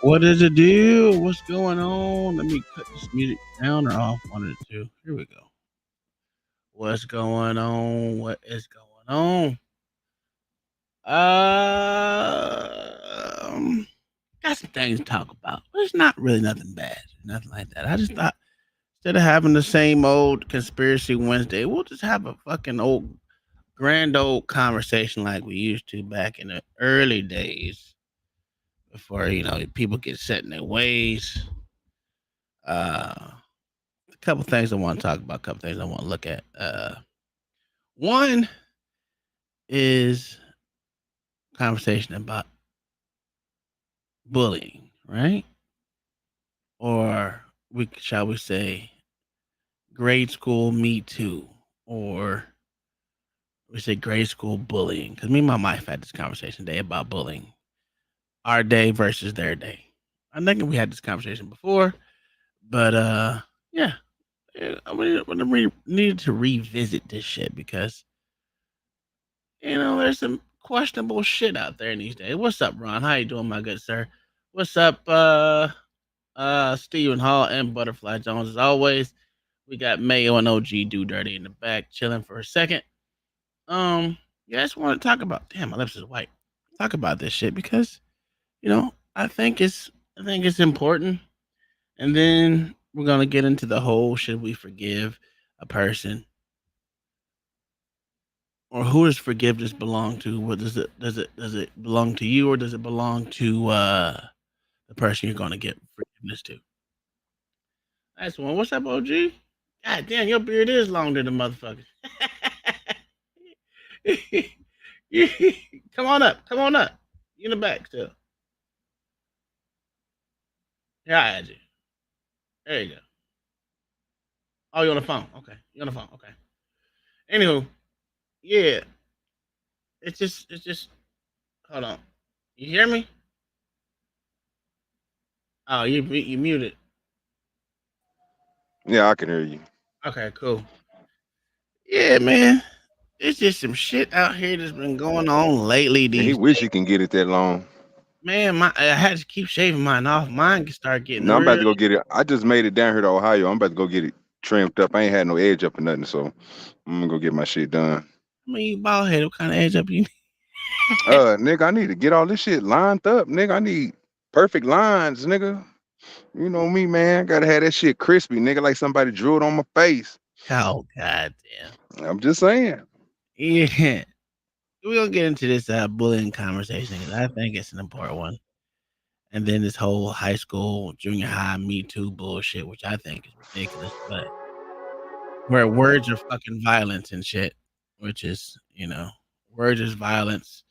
What is the deal? What's going on? Let me cut this music down or off. One of the two. Here we go. What's going on? What is going on? Um, got some things to talk about, but it's not really nothing bad, nothing like that. I just thought instead of having the same old conspiracy Wednesday, we'll just have a fucking grand old conversation like we used to back in the early days before people get set in their ways. A couple things I want to talk about, a couple things I want to look at. One is conversation about bullying, right? Or shall we say grade school me too, or we say grade school bullying. Because me and my wife had this conversation today about bullying, our day versus their day. I think we had this conversation before, but yeah, I need to revisit this shit because there's some questionable shit out there in these days. What's up, Ron? How you doing, my good sir? What's up, Stephen Hall and Butterfly Jones? As always, we got Mayo and OG Do Dirty in the back, chilling for a second. Yeah, I just want to talk about. Damn, my lips is white. Talk about this shit because I think it's important, and then we're gonna get into the whole should we forgive a person or who does forgiveness belong to? What does it belong to you or does it belong to the person you're gonna get forgiveness to? That's one. What's up, OG? God damn, your beard is longer than motherfucker. Come on up. Come on up. You in the back still. Yeah, I had you. There you go. Oh, you on the phone. Okay. You on the phone. Okay. Anywho, yeah. It's just hold on. You hear me? Oh, you muted. Yeah, I can hear you. Okay, cool. Yeah, man. It's just some shit out here that's been going on lately And he these wish he days. can get it that long. Man, I had to keep shaving mine off. Mine can start getting Now I'm about real. to go get it. I just made it down here to Ohio. I'm about to go get it trimmed up. I ain't had no edge up or nothing, so I'm gonna go get my shit done. I mean, you bald head. What kind of edge up you Nigga, I need to get all this shit lined up, nigga. I need perfect lines, nigga. You know me, man. I gotta have that shit crispy, nigga, like somebody drew it on my face. Oh, goddamn. I'm just saying. Yeah. We're going to get into this bullying conversation because I think it's an important one. And then this whole high school, junior high, Me Too bullshit, which I think is ridiculous, but where words are fucking violence and shit, which is, words is violence.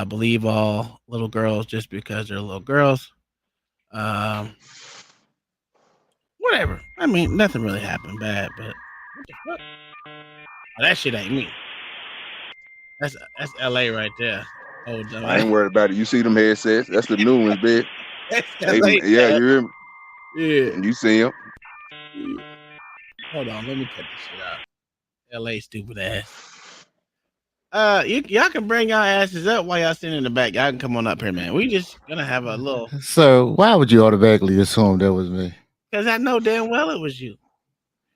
Believe all little girls just because they're little girls. Um, Whatever. I mean, nothing really happened bad, but what the fuck? Oh, that shit ain't me. That's LA right there. Oh, I dumbass. ain't worried about it. You see them headsets? That's the new ones, bitch. That's Hey, LA. yeah, you hear me? Yeah. You see them? Yeah. Hold on, let me cut this shit out. LA stupid ass. Y'all can bring y'all asses up while y'all sitting in the back. Y'all can come on up here, man. We just gonna have a little So why would you automatically assume that was me? because I know damn well it was you.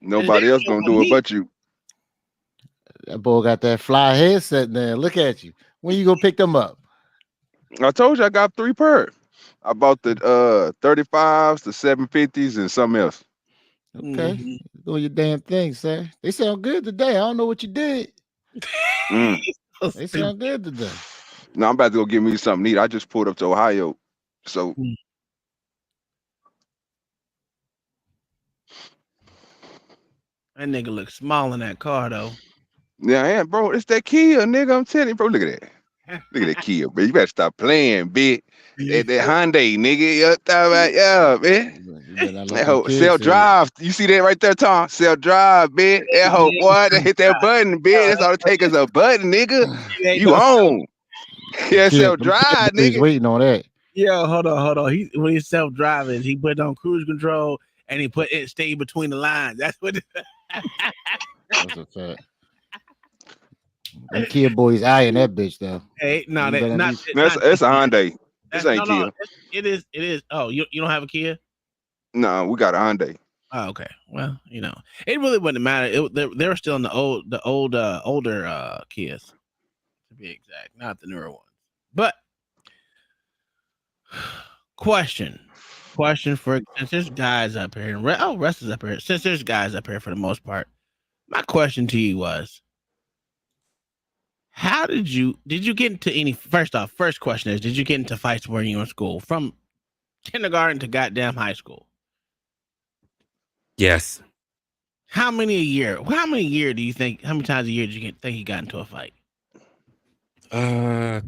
And it damn Nobody else well gonna was do it me. but you. That boy got that fly headset there. Look at you. When you gonna pick them up? I told you I got 3 pair. I bought the 35s, the 750s, and something else. Okay. Mm-hmm. Doing your damn thing, sir. They sound good today. I don't know what you did. Mm. So They stupid. sound good today. Now I'm about to go get me something to eat. I just pulled up to Ohio. So Mm. That nigga look small in that car though. yeah, yeah, bro, it's that Kia, nigga. I'm telling you, bro. Look at that. Look at that Kia, bro. You better stop playing, bitch. That Hyundai, nigga. You talking about, yeah, man. You better not let That them hoe kids self see it. drive. You see that right there, Tom? Self drive, bitch. That hoe, boy, they hit that button, bitch. That's all it take is a button, nigga. It ain't You no self. on. Yeah, self Them kid drive, boys nigga. waiting on that. Yo, hold on. When he's self driving, he put on cruise control and he put it stay between the lines. That's what. That's a fact. Them kid boys eyeing that bitch though. Hey, no, You that better at not least That's not this a one. Hyundai. This No, ain't no, Kia. it is. It is. Oh, you don't have a Kia? No, we got a Hyundai. Oh, okay. Well, it really wouldn't matter. They were still in older Kias to be exact, not the newer ones. But question, question for since there's guys up here and Russ is up here. Since there's guys up here for the most part, my question to you was, how did you get into any? First off, first question is, did you get into fights when you were in school from kindergarten to goddamn high school? Yes. How many a year? How many a year do you think? How many times a year did you think you got into a fight? Uh,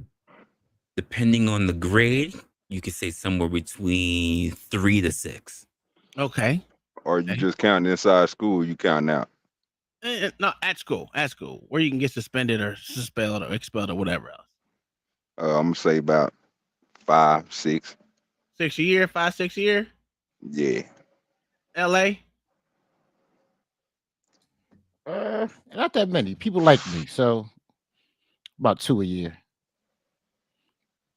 Depending on the grade, you could say somewhere between 3 to 6. Okay. Or you Okay. just counting inside school, you counting out. No, at school, where you can get suspended or expelled or whatever else. I'm gonna say about 5, 6. 6 a year, 5, 6 a year. Yeah. L.A. Not that many. People like me, so about 2 a year.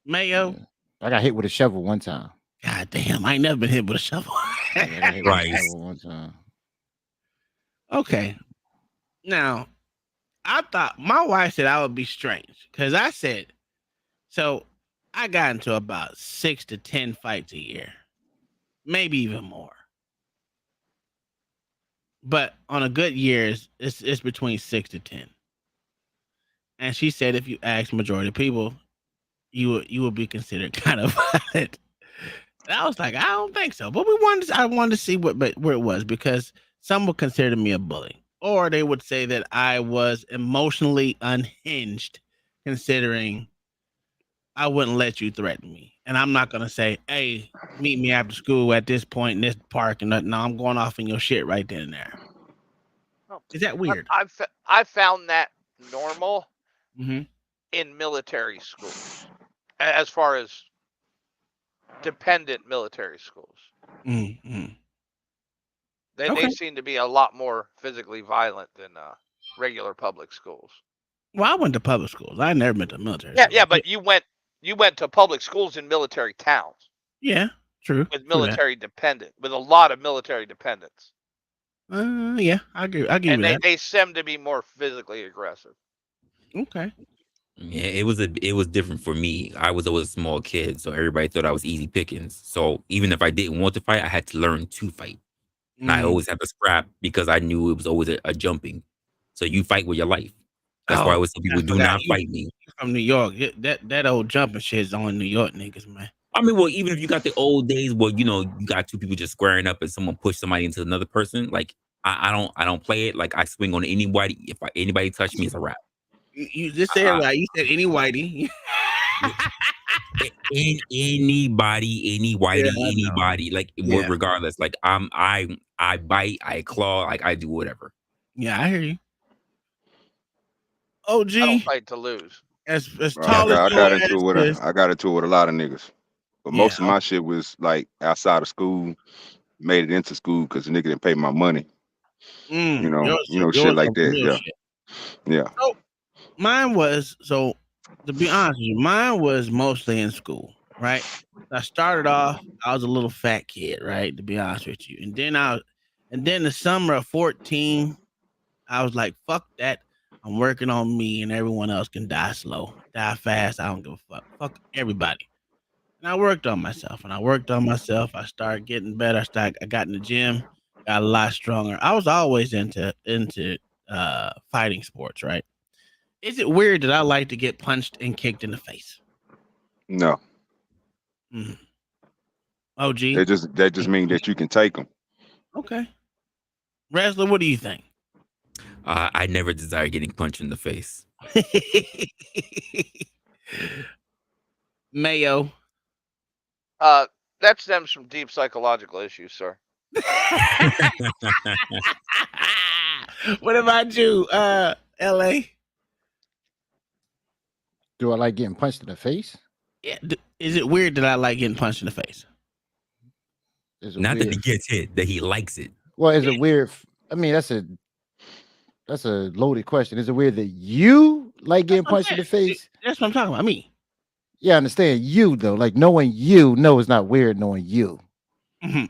Mayo. Yeah. I got hit with a shovel one time. God damn, I ain't never been hit with a shovel. Yeah, I got hit with a Right. shovel one time. Okay. Now, I thought my wife said I would be strange because I said so. I got into about 6 to 10 fights a year, maybe even more. But on a good year, it's between 6 to 10. And she said if you ask majority of people, you would be considered kind of violent. And I was like, I don't think so. But I wanted to see where it was because some would consider me a bully, or they would say that I was emotionally unhinged, considering I wouldn't let you threaten me. And I'm not gonna say, hey, meet me after school at this point in this park, and no, I'm going off in your shit right then and there. Oh, Is that weird? I've found that normal Mm-hmm. in military schools, as far as dependent military schools. Mm-hmm. They seem to be a lot more physically violent than regular public schools. Well, I went to public schools. I never been to military Yeah, schools. yeah, but you went to public schools in military towns Yeah, true. with True that. with a lot of military dependents, Yeah, I agree. I give and you that. they seem to be more physically aggressive. Okay. Yeah, it was different for me. I was always a small kid, so everybody thought I was easy pickings. So even if I didn't want to fight, I had to learn to fight. And I Mm. always had to scrap because I knew it was always a jumping. So you fight with your life. That's why I Oh, always tell I people do forgot not fight me. you from New York. That old jumping shit is on New York niggas, man. I mean, well, even if you got the old days where you got two people just squaring up and someone push somebody into another person, like I don't play it. Like I swing on anybody. If anybody touch me, it's a wrap. You just said it I, right. You said any whitey. any Yeah, whitey, I know. anybody, like Yeah. regardless. Like I bite, I claw, like I do whatever. Yeah, I hear you. I don't OG, fight to lose. as I tall as got I your got ass into it is. I got into it with a lot of niggas. But Yeah. most of my shit was like outside of school, made it into school because the nigga didn't pay my money. Shit Yours like some that. real Yeah. shit. Yeah. So to be honest with you, mine was mostly in school, right? I started off, I was a little fat kid, right? To be honest with you. And then the summer of 14, I was like, fuck that. I'm working on me and everyone else can die slow, die fast. I don't give a fuck. Fuck everybody. And I worked on myself and I worked on myself. I started getting better. I got in the gym, got a lot stronger. I was always into fighting sports, right? Is it weird that I like to get punched and kicked in the face? No. Mm. OG. That just mean that you can take them. Okay. Wrestler, what do you think? I never desire getting punched in the face. Mayo. That stems from deep psychological issues, sir. What about you, LA? Do I like getting punched in the face? Yeah. Is it weird that I like getting punched in the face? Is it Not that weird? he gets hit, that he likes it. Well, is it weird? I mean, that's a loaded question. Is it weird that you like getting That's what I'm punched in the saying. face? That's what I'm talking about. Me. Yeah, I understand you though. Like knowing you, no, it's not weird knowing you.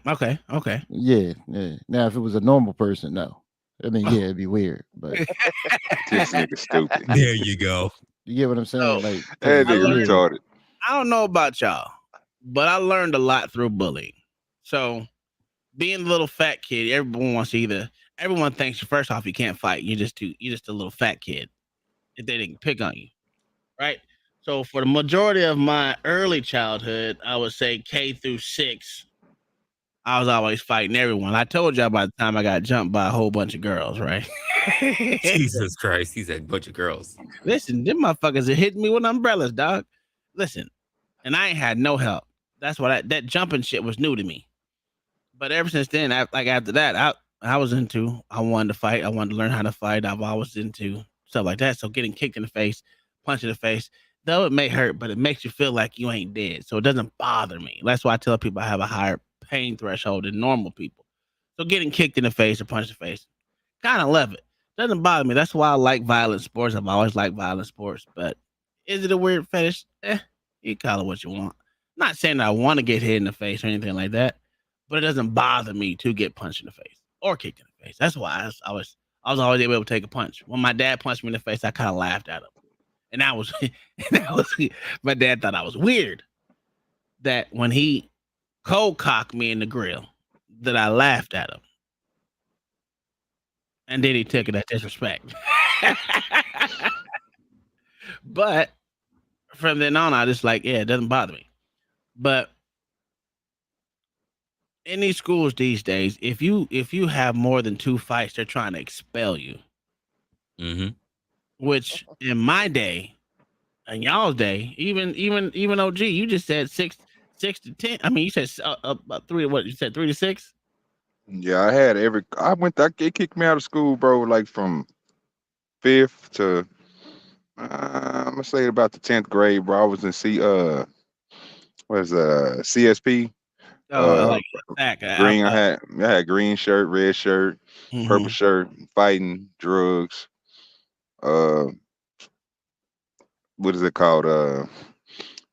Okay, okay. Yeah, yeah. Now if it was a normal person, no. I mean, yeah, it'd be weird, but This nigga stupid. There you go. you get what I'm saying? So Like, cause That I nigga learned. yeah, retarded. I don't know about y'all, but I learned a lot through bullying. So being a little fat kid, everyone wants to either. Everyone thinks first off you can't fight. You're just a little fat kid. If they didn't pick on you, right? So for the majority of my early childhood, I would say K through 6, I was always fighting everyone. I told y'all by the time I got jumped by a whole bunch of girls, right? Jesus Christ, he's a bunch of girls. Listen, them motherfuckers are hitting me with umbrellas, dog. Listen, and I ain't had no help. That's why that jumping shit was new to me. But ever since then, after that, I was into. I wanted to fight. I wanted to learn how to fight. I've always into stuff like that. So getting kicked in the face, punched in the face, though it may hurt, but it makes you feel like you ain't dead. So it doesn't bother me. That's why I tell people I have a higher pain threshold than normal people. So getting kicked in the face or punched in the face, kind of love it. Doesn't bother me. That's why I like violent sports. I've always liked violent sports. But is it a weird fetish? You call it what you want. Not saying that I want to get hit in the face or anything like that, but it doesn't bother me to get punched in the face or kicked in the face. That's why I was always able to take a punch. When my dad punched me in the face, I kind of laughed at him, and that was my dad thought I was weird. That when he cold cocked me in the grill, that I laughed at him, and then he took it as disrespect. But from then on, I just like, yeah, it doesn't bother me. But in these schools these days, if you have more than 2 fights, they're trying to expel you. Mm-hmm. Which in my day, in y'all's day, even OG, you just said 6 to 10. I mean, you said three. What you said 3 to 6? Yeah, I had every. I went. They kicked me out of school, bro. Like from 5th to I'm gonna say about the 10th grade, bro. I was in CSP. Oh, I Uh, like that. green. I had green shirt, red shirt, purple Mm-hmm. shirt, fighting, drugs. Uh, what is it called?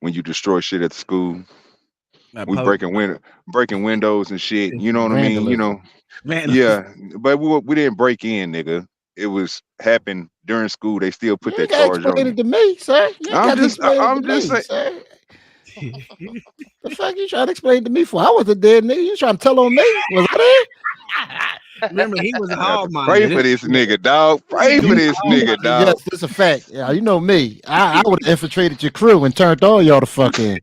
When you destroy shit at the school. We Public breaking windows and shit. You know what I mean? You know. vandalism. man. Yeah, but we didn't break in, nigga. It was happened during school. They still You put ain't that gotta charge on explain you. it to me, sir. You ain't I'm got to just, explain it to I'm just me, saying. sir. The fuck you trying to explain it to me for? I was a dead nigga. You trying to tell on me? Was I there? Remember, he was a You have hall to pray monitor. for this This nigga, dog. Pray nigga for was You, a this hall you nigga, monitor. yes, dog. that's a fact. Yeah, you know me. I would have infiltrated your crew and turned all y'all the fuck in.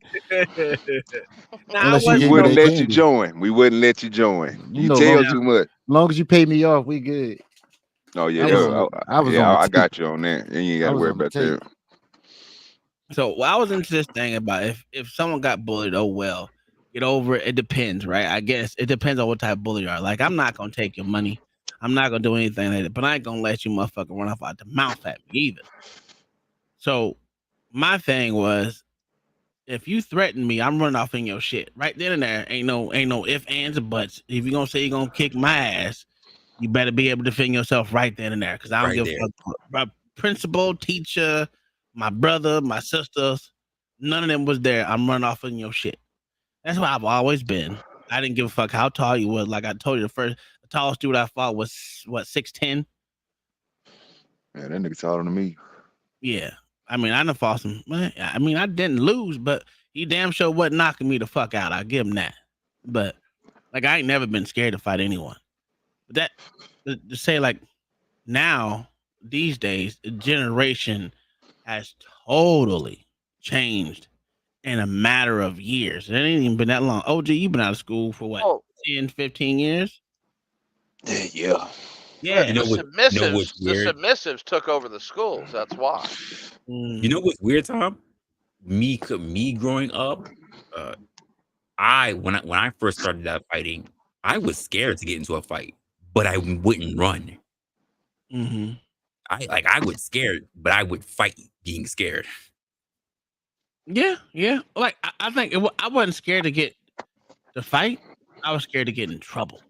Now I Unless you We wasn't gave me no wouldn't that let you candy. join. We wouldn't let you join. You You know, tell now. too much. long as you pay me off, we good. Oh yeah, I Yeah, was so on the I was yeah. on the I tape. got you on that. And you ain't got I to was worry on the about tape. that. I was into this thing about if someone got bullied, oh well, get over it. It depends, right? I guess it depends on what type of bully you are. Like I'm not gonna take your money. I'm not gonna do anything like that, but I ain't gonna let you motherfucker run off out the mouth at me either. So my thing was if you threaten me, I'm running off in your shit. Right then and there. Ain't no ifs, ands, or buts. If you're gonna say you're gonna kick my ass, you better be able to defend yourself right then and there. Cause I don't Right give a there. fuck. My principal, teacher, my brother, my sisters, none of them was there. I'm running off in your shit. That's what I've always been. I didn't give a fuck how tall you was. Like I told you, the tallest dude I fought was what 6'10". Yeah, that nigga taller than me. Yeah. I mean, I done fought some. I mean, I didn't lose, but he damn sure wasn't knocking me the fuck out. I give him that. But like, I ain't never been scared to fight anyone. But to say like now these days, the generation has totally changed in a matter of years. It ain't even been that long. OG, you've been out of school for what, Oh, 10, 15 years? Yeah. the, Yeah. the You know what's the weird? submissives took over the schools. That's why. You Mm, know what's weird, Tom? Me growing up, uh, when I first started out fighting, I was scared to get into a fight, but I wouldn't run. hmm I would scared, but I would fight being scared. Yeah, yeah. Like I think I wasn't scared to get to fight. I was scared to get in trouble.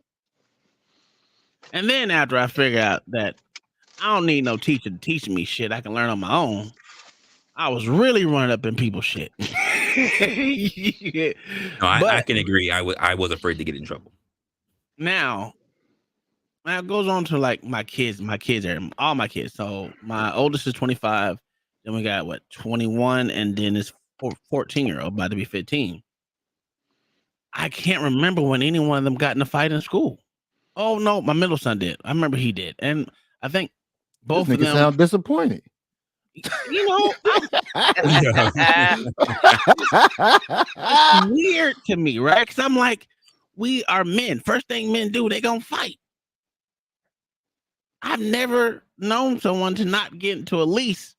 And then after I figured out that I don't need no teacher to teach me shit, I can learn on my own. I was really running up in people's shit. Yeah. No, But I can agree. I was afraid to get in trouble. now, now it goes on to like my kids are all my kids. So my oldest is 25. Then we got what 21, and then this 14-year-old about to be 15. I can't remember when any one of them got in a fight in school. Oh no, my middle son did. I remember he did, and I think This both of nigga them. sound disappointed. You know, Yeah. it's weird to me, right? Because I'm like, we are men. First thing men do, they gonna fight. I've never known someone to not get into at least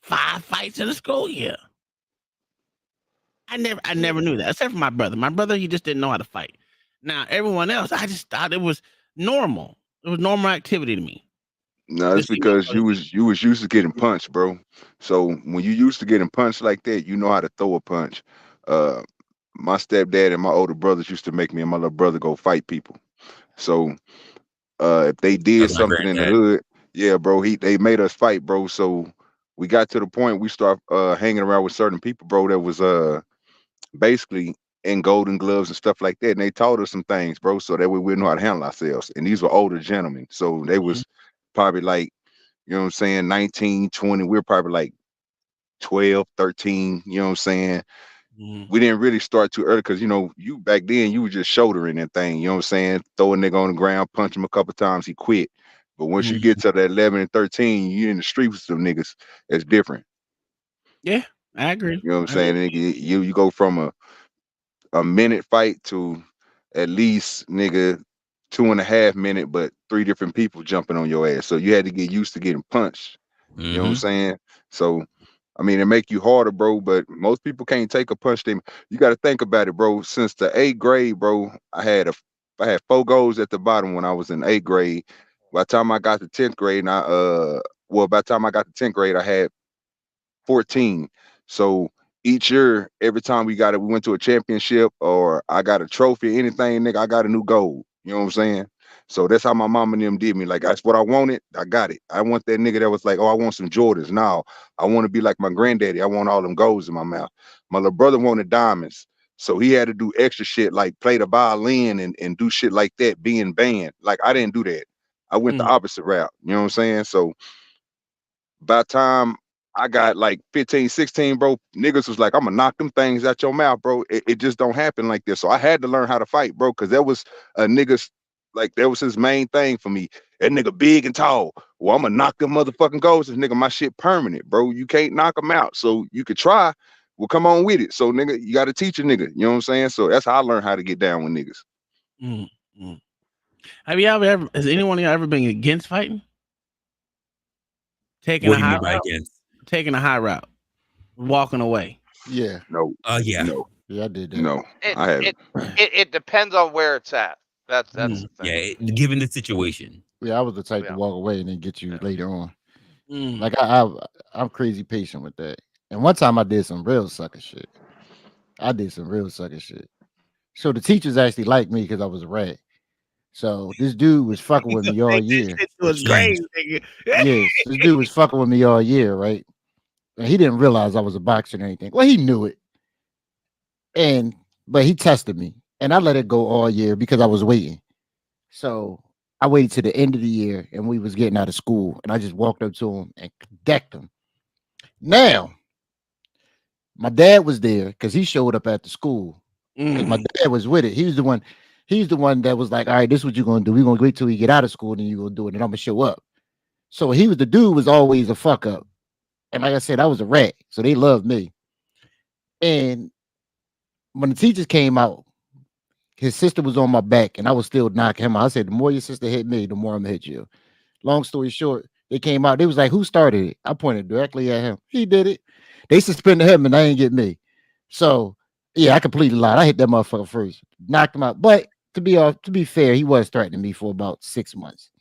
5 fights in a school year. I never knew that, except for my brother. My brother, he just didn't know how to fight. Now, everyone else, I just thought it was normal. It was normal activity to me No, to it's see my because brother. you was used to getting punched, bro. So when you used to getting punched like that, you know how to throw a punch. Uh, my stepdad and my older brothers used to make me and my little brother go fight people. So if they That did was my something in the granddad. hood, yeah, bro, they made us fight, bro. So we got to the point we start hanging around with certain people, bro, that was basically in golden gloves and stuff like that. And they taught us some things, bro, so that way we know how to handle ourselves. And these were older gentlemen. So they Mhm, was probably like, you know what I'm saying, 19, 20. We're probably like 12, 13, you know what I'm saying? mhm, We didn't really start too early because, you know, you back then, you were just shouldering that thing, you know what I'm saying? Throw a nigga on the ground, punch him a couple times, he quit. But once you get mhm. to that 11 and 13, you in the streets with some niggas, it's different. Yeah, I agree. You know what I'm I do. saying? Nigga, you go from a minute fight to at least nigga 2.5 minute, but three different people jumping on your ass. So you had to get used to getting punched. You know what I'm Hmm. saying? So I mean, it make you harder, bro. But most people can't take a punch. Them. You got to think about it, bro. Since the 8th grade, bro, I had 4 goals at the bottom when I was in 8th grade. By the time I got to 10th grade, and by the time I got to 10th grade, I had 14. So each year, every time we went to a championship or I got a trophy, anything, nigga, I got a new goal. You know what I'm saying? So that's how my mom and them did me. Like that's what I wanted. I got it. I want that nigga that was like, oh, I want some Jordans. Now I want to be like my granddaddy. I want all them golds in my mouth. My little brother wanted diamonds. So he had to do extra shit like play the violin and do shit like that, being banned. Like I didn't do that. I went the Mm, opposite route. You know what I'm saying? So by the time I got like 15, 16, bro, niggas was like, I'm gonna knock them things out your mouth, bro. It just don't happen like this. So I had to learn how to fight, bro, because that was a nigga's like that was his main thing for me. That nigga big and tall. Well, I'm gonna knock them motherfucking goals. This nigga, my shit permanent, bro. You can't knock them out. So you could try. Well, come on with it. So nigga, you gotta teach a nigga. You know what I'm saying? So that's how I learned how to get down with niggas. mm, mm. Have you ever? Has anyone of y'all ever been against fighting? Taking What a do you high mean by route? against? Taking a high route, walking away. Yeah, No, Yeah. no, yeah, I did that. no. It I haven't. it it depends on where it's at. That's Mm, the Yeah. thing. Given the situation. Yeah, I was the type to Yeah, walk away and then get you yeah. later on. mm, Like I'm crazy patient with that. And one time I did some real sucker shit. I did some real sucker shit. So the teachers actually liked me because I was a rat. So this dude was fucking with me all take that year. shit to its Mm. grave, nigga. Yes, this dude was fucking with me all year, right? And he didn't realize I was a boxer or anything. Well, he knew it, and but he tested me, and I let it go all year because I was waiting. So I waited to the end of the year, and we was getting out of school, and I just walked up to him and decked him. Now my dad was there because he showed up at the school because my Mm, dad was with it. He was the one. He's the one that was like, "All right, this is what you're gonna do. We're gonna wait till you get out of school, and then you're gonna do it, and I'm gonna show up." So he was the dude was always a fuck up, and like I said, I was a rat, so they loved me. And when the teachers came out, his sister was on my back, and I was still knocking him out. I said, "The more your sister hit me, the more I'm gonna hit you." Long story short, they came out. They was like, "Who started it?" I pointed directly at him. He did it. They suspended him, and they ain't get me. So yeah, I completely lied. I hit that motherfucker first, knocked him out. But to be fair, he was threatening me for about 6 months,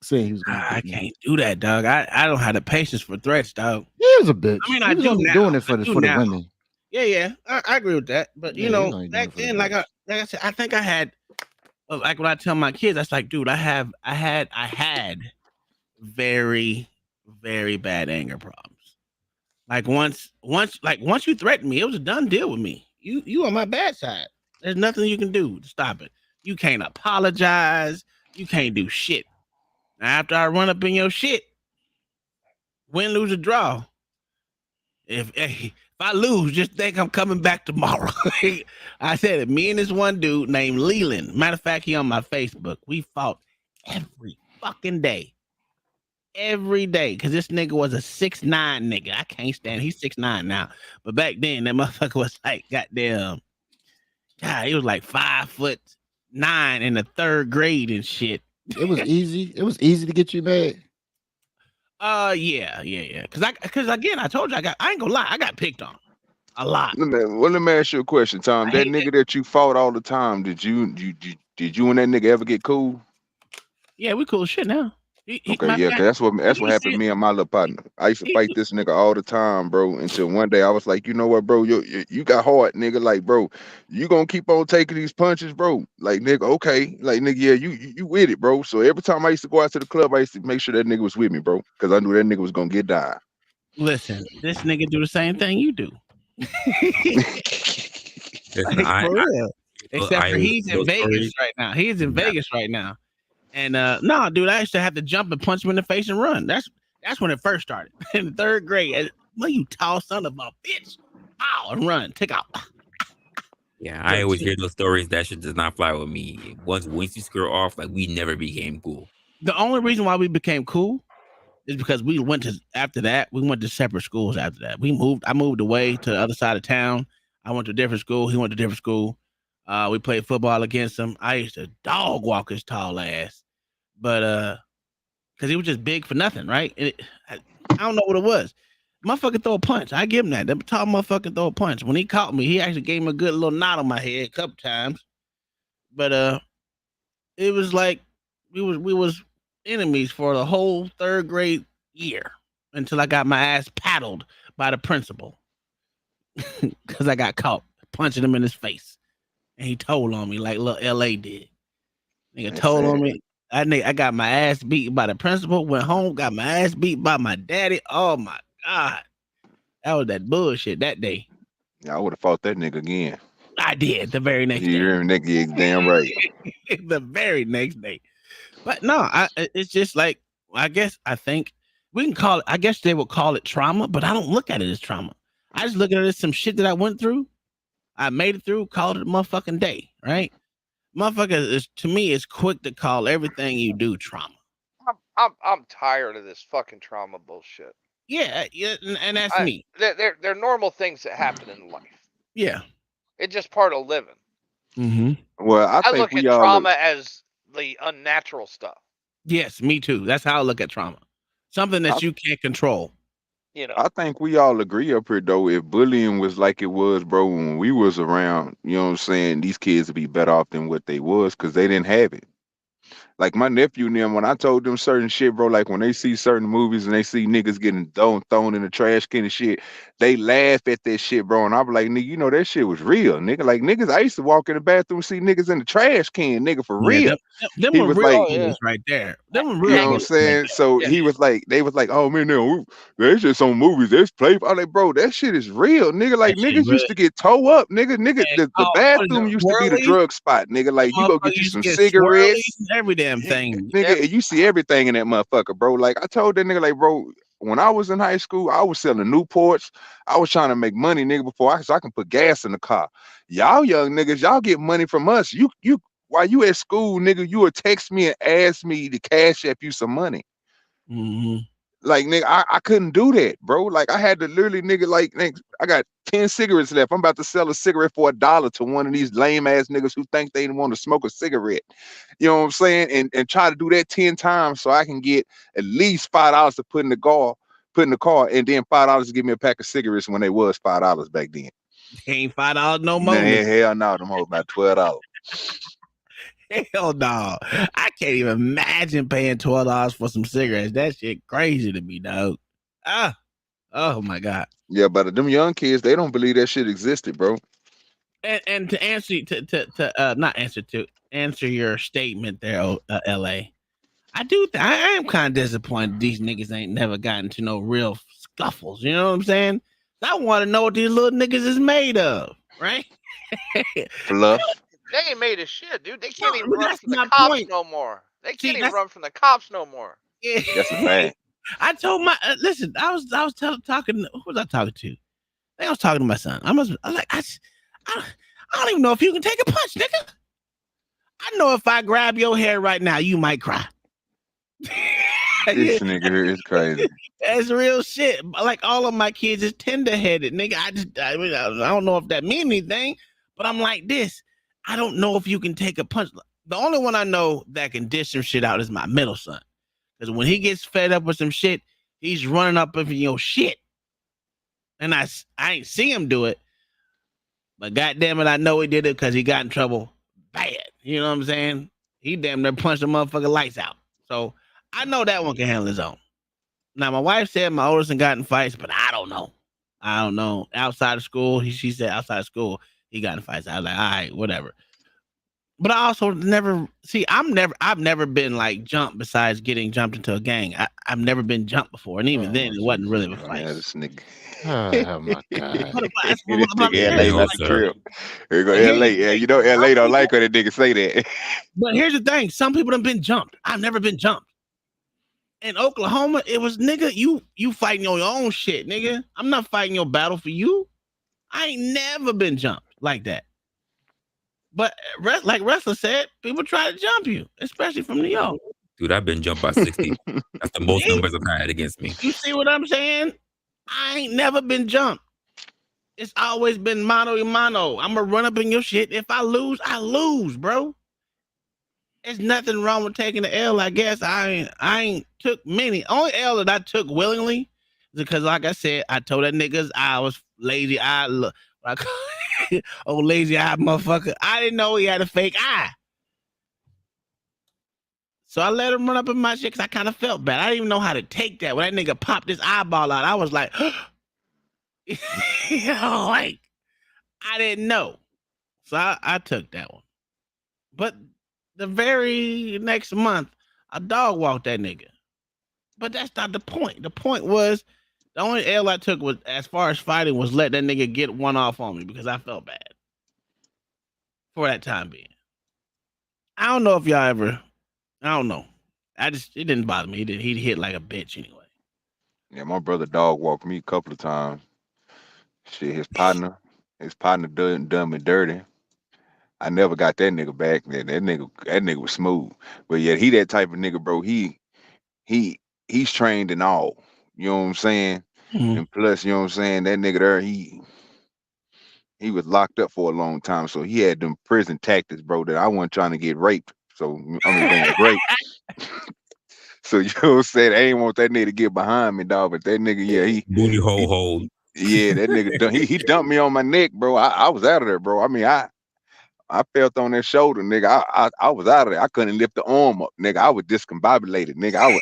saying he was going to I beat me. can't do that, dog. I don't have the patience for threats, dog. Yeah, he was a I bitch. mean, He I was do only now. doing it I do for the now. women. Yeah, yeah, I agree with that. But Yeah, he was only doing back it for the then, bitch. like I said, I think I had like when I tell my kids, that's like, dude, I had very, very bad anger problems. Like once you threatened me, it was a done deal with me. You on my bad side. There's nothing you can do to stop it. You can't apologize. You can't do shit. Now, after I run up in your shit, win, lose, or draw. If I lose, just think I'm coming back tomorrow. I said it. Me and this one dude named Leland. Matter of fact, he on my Facebook. We fought every fucking day. Every day. Cause this nigga was a 6'9" nigga. I can't stand. He's 6'9" now. But back then, that motherfucker was like goddamn. God, he was like 5'9" in the third grade and shit. It was easy. It was easy to get you mad. Yeah. Cause again, I told you I ain't gonna lie, I got picked on a lot. Let me ask you a question, Tom. I That hate nigga that you fought all the time, did you and that nigga ever get cool? Yeah, we cool as shit now. Okay, Matter yeah, of fact, cause that's what he happened to said me and my little partner. I used to he, fight this nigga all the time, bro. Until one day I was like, you know what, bro, you got hard, nigga. Like, bro, you gonna keep on taking these punches, bro. Like, nigga, okay, like, nigga, yeah, you with it, bro. So every time I used to go out to the club, I used to make sure that nigga was with me, bro, cause I knew that nigga was gonna get died. listen, this nigga do the same thing you do. Listen, Like for real. Except I for always he's tell in Vegas stories. right now. He's in Yeah, Vegas right now. And no, dude, I used to have to jump and punch him in the face and run. That's when it first started. In the third grade. Well, you tall son of a bitch. Ow, and run. Take out. yeah. I But always hear those stories. That shit does not fly with me. Once you screw off, like we never became cool. the only reason why we became cool is because we went to after that, we went to separate schools after that. I moved away to the other side of town. I went to a different school. He went to a different school. We played football against him. I used to dog walk his tall ass. But because he was just big for nothing, right? I don't know what it was. Motherfucker throw a punch. I give him that. That tall motherfucker throw a punch. When he caught me, he actually gave me a good little knot on my head a couple times. But it was like we was enemies for the whole third grade year until I got my ass paddled by the principal because I got caught punching him in his face, and he told on me like little L.A. did. Nigga That's told on sad. me. I got my ass beat by the principal. Went home, got my ass beat by my daddy. Oh my god, that was that bullshit that day. Yeah, I would have fought that nigga again. I did the very next You day. hear me, nigga? Yeah, damn right. The very next day. But no, it's just like I think we can call it. I guess they would call it trauma, but I don't look at it as trauma. I just look at it as some shit that I went through. I made it through. Called it a motherfucking day, right? Motherfucker is to me is quick to call everything you do trauma. I'm tired of this fucking trauma bullshit. Yeah, and that's me. They're normal things that happen in life. Yeah. It's just part of living. Mm-hmm. Well, I I think look we at all trauma as the unnatural stuff. Yes, me too. That's how I look at trauma. Something I, that you can't control. You know. I think we all agree up here though. If bullying was like it was, bro, when we was around, you know what I'm saying, these kids would be better off than what they was because they didn't have it. Like my nephew and them, when I told them certain shit, bro, like when they see certain movies and they see niggas getting thrown in the trash can and shit, they laugh at that shit, bro. And I be like, nigga, you know that shit was real, nigga. Like niggas, I used to walk in the bathroom, see niggas in the trash can, nigga, for Yeah, real. them He were was real like, Oh yeah. bullies right there. Them were you real know what I'm Hanging. bullies right saying? So Yeah. he was like, they was like, oh man, no, that's just on movies. That's play. I'm like, bro, that shit is real, nigga. there. Like Hey, niggas really, used to get toe up, nigga. man, The what is bathroom it, used to be the whirlies? drug spot, nigga. The Like you go motherfucker get you used to some get swirlies cigarettes, and every damn thing. Yep. nigga, and you see everything in that motherfucker, bro. Like I told that nigga, like, bro, when I was in high school, I was selling Newports. I was trying to make money, nigga, so I can put gas in the car. Y'all young niggas, y'all get money from us. You while you at school, nigga, you would text me and ask me to cash app you some money. Mm-hmm. Like nigga, I couldn't do that, bro. Like I had to literally, nigga, like nigga, I got 10 cigarettes left. I'm about to sell a cigarette for $1 to one of these lame ass niggas who think they want to smoke a cigarette. You know what I'm saying? And try to do that 10 times so I can get at least $5 to put in the car, and then $5 to give me a pack of cigarettes when they was $5 back then. Ain't $5 no Nah, more, nigga. hell no, them hoes about $12. Hell no. I can't even imagine paying $12 for some cigarettes. That shit crazy to me, dog. Ah, oh my god. Yeah, but them young kids, they don't believe that shit existed, bro. And to answer not answer to answer your statement there, LA. I do. I am kind of disappointed these niggas ain't never gotten to no real scuffles. You know what I'm saying? I want to know what these little niggas is made of, right? Fluff. They ain't made of shit, dude. They No, can't even but run that's from the my cops point. no more. They See, can't even that's run from the cops no more. yeah. That's a fact. I told my listen. I was talking. Who was I talking to? I think I was talking to my son. I was like, I, I don't even know if you can take a punch, nigga. I know if I grab your hair right now, you might cry. Yeah, This nigga here is crazy. that's real shit. Like all of my kids is tender headed, nigga. I don't know if that means anything, but I'm like this. I don't know if you can take a punch. The only one I know that can dish some shit out is my middle son. Because when he gets fed up with some shit, he's running up in your shit. And I ain't see him do it, but goddamn it, I know he did it because he got in trouble bad. You know what I'm saying? He damn near punched the motherfucking lights out. So I know that one can handle his own. Now my wife said my oldest got in fights, but I don't know. I don't know. Outside of school, she said outside of school he got in fights. I was like, all right, whatever. But I also never see. I've never been like jumped. Besides getting jumped into a gang, I've never been jumped before, and even then, Oh it wasn't really a Jesus. fight. Yeah, this nigga. Oh my God. This But I'm nigga LA serious. No, about to Like, sir. trip. Here go but here's LA. the Yeah, thing: you know some LA don't like people. when a nigga say that. But here's the thing: some people have been jumped. I've never been jumped. In Oklahoma, it was nigga, you fighting your own shit, nigga. I'm not fighting your battle for you. I ain't never been jumped like that. But like Wrestler said, people try to jump you, especially from New York. Dude, I've been jumped by 60. That's the most See, numbers I've had against me. you see what I'm saying? I ain't never been jumped. It's always been mano a mano. I'm gonna run up in your shit. If I lose, bro. There's nothing wrong with taking the L. I guess I ain't took many. Only L that I took willingly is because, like I said, I told that niggas I was lazy. Like, oh lazy eye motherfucker. I didn't know he had a fake eye. So I let him run up in my shit because I kind of felt bad. I didn't even know how to take that. When that nigga popped his eyeball out, I was like, you know, like I didn't know. So I took that one. But the very next month, I dog walked that nigga. But that's not the point. The point was the only L I took was as far as fighting was let that nigga get one off on me because I felt bad for that time being. I don't know if y'all ever. I don't know. It didn't bother me. He hit like a bitch anyway. Yeah, my brother dog walked me a couple of times. Shit, his partner done me dirty. I never got that nigga back. That nigga was smooth. But yeah, he that type of nigga, bro. He he's trained in all. You know what I'm saying? Mhm. And plus, you know what I'm saying, that nigga there, he was locked up for a long time. So he had them prison tactics, bro, that I wasn't trying to get raped. So I mean being raped. So you know what I'm saying? I ain't want that nigga to get behind me, dog. But that nigga, yeah, Booty hole he hold. yeah, that nigga he dumped me on my neck, bro. I was out of there, bro. I mean, I felt on that shoulder, nigga. I was out of there. I couldn't lift the arm up, nigga. I was discombobulated, nigga.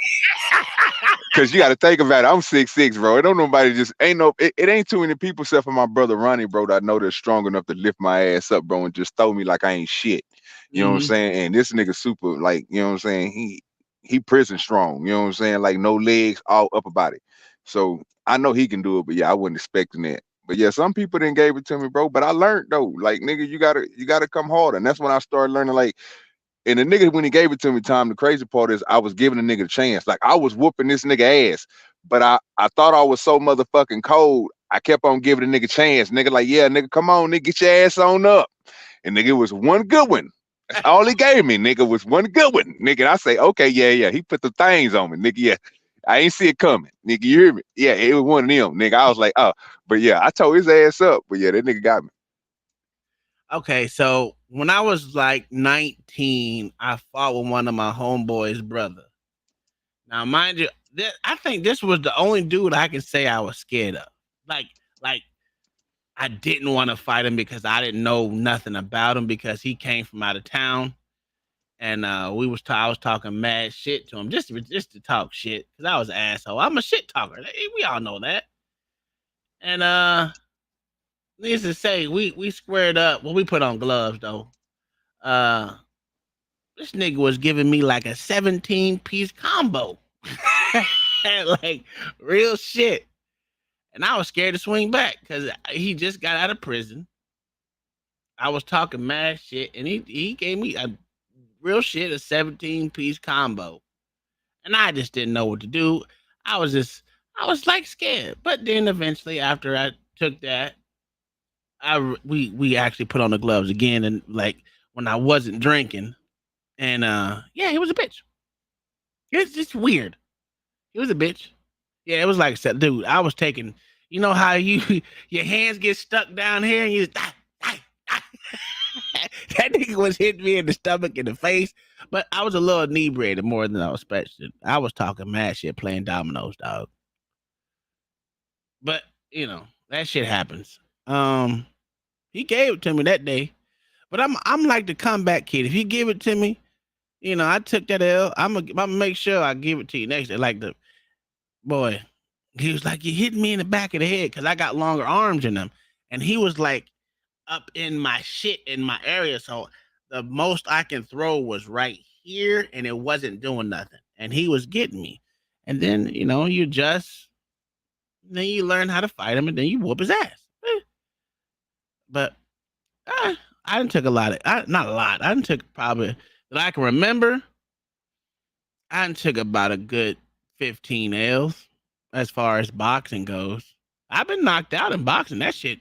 Cause you got to think about it. I'm 6'6", bro. It don't nobody just ain't no. It ain't too many people except for my brother Ronnie, bro. That I know they're strong enough to lift my ass up, bro, and just throw me like I ain't shit. You know what I'm Mhm. saying? And this nigga super, like, you know what I'm saying? He prison strong. You know what I'm saying? Like no legs, all upper body. So I know he can do it, but yeah, I wasn't expecting that. But yeah, some people didn't gave it to me, bro. But I learned though, like nigga, you gotta come harder, and that's when I started learning, like. And the nigga, when he gave it to me, Tom, the crazy part is I was giving the nigga a chance. Like I was whooping this nigga ass, but I thought I was so motherfucking cold. I kept on giving the nigga chance. Nigga, like, yeah, nigga, come on, nigga, get your ass on up. And nigga, it was one good one. That's all he gave me, nigga, was one good one. Nigga, and I say, okay, yeah, yeah. He put the things on me, nigga. Yeah. I ain't see it coming. Nigga, you hear me? Yeah, it was one of them. Nigga, I was like, oh, but yeah, I told his ass up. But yeah, that nigga got me. Okay, so when I was like 19, I fought with one of my homeboys' brother. Now, mind you, I think this was the only dude I can say I was scared of. Like I didn't want to fight him because I didn't know nothing about him because he came from out of town, and I was talking mad shit to him just to talk shit because I was an asshole. I'm a shit talker. We all know that. And needless to say, we squared up. Well, we put on gloves though. Uh, This nigga was giving me like a 17-piece combo. Like real shit. And I was scared to swing back because he just got out of prison. I was talking mad shit, and he gave me a real shit, a 17-piece combo. And I just didn't know what to do. I was just I was like scared. But then eventually after I took that, we actually put on the gloves again, and like when I wasn't drinking. And yeah, he was a bitch. It's just weird. He was a bitch. Yeah, it was like said, dude, I was taking, you know how you your hands get stuck down here and you just that nigga was hitting me in the stomach and the face, but I was a little inebriated more than I was expecting. I was talking mad shit playing dominoes, dog. But that shit happens. He gave it to me that day, but I'm like the comeback kid. If he give it to me, I took that L. I'm gonna make sure I give it to you next day. Like the boy, he was like, you hit me in the back of the head because I got longer arms than him, and he was like up in my shit in my area. So the most I can throw was right here, and it wasn't doing nothing. And he was getting me. And then you just then you learn how to fight him, and then you whoop his ass. But I didn't took a lot of not a lot. I didn't took probably that I can remember. I done took about a good 15 L's as far as boxing goes. I've been knocked out in boxing. That shit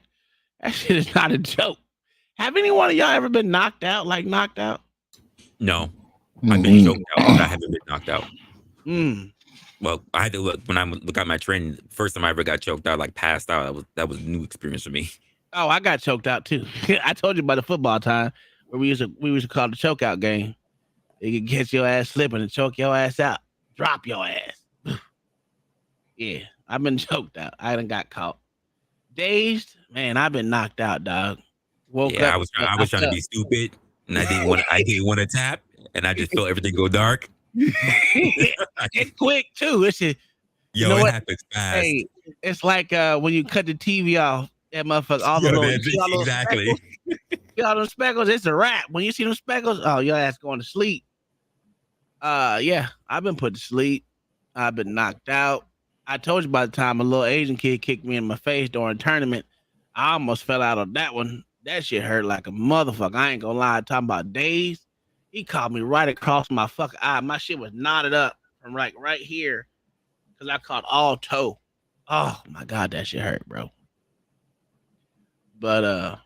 is not a joke. Have any one of y'all ever been knocked out? Like knocked out? No, I've been choked out, but I haven't been knocked out. Mm. Well, I had to look when I look at my training. First time I ever got choked out, like passed out. That was a new experience for me. Oh, I got choked out too. I told you about the football time where we used to call the choke out game. It could get your ass slipping and choke your ass out, drop your ass. Yeah, I've been choked out. I done got caught. Dazed, man. I've been knocked out, dog. Woke Yeah, up. I was trying to be stupid, and I didn't want to tap, and I just felt everything go dark. It's quick too. It's just, you Yo, know it what? happens fast. Hey, it's like when you cut the TV off, that motherfucker, Yo, you see all those exactly. speckles, see all those speckles. It's a wrap. When you see them speckles, oh, your ass going to sleep. Yeah, I've been put to sleep. I've been knocked out. I told you by the time a little Asian kid kicked me in my face during a tournament, I almost fell out on that one. That shit hurt like a motherfucker. I ain't gonna lie. Talking about days, he caught me right across my fucking eye. My shit was knotted up from like right here because I caught all toe. Oh my god, that shit hurt, bro. But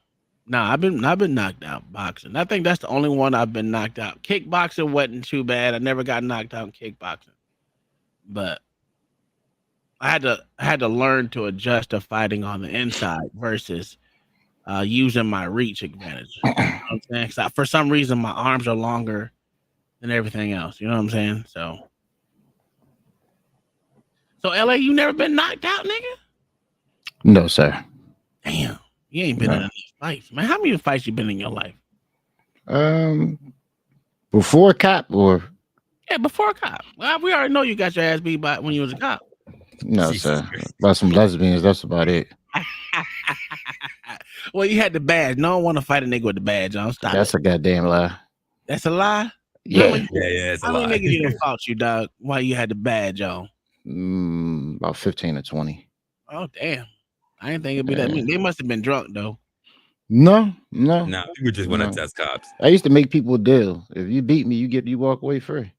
nah, I've been knocked out boxing. I think that's the only one I've been knocked out. Kickboxing wasn't too bad. I never got knocked out in kickboxing, but I had to learn to adjust to fighting on the inside versus using my reach advantage. You know what I'm saying? 'Cause for some reason my arms are longer than everything else. You know what I'm saying? So LA, you never been knocked out, nigga? No, sir. Damn, you ain't been in No. enough fights, man. How many fights you been in your life? Um, before cop or Yeah, before a cop. Well, we already know you got your ass beat by when you was a cop. no, Jesus sir. Christ. By some lesbians. That's about it. Well, you had the badge. No one want to fight a nigga with the badge on. Stop That's it. a goddamn lie. That's a lie. How Yeah. many, Yeah, it's a how many lie. niggas you done fought you, dog? While you had the badge on? About 15 or 20. Oh damn! I didn't think it'd be that Yeah. many. They must have been drunk though. No. Nah, people just want to No. test cops. I used to make people a deal. If you beat me, you walk away free.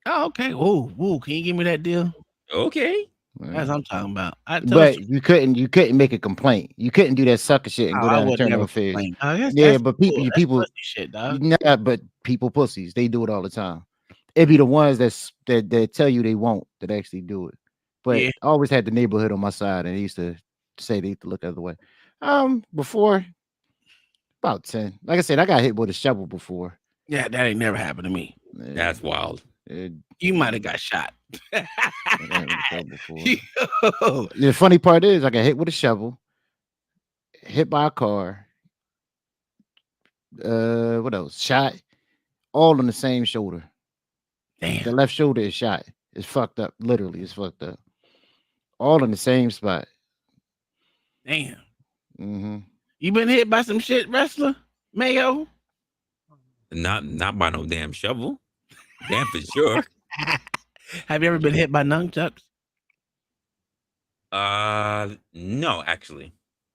Oh, okay. Ooh, can you give me that deal? Okay. That's Yeah. what I'm talking about. I told But you. you couldn't make a complaint. You couldn't do that sucker shit and Oh, go I down and would turn never on face. complain. Oh, that's Yeah, that's but cool. That's pussy shit, dog. nah, but people pussies. They do it all the time. It be the ones that tell you they won't that actually do it. But Yeah, I always had the neighborhood on my side, and they used to say they used to look the other way. Before about 10. Like I said, I got hit with a shovel before. yeah. That ain't never happened to me. Yeah, That's wild. You might have got shot. I got hit with a shovel before. Yo. The funny part is, I got hit with a shovel, hit by a car. What else? Shot all on the same shoulder. The Damn, left shoulder is shot. It's fucked up. Literally, it's fucked up. All in the same spot. damn. Hmm You been hit by some shit, wrestler Mayo? Not by no damn shovel. Damn for sure. Have you ever been hit by nunchucks? No, actually.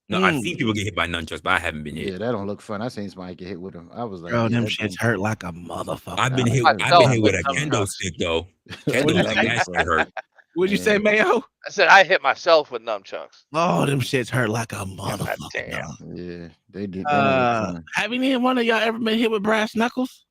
No, I've seen Mm, people get hit by nunchucks, but I haven't been Yeah, hit. that don't look fun. I seen somebody get hit with them. I was like, bro, yeah, them that shits don't. hurt like a motherfucker. I've been hit. That I've been myself hit with with a kendo nunchucks. stick though. What'd Kendo you that stick, don't say? look that shit fun. hurt. What'd you say, Yeah, Mayo? I said I hit myself with nunchucks. Oh, them shits hurt like a God motherfucker, damn. dog. yeah, they did. They don't look fun. Have any one of y'all ever been hit with brass knuckles?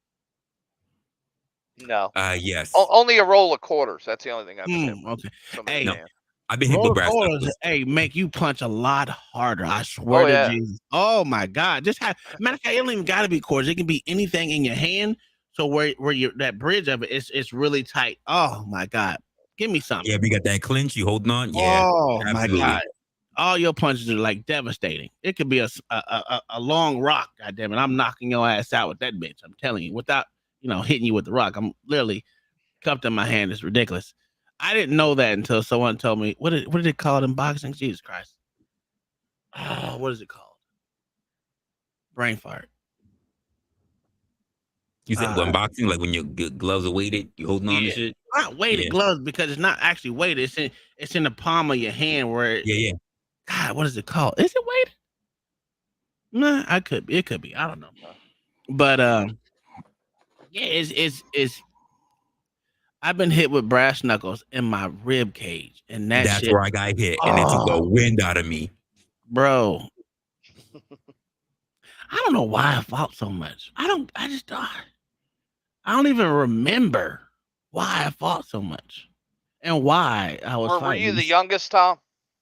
No. Yes. Only a roll of quarters. That's the only thing I've been hit with. Okay. Somebody's Hey, No, hand. I've been hit with roller brass coilers, knuckles. hey, make you punch a lot harder. I swear Oh to yeah. Jesus. Oh my God. Just have matter of fact, it don't even gotta be quarters. It can be anything in your hand. So where you that bridge of it, it's really tight. Oh my God. Give me something. Yeah, we got that clinch. You holding on? Yeah, Oh my God. absolutely. All your punches are like devastating. It could be a long rock, goddamn it. I'm knocking your ass out with that bitch. I'm telling you, without hitting you with the rock. I'm literally cupped in my hand. It's ridiculous. I didn't know that until someone told me what did it called in boxing? Jesus Christ. Oh, what is it called? Brain fart. You said Uh, when boxing, like when your gloves are weighted, you holding on to yeah. shit. Not weighted Yeah, gloves because it's not actually weighted. It's in the palm of your hand where yeah. God, what is it called? Is it weighted? Nah, it could be. I don't know. But yeah, it's I've been hit with brass knuckles in my rib cage, and that That's shit. where I got hit, and it took the Oh, wind out of me. bro, I don't know why I fought so much. I don't even remember why I fought so much and why I was Were you fighting. the youngest, Tom?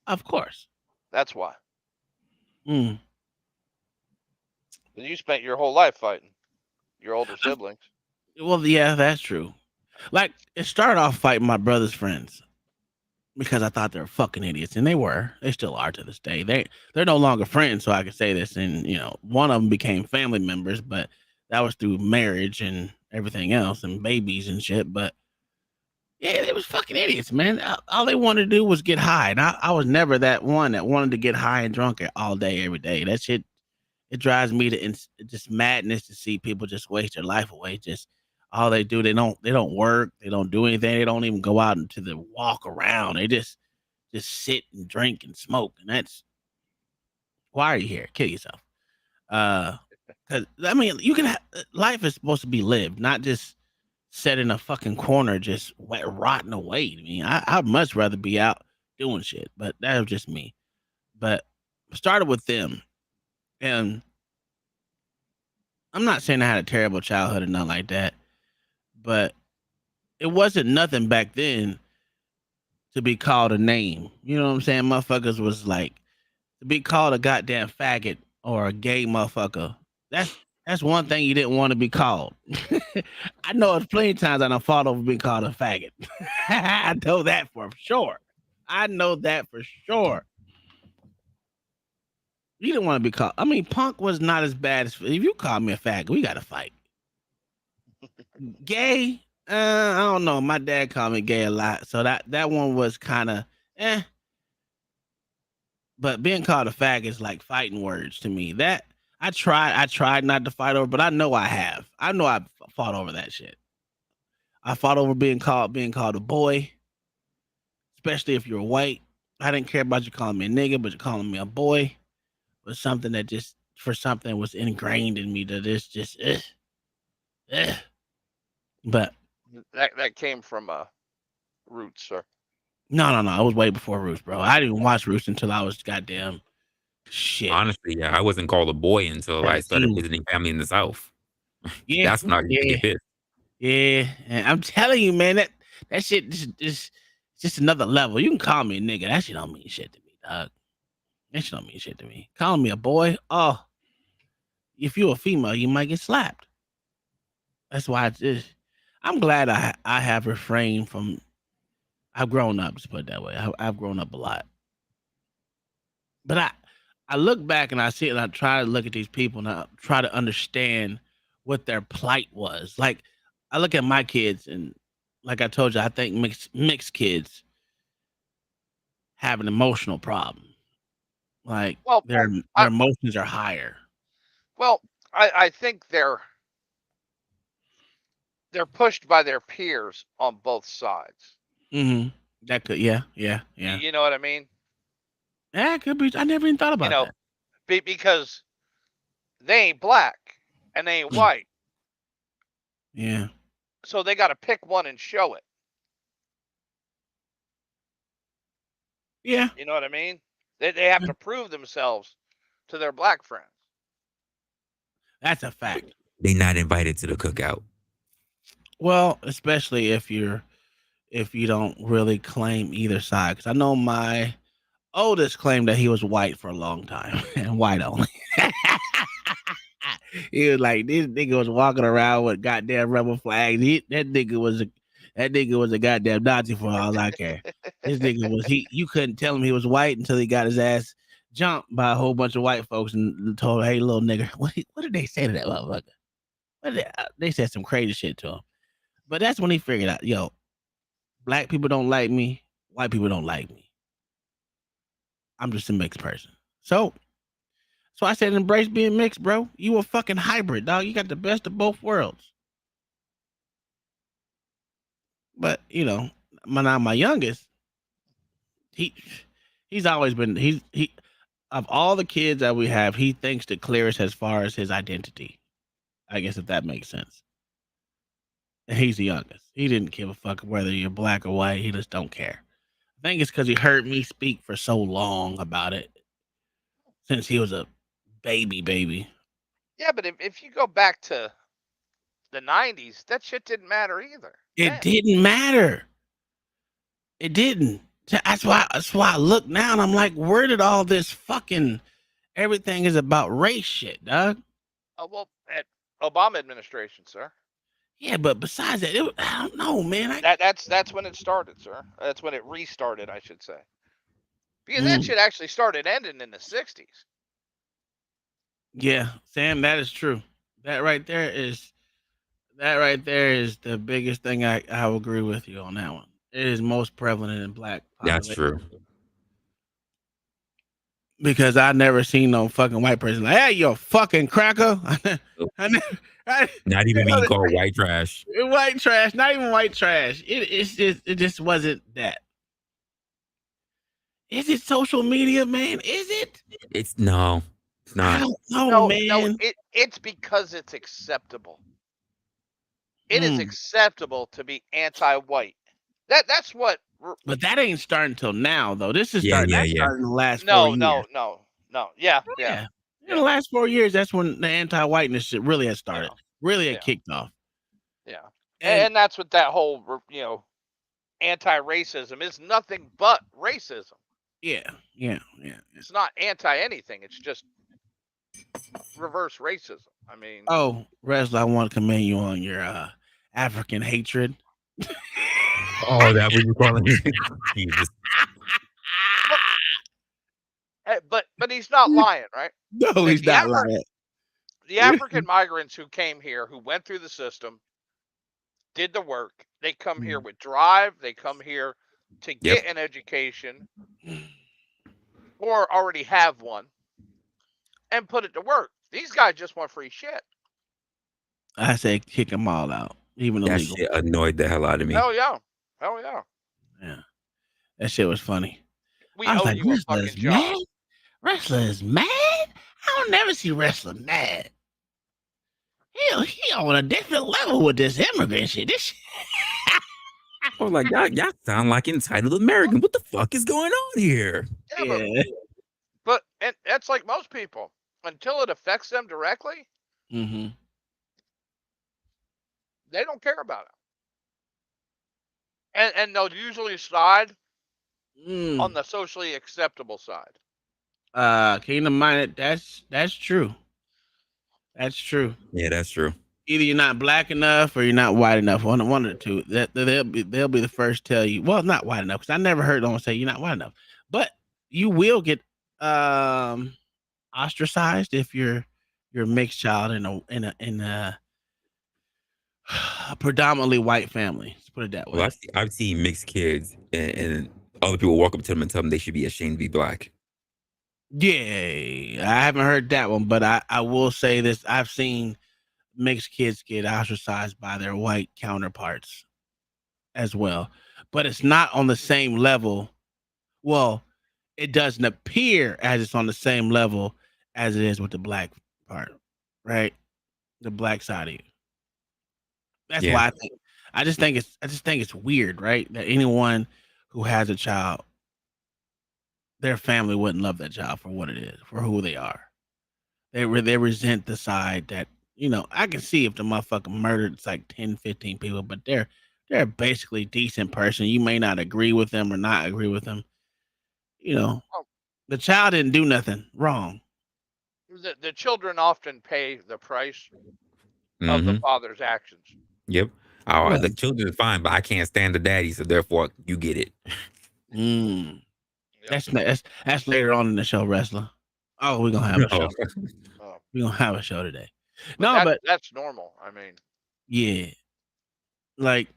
Of course. That's why. Mm. You spent your whole life fighting your older siblings. Well, yeah, that's true. Like it started off fighting my brother's friends because I thought they were fucking idiots, and they were. They still are to this day. They're no longer friends, so I can say this. And one of them became family members, but that was through marriage and everything else, and babies and shit. But yeah, they was fucking idiots, man. All they wanted to do was get high, and I was never that one that wanted to get high and drunk all day, every day. That shit it drives me to just madness to see people just waste their life away. Just all they do, they don't work, they don't do anything, they don't even go out into the walk around. They just sit and drink and smoke, and that's why are you here? Kill yourself. Because I mean, life is supposed to be lived, not just set in a fucking corner, just rotting away. I mean, I'd much rather be out doing shit, but that was just me. But started with them, and I'm not saying I had a terrible childhood or nothing like that, but it wasn't nothing back then to be called a name. You know what I'm saying? Motherfuckers was like to be called a goddamn faggot or a gay motherfucker. That's one thing you didn't want to be called. I know it's plenty of times I done fought over being called a faggot. I know that for sure. I know that for sure. You didn't want to be called. I mean, punk was not as bad as if you called me a faggot, we got to fight. Gay, I don't know. My dad called me gay a lot, so that one was kind of eh. But being called a fag is like fighting words to me. That I tried not to fight over, but I know I have. I know I fought over that shit. I fought over being called a boy, especially if you're white. I didn't care about you calling me a nigga, but you're calling me a boy was something that just for something was ingrained in me that is just eh. But That came from roots, sir. no. It was way before Roots, bro. I didn't even watch Roots until I was goddamn shit Honestly, yeah, I wasn't called a boy until I started 17. visiting family in the South. Yeah, That's when I used to yeah. get pissed. Yeah, and I'm telling you, man, that shit is just another level. You can call me a nigga. That shit don't mean shit to me, dog. That shit don't mean shit to me. Calling me a boy, oh, if you're a female, you might get slapped. That's why I'm glad I have refrained from. I've grown up. Just put it that way. I've grown up a lot, but I look back and I see it. And I try to look at these people and I try to understand what their plight was. Like I look at my kids and, like I told you, I think mixed kids have an emotional problem. Like Well, their I emotions are higher. well, I think they're they're pushed by their peers on both sides. Mm-hmm. That could, yeah. You know what I mean? Yeah, it could be. I never even thought You about know, that. because they ain't black and they ain't white, Yeah. so they got to pick one and show it. Yeah. You know what I mean? They have to prove themselves to their black friends. That's a fact. They not invited to the cookout. Well, especially if you don't really claim either side. Because I know my oldest claimed that he was white for a long time and white only. He was like, this nigga was walking around with goddamn rebel flags. That nigga was a goddamn Nazi for all I care. This nigga was you couldn't tell him he was white until he got his ass jumped by a whole bunch of white folks and told, hey, little nigga, what did they say to that motherfucker? They said some crazy shit to him. But that's when he figured out, yo, black people don't like me, white people don't like me. I'm just a mixed person. So I said, embrace being mixed, bro. You a fucking hybrid, dog. You got the best of both worlds. But my youngest, he's always been he of all the kids that we have, he thinks the clearest as far as his identity. I guess if that makes sense. And he's the youngest. He didn't give a fuck whether you're black or white. He just don't care. I think it's because he heard me speak for so long about it since he was a baby. Yeah, but if you go back to the 90s, that shit didn't matter either. It didn't matter. It didn't. That's why I look now and I'm like, where did all this fucking everything is about race shit, dog? Well, at Obama administration, sir. Yeah, but besides that, I don't know, man. That's when it started, sir. That's when it restarted, I should say. Because that shit actually started ending in the 60s. Yeah, Sam, that is true. That right there is the biggest thing I will agree with you on that one. It is most prevalent in black population. That's true. Because I never seen no fucking white person like, hey, you a fucking cracker. Not even being called white trash. White trash, not even white trash. It just wasn't that. Is it social media, man? Is it? It's not. I don't know, man. No, it's because it's acceptable. It is acceptable to be anti-white. That's what. But that ain't starting until now, though. This is starting in the last 4 years. No. Yeah. In the last 4 years, that's when the anti-whiteness shit really has started. Really had kicked off. Yeah. And that's what that whole, anti-racism is nothing but racism. Yeah. It's not anti-anything. It's just reverse racism. I mean. Oh, Wrestler, I want to commend you on your African hatred. Oh, that was you calling it. Jesus. But he's not lying, right? No, he's not lying. The African migrants who came here, who went through the system, did the work. They come here with drive. They come here to get an education or already have one and put it to work. These guys just want free shit. I say kick them all out, even that illegal. Shit annoyed the hell out of me. Hell yeah. Yeah, that shit was funny. We owe you a fucking job. Wrestler is mad? I don't never see Wrestler mad. He on a different level with this immigrant shit. This shit. I was like, y'all sound like entitled American. What the fuck is going on here? Yeah. But and that's like most people. Until it affects them directly, they don't care about it. And they'll usually side on the socially acceptable side. Kingdom minded, that's true. That's true. Yeah, that's true. Either you're not black enough or you're not white enough. One of the two. They'll be the first to tell you. Well, not white enough, because I never heard someone say you're not white enough. But you will get ostracized if you're a mixed child in a predominantly white family. Let's put it that way. Well, I've seen mixed kids and other people walk up to them and tell them they should be ashamed to be black. Yeah, I haven't heard that one, but I will say this: I've seen mixed kids get ostracized by their white counterparts as well. But it's not on the same level. Well, it doesn't appear as it's on the same level as it is with the black part, right? The black side of you. That's Yeah. why I just think it's weird, right? That anyone who has a child, their family wouldn't love that child for what it is, for who they are. They resent the side that, I can see if the motherfucker murdered it's like 10, 15 people, but they're a basically decent person. You may not agree with them or not agree with them. You know, Well, the child didn't do nothing wrong. the children often pay the price of the Mm-hmm. father's actions. Yep. Oh, Right. the children are fine, but I can't stand the daddy, so therefore you get it. Mm. Yep. That's later on in the show, wrestler. Oh, we're gonna have a No. show. We're gonna have a show today. But No, but that's normal. I mean, yeah, like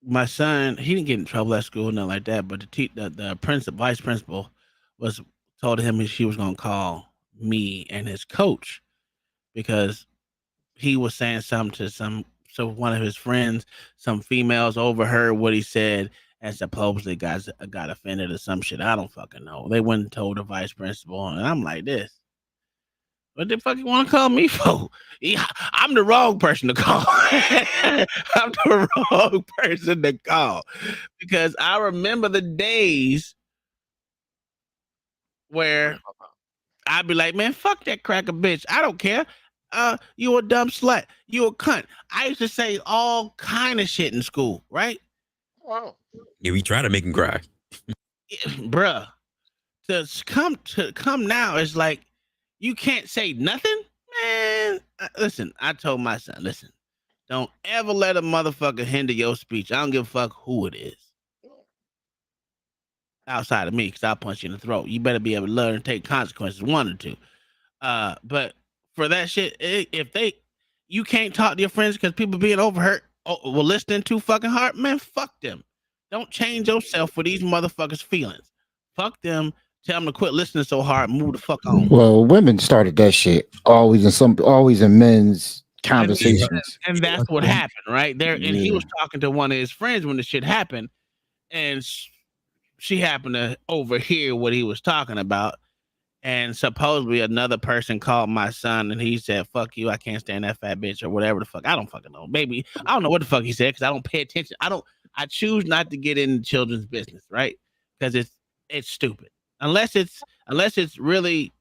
my son, he didn't get in trouble at school, nothing like that. But the principal, vice principal, was told him she was gonna call me and his coach because he was saying something to so one of his friends, some females overheard what he said and supposedly got offended or some shit. I don't fucking know. They went and told the vice principal, and I'm like this. What the fuck you want to call me for? Yeah, I'm the wrong person to call. I'm the wrong person to call because I remember the days where I'd be like, man, fuck that cracker bitch. I don't care. You a dumb slut. You a cunt. I used to say all kind of shit in school, right? wow. Yeah, we try to make him cry. Bruh. To come now is like you can't say nothing, man. Listen, I told my son, listen, don't ever let a motherfucker hinder your speech. I don't give a fuck who it is outside of me, because I'll punch you in the throat. You better be able to learn and take consequences, one or two. But for that shit, if you can't talk to your friends because people being overhurt, well, listening too fucking hard, man, fuck them. Don't change yourself for these motherfuckers' feelings. Fuck them. Tell them to quit listening so hard. Move the fuck on. Well, women started that shit always in men's And Yeah. conversations. and that's what happened, right there. And he Yeah. was talking to one of his friends when the shit happened, and she happened to overhear what he was talking about. And supposedly another person called my son and he said, fuck you, I can't stand that fat bitch or whatever the fuck. I don't fucking know. Maybe I don't know what the fuck he said because I don't pay attention. I choose not to get into children's business, right? Because it's stupid. Unless it's really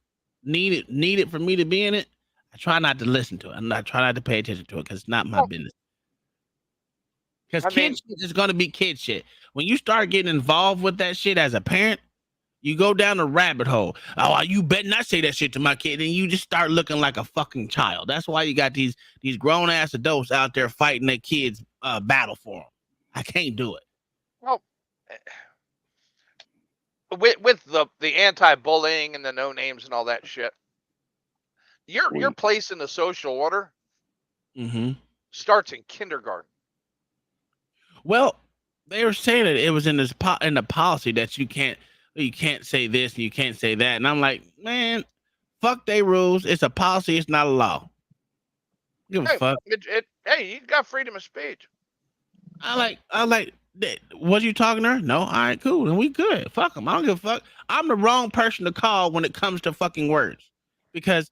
needed for me to be in it, I try not to listen to it. I try not to pay attention to it because it's not my Well, business. Because I kid mean, shit is gonna be kid shit. When you start getting involved with that shit as a parent, you go down a rabbit hole. Oh, you better not say that shit to my kid, and you just start looking like a fucking child. That's why you got these grown ass adults out there fighting their kids battle for them. I can't do it. well, with the anti-bullying and the no names and all that shit, your Sweet. place in the social order Mm-hmm. starts in kindergarten. Well, they were saying it was in in the policy that you can't say this and you can't say that, and I'm like, man, fuck they rules. It's a policy. It's not a law. Give a Hey, fuck. hey, you got freedom of speech. I like that. Was you talking to her? No. All right, cool. Then we good. Fuck them. I don't give a fuck. I'm the wrong person to call when it comes to fucking words, because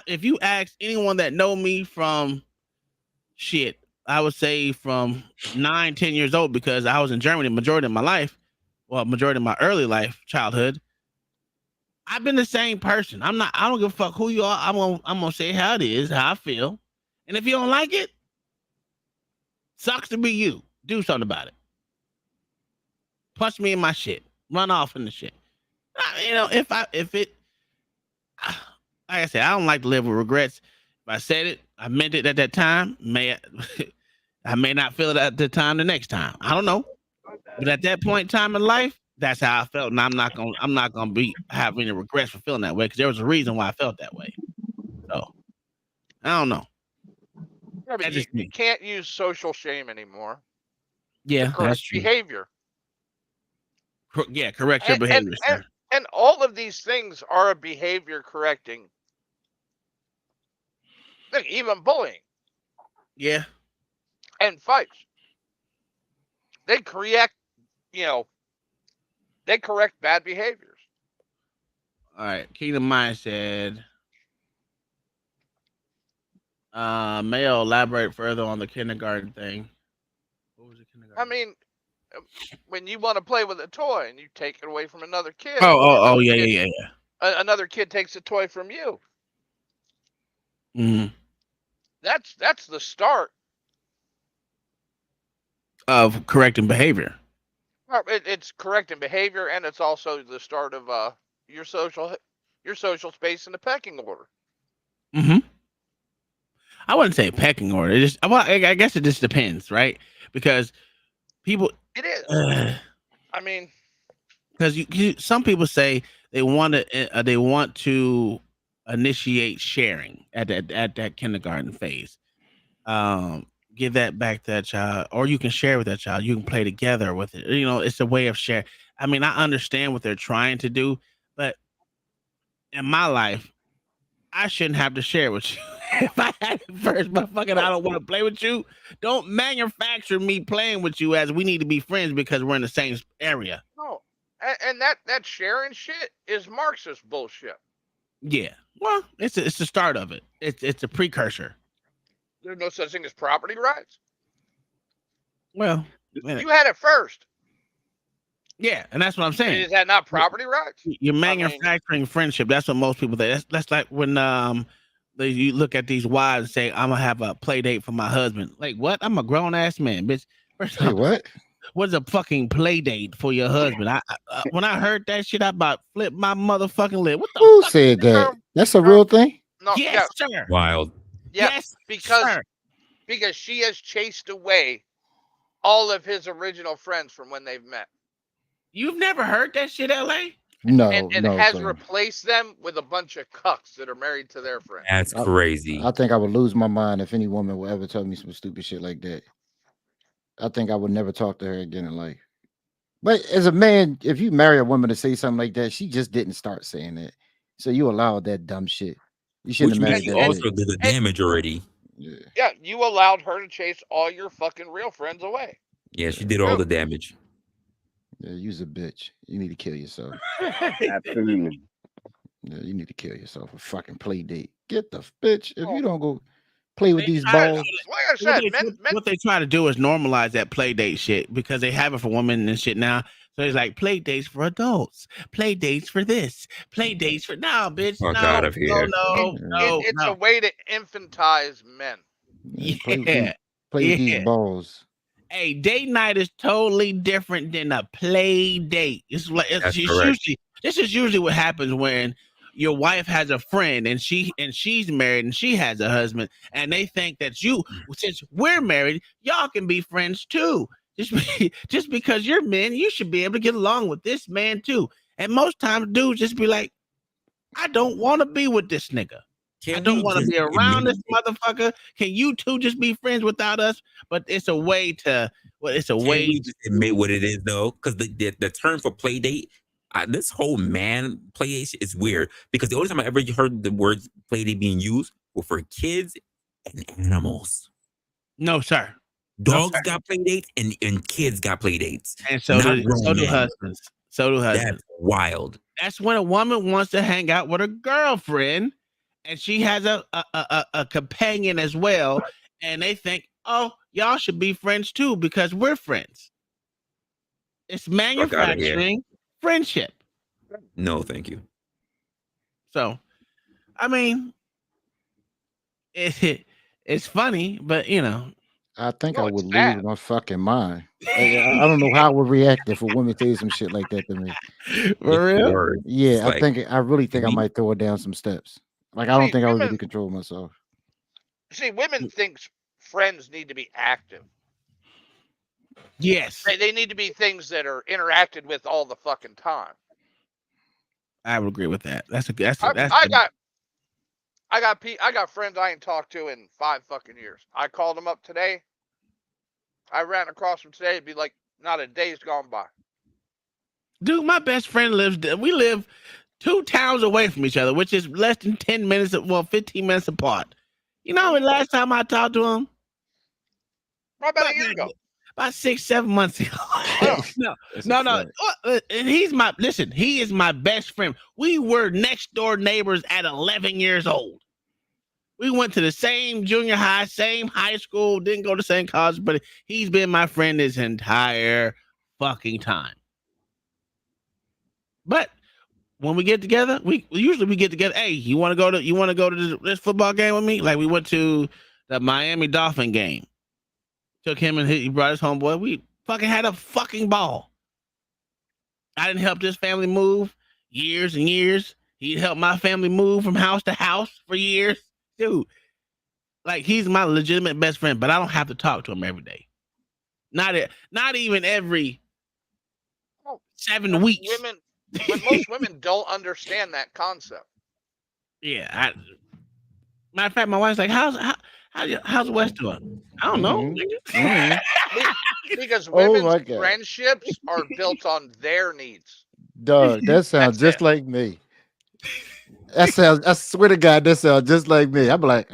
if you ask anyone that know me from shit, I would say from 9, 10 years old, because I was in Germany majority of my life. Well, majority of my early life, childhood. I've been the same person. I'm not. I don't give a fuck who you are. I'm gonna say how it is, how I feel, and if you don't like it, sucks to be you. Do something about it. Punch me in my shit. Run off in the shit. If it, like I said, I don't like to live with regrets. If I said it, I meant it at that time. I may not feel it at the time the next time. I don't know. But at that point in time in life, that's how I felt, and I'm not gonna be have any regrets for feeling that way, because there was a reason why I felt that way. So I don't know. I mean, That's you, just you me. can't use social shame anymore to Yeah, that's correct true. behavior. Yeah, correct your And, and, behavior, and, sir. and all of these things are a behavior correcting thing, even bullying. Yeah. and fights. They correct, you know, they correct bad behaviors. All right. Kingdom Mind said, Mayo, elaborate further on the kindergarten thing. What was the I kindergarten thing? mean, when you want to play with a toy and you take it away from another kid, or Yeah, yeah, yeah. another kid takes a toy from you, Mm-hmm. that's the start. Of correcting behavior. It's correcting behavior, and it's also the start of your social your social space in the pecking order. Mm-hmm. I wouldn't say pecking order. It just, well, I guess it just depends, right? Because people, It is. because I mean, some people say they want to initiate sharing at that kindergarten phase. Um, give that back to that child, or you can share with that child. You can play together with it. You know, it's a way of share. I mean, I understand what they're trying to do, but in my life, I shouldn't have to share with you. If I had it first, motherfucker, I don't want to play with you. Don't manufacture me playing with you as we need to be friends because we're in the same area. no, and that sharing shit is Marxist bullshit. Yeah. Well, it's the start of it. It's a precursor. There's no such thing as property rights. Well, You had it first. yeah, and that's what I'm saying. Is that not property rights? You're I mean, manufacturing friendship. That's what most people say. That's like when you look at these wives and say, "I'm gonna have a play date for my husband." Like what? I'm a grown ass man, bitch. First Wait, off, what? what's a fucking play date for your husband? When I heard that shit, I about flipped my motherfucking lip. What the Who fuck? said that? girl, That's a girl, real thing. no, Yes, yeah, sir. Wild. yeah, Yes, because sir. because she has chased away all of his original friends from when they've met, You've never heard that shit, LA? and No, and no, has sir. replaced them with a bunch of cucks that are married to their friends. That's I, crazy. I think I would lose my mind if any woman would ever tell me some stupid shit like that. I think I would never talk to her again in life. But as a man, if you marry a woman to say something like that, she just didn't start saying that. So you allowed that dumb shit. You shouldn't Which have means married you that And bitch. also did the and damage already. Yeah, yeah, you allowed her to chase all your fucking real friends away. Yeah, she yeah, did all the damage. yeah. You's a bitch. You need to kill yourself. Absolutely. Yeah, you need to kill yourself. A fucking play date. Get the bitch. If Well, you don't go play with They these try, balls, like I said, men. what they try to do is normalize that play date shit because they have it for women and shit now. So it's like play dates for adults, play dates for this, play dates for now, bitch. Fuck No, out of no, here. It, no, yeah, it no, it's a no. way to infantize men. yeah, play with these, Yeah, play with these yeah. balls. Hey, date night is totally different than a play date. That's correct. This is usually what happens when your wife has a friend and she's married and she has a husband and they think that since we're married y'all can be friends too. Just because you're men you should be able to get along with this man too. And most times dudes just be like, I don't want to be with this nigga. I Can don't we want to just be around admit? this motherfucker. Can you two just be friends without us? But it's a way to. Well, it's a Can way we just admit to. what it is though? Because the term for play date, this whole man play date is weird. Because the only time I ever heard the word play date being used were for kids and animals. No, sir. No, Dogs sir. got play dates and kids got play dates. And Not grown so do men. husbands. So do husbands. That's wild. That's when a woman wants to hang out with her girlfriend, and she has a companion as well, and they think, oh, y'all should be friends too because we're friends. It's Fuck out of here. manufacturing friendship. No, thank you. So, I mean, it's funny, but you know, I think I No, would it's lose sad. my fucking mind. I don't know how I would react if a woman say some shit like that to me. for It's real. word. Yeah, It's like I really think I me. might throw her down some steps. Like I don't See, think I would really control myself. women think friends need to be active. Yes, They need to be things that are interacted with all the fucking time. I would agree with that. That's I got friends I ain't talked to in 5 fucking years. I called them up today. I ran across them today. It'd be like not a day's gone by. dude. My best friend lives. We live 2 towns away from each other, which is less than 10 minutes. Well, 15 minutes apart. You know, the last time I talked to him, Probably about a year ago. About 6-7 months ago. No. And he is my best friend. We were next door neighbors at 11 years old. We went to the same junior high, same high school, didn't go to the same college, but he's been my friend this entire fucking time. But when we get together, we usually get together. Hey, you want to go to this football game with me? Like we went to the Miami Dolphin game. Took him and he brought his homeboy. We fucking had a fucking ball. I didn't help this family move years and years. He helped my family move from house to house for years. Dude, like he's my legitimate best friend, but I don't have to talk to him every day. Not even every 7 weeks. Most women don't understand that concept. Yeah. Matter of fact, my wife's like, how's West doing? I don't know. Because women's friendships are built on their needs. Dog, that sounds just like me. I swear to God, that sounds just like me. I'm like,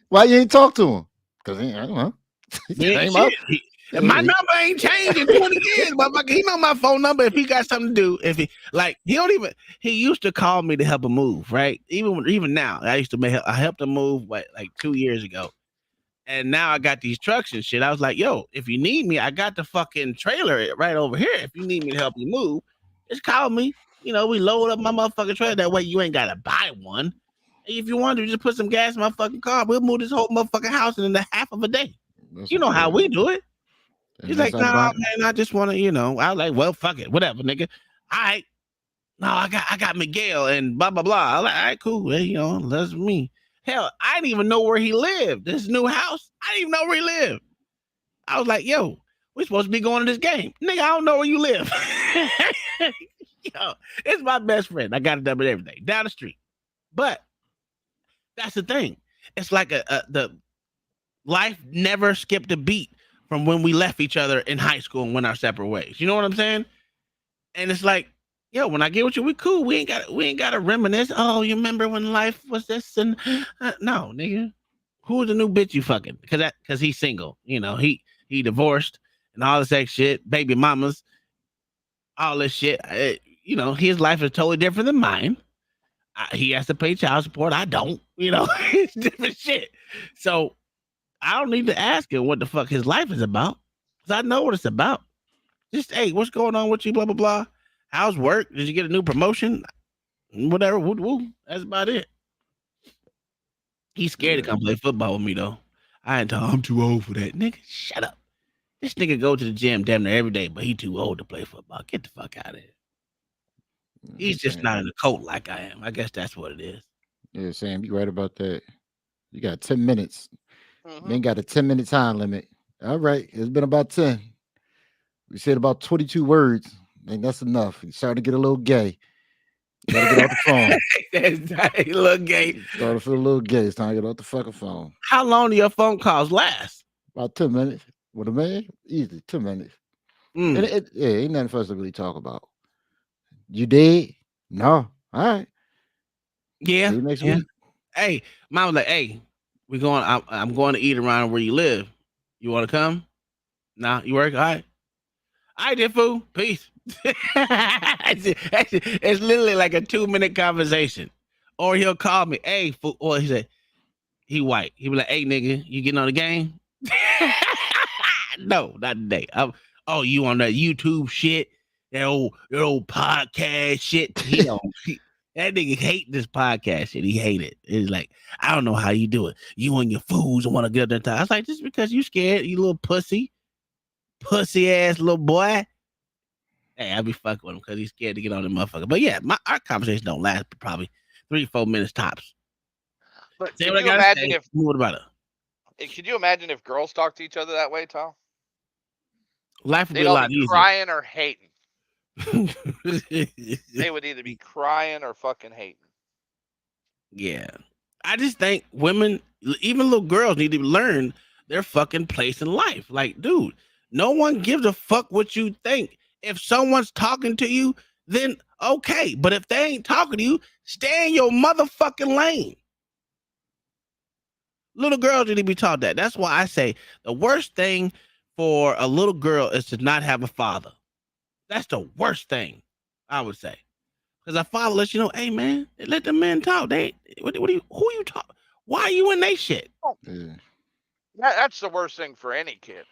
why you ain't talk to him? Because I don't know. My number ain't changed in 20 years, motherfucker. He know my phone number if he got something to do. If he used to call me to help him move, right? Even now, I helped him move like 2 years ago. And now I got these trucks and shit. I was like, yo, if you need me, I got the fucking trailer right over here. If you need me to help you move, just call me. We load up my motherfucking trailer. That way you ain't got to buy one. If you want to, just put some gas in my fucking car. We'll move this whole motherfucking house in half of a day. You know how we do it. He's like, nah, man, I just want to, I was like, well, fuck it. Whatever, nigga. All right. No, I got Miguel and blah, blah, blah. I was like, all right, cool. Well, that's me. Hell, I didn't even know where he lived. This new house, I didn't even know where he lived. I was like, yo, we're supposed to be going to this game. Nigga, I don't know where you live. Yo, it's my best friend. I got it done with everything. Down the street. But that's the thing. It's like the life never skipped a beat from when we left each other in high school and went our separate ways. You know what I'm saying? And it's like, yo, when I get with you, we cool. We ain't got to reminisce. Oh, you remember when life was this? And no, nigga. Who's the new bitch you fucking? Because he's single. He divorced and all this ex shit, baby mamas, all this shit. His life is totally different than mine. He has to pay child support. I don't. It's different shit. So I don't need to ask him what the fuck his life is about, because I know what it's about. Just, hey, what's going on with you? Blah, blah, blah. How's work? Did you get a new promotion? Whatever. Woo, woo. That's about it. He's scared to come play football with me, though. I ain't I'm too old for that. Nigga, shut up. This nigga go to the gym damn near every day, but he too old to play football. Get the fuck out of here. He's just not in the coat like I am. I guess that's what it is. Yeah, Sam, you right about that. You got 10 minutes. Man got a 10-minute time limit. All right. It's been about 10. We said about 22 words. I think that's enough. He's starting to get a little gay. You gotta get off the phone. That's a little gay. Starting to feel a little gay. It's time to get off the fucking phone. How long do your phone calls last? About 10 minutes. With a man? Easy. 2 minutes. Ain't nothing for us to really talk about. You did? No. All right. Yeah. See you next week. Hey, mom was like, hey, I'm going to eat around where you live. You want to come? Nah, you work? All right. All right, then, fool. Peace. It's literally like a 2-minute conversation. Or he'll call me, hey, fool. Or he said, he white. He be like, hey, nigga, you getting on the game? No, not today. You on that YouTube shit? That old podcast shit? That nigga hate this podcast shit. He hate it. It's like, I don't know how you do it. You and your fools want to get up there. I was like, just because you scared, you little pussy ass little boy. Hey, I be fucking with him because he's scared to get on the motherfucker. But yeah, our conversation don't last probably 3-4 minutes tops. But can you imagine could you imagine if girls talk to each other that way, Tom? Life would be a lot easier. Crying or hating. They would either be crying or fucking hating. Yeah. I just think women, even little girls, need to learn their fucking place in life. Like, dude, no one gives a fuck what you think. If someone's talking to you, then okay. But if they ain't talking to you, stay in your motherfucking lane. Little girls need to be taught that. That's why I say the worst thing for a little girl is to not have a father. That's the worst thing, I would say. Because a father lets you know, hey man, let the men talk. What do you, who you talk? Why are you in they shit? Oh, Yeah. that's the worst thing for any kid,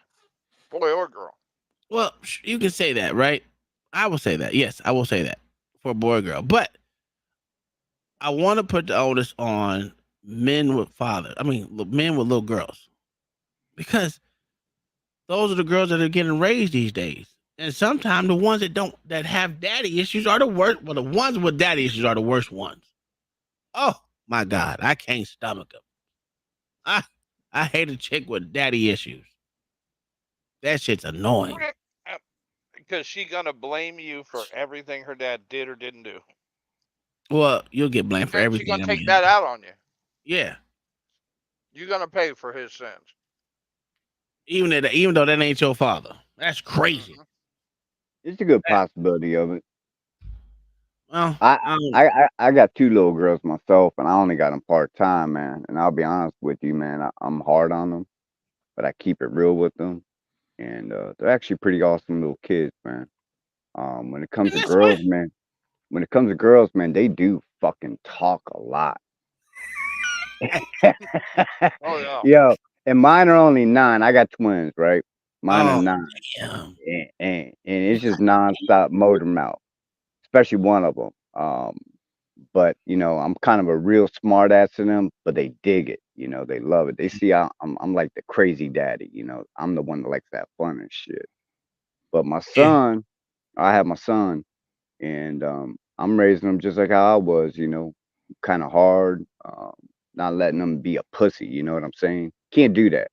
boy or girl. Well, you can say that, right? I will say that. Yes, I will say that for a boy or girl. But I want to put the onus on men with fathers. I mean, men with little girls, because those are the girls that are getting raised these days. And sometimes the ones that don't that have daddy issues are the worst. Well, the ones with daddy issues are the worst ones. Oh my god, I can't stomach them. I I hate a chick with daddy issues. That shit's annoying. Because she gonna blame you for everything her dad did or didn't do. Well, you'll get blamed for She everything. gonna I take mean, that out on you. yeah. You're gonna pay for his sins. Even though that ain't your father, that's crazy. Hmm. It's a good That, possibility of it. well, I I don't. I got two little girls myself, and I only got them part time, man. And I'll be honest with you, man. I'm hard on them, but I keep it real with them, and they're actually pretty awesome little kids, man. When it comes And to that's what. girls, man. When it comes to girls, man, they do fucking talk a lot. Oh yeah. Yo, and mine are only 9. I got twins, right? Mine are Oh 9, damn. and it's just nonstop motor mouth, especially one of them. But I'm kind of a real smart ass to them, but they dig it. They love it. They see I'm like the crazy daddy. I'm the one that likes to have fun and shit. But my Yeah. son, I have my son, and I'm raising him just like how I was. Kind of hard, not letting him be a pussy. You know what I'm saying? Can't do that.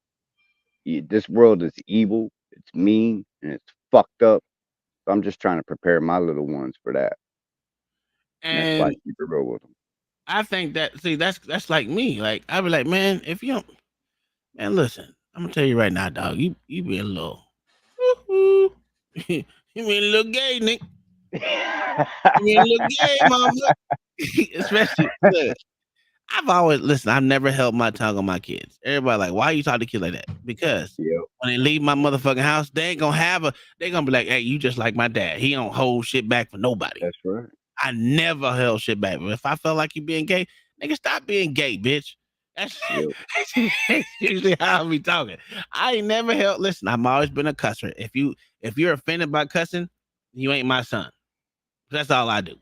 This world is evil. It's mean and it's fucked up. So I'm just trying to prepare my little ones for that, and that's why I And keep it real with them. I think that see that's like me. Like I'd be like, man, if you don't, man, listen, I'm gonna tell you right now, dog. You be a little, you be a little gay, Nick. You be a little gay, motherfucker. Especially, look, I've always listen. I've never held my tongue on my kids. Everybody like, why you talk to kids like that? Because Yep, when they leave my motherfucking house, they ain't gonna have a. They gonna be like, hey, you just like my dad. He don't hold shit back for nobody. that's right. I never held shit back. But if I felt like you being gay, nigga, stop being gay, bitch. That's, Yep, that's usually how I be talking. I ain't never held. Listen, I've always been a cusser. If you're offended by cussing, you ain't my son. That's all I do.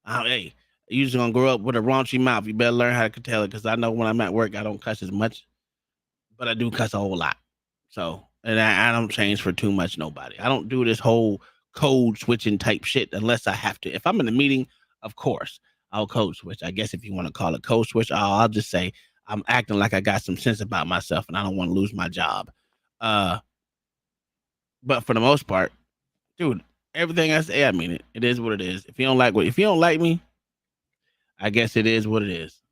Hey, you just gonna grow up with a raunchy mouth. You better learn how to tell it because I know when I'm at work, I don't cuss as much, but I do cuss a whole lot. So, and I don't change for too much nobody. I don't do this whole code switching type shit unless I have to. If I'm in a meeting, of course, I'll code switch. I guess if you want to call it code switch, I'll just say I'm acting like I got some sense about myself and I don't want to lose my job. Uh, but for the most part, dude, everything I say, I mean it. It is what it is. If you don't like me, I guess it is what it is.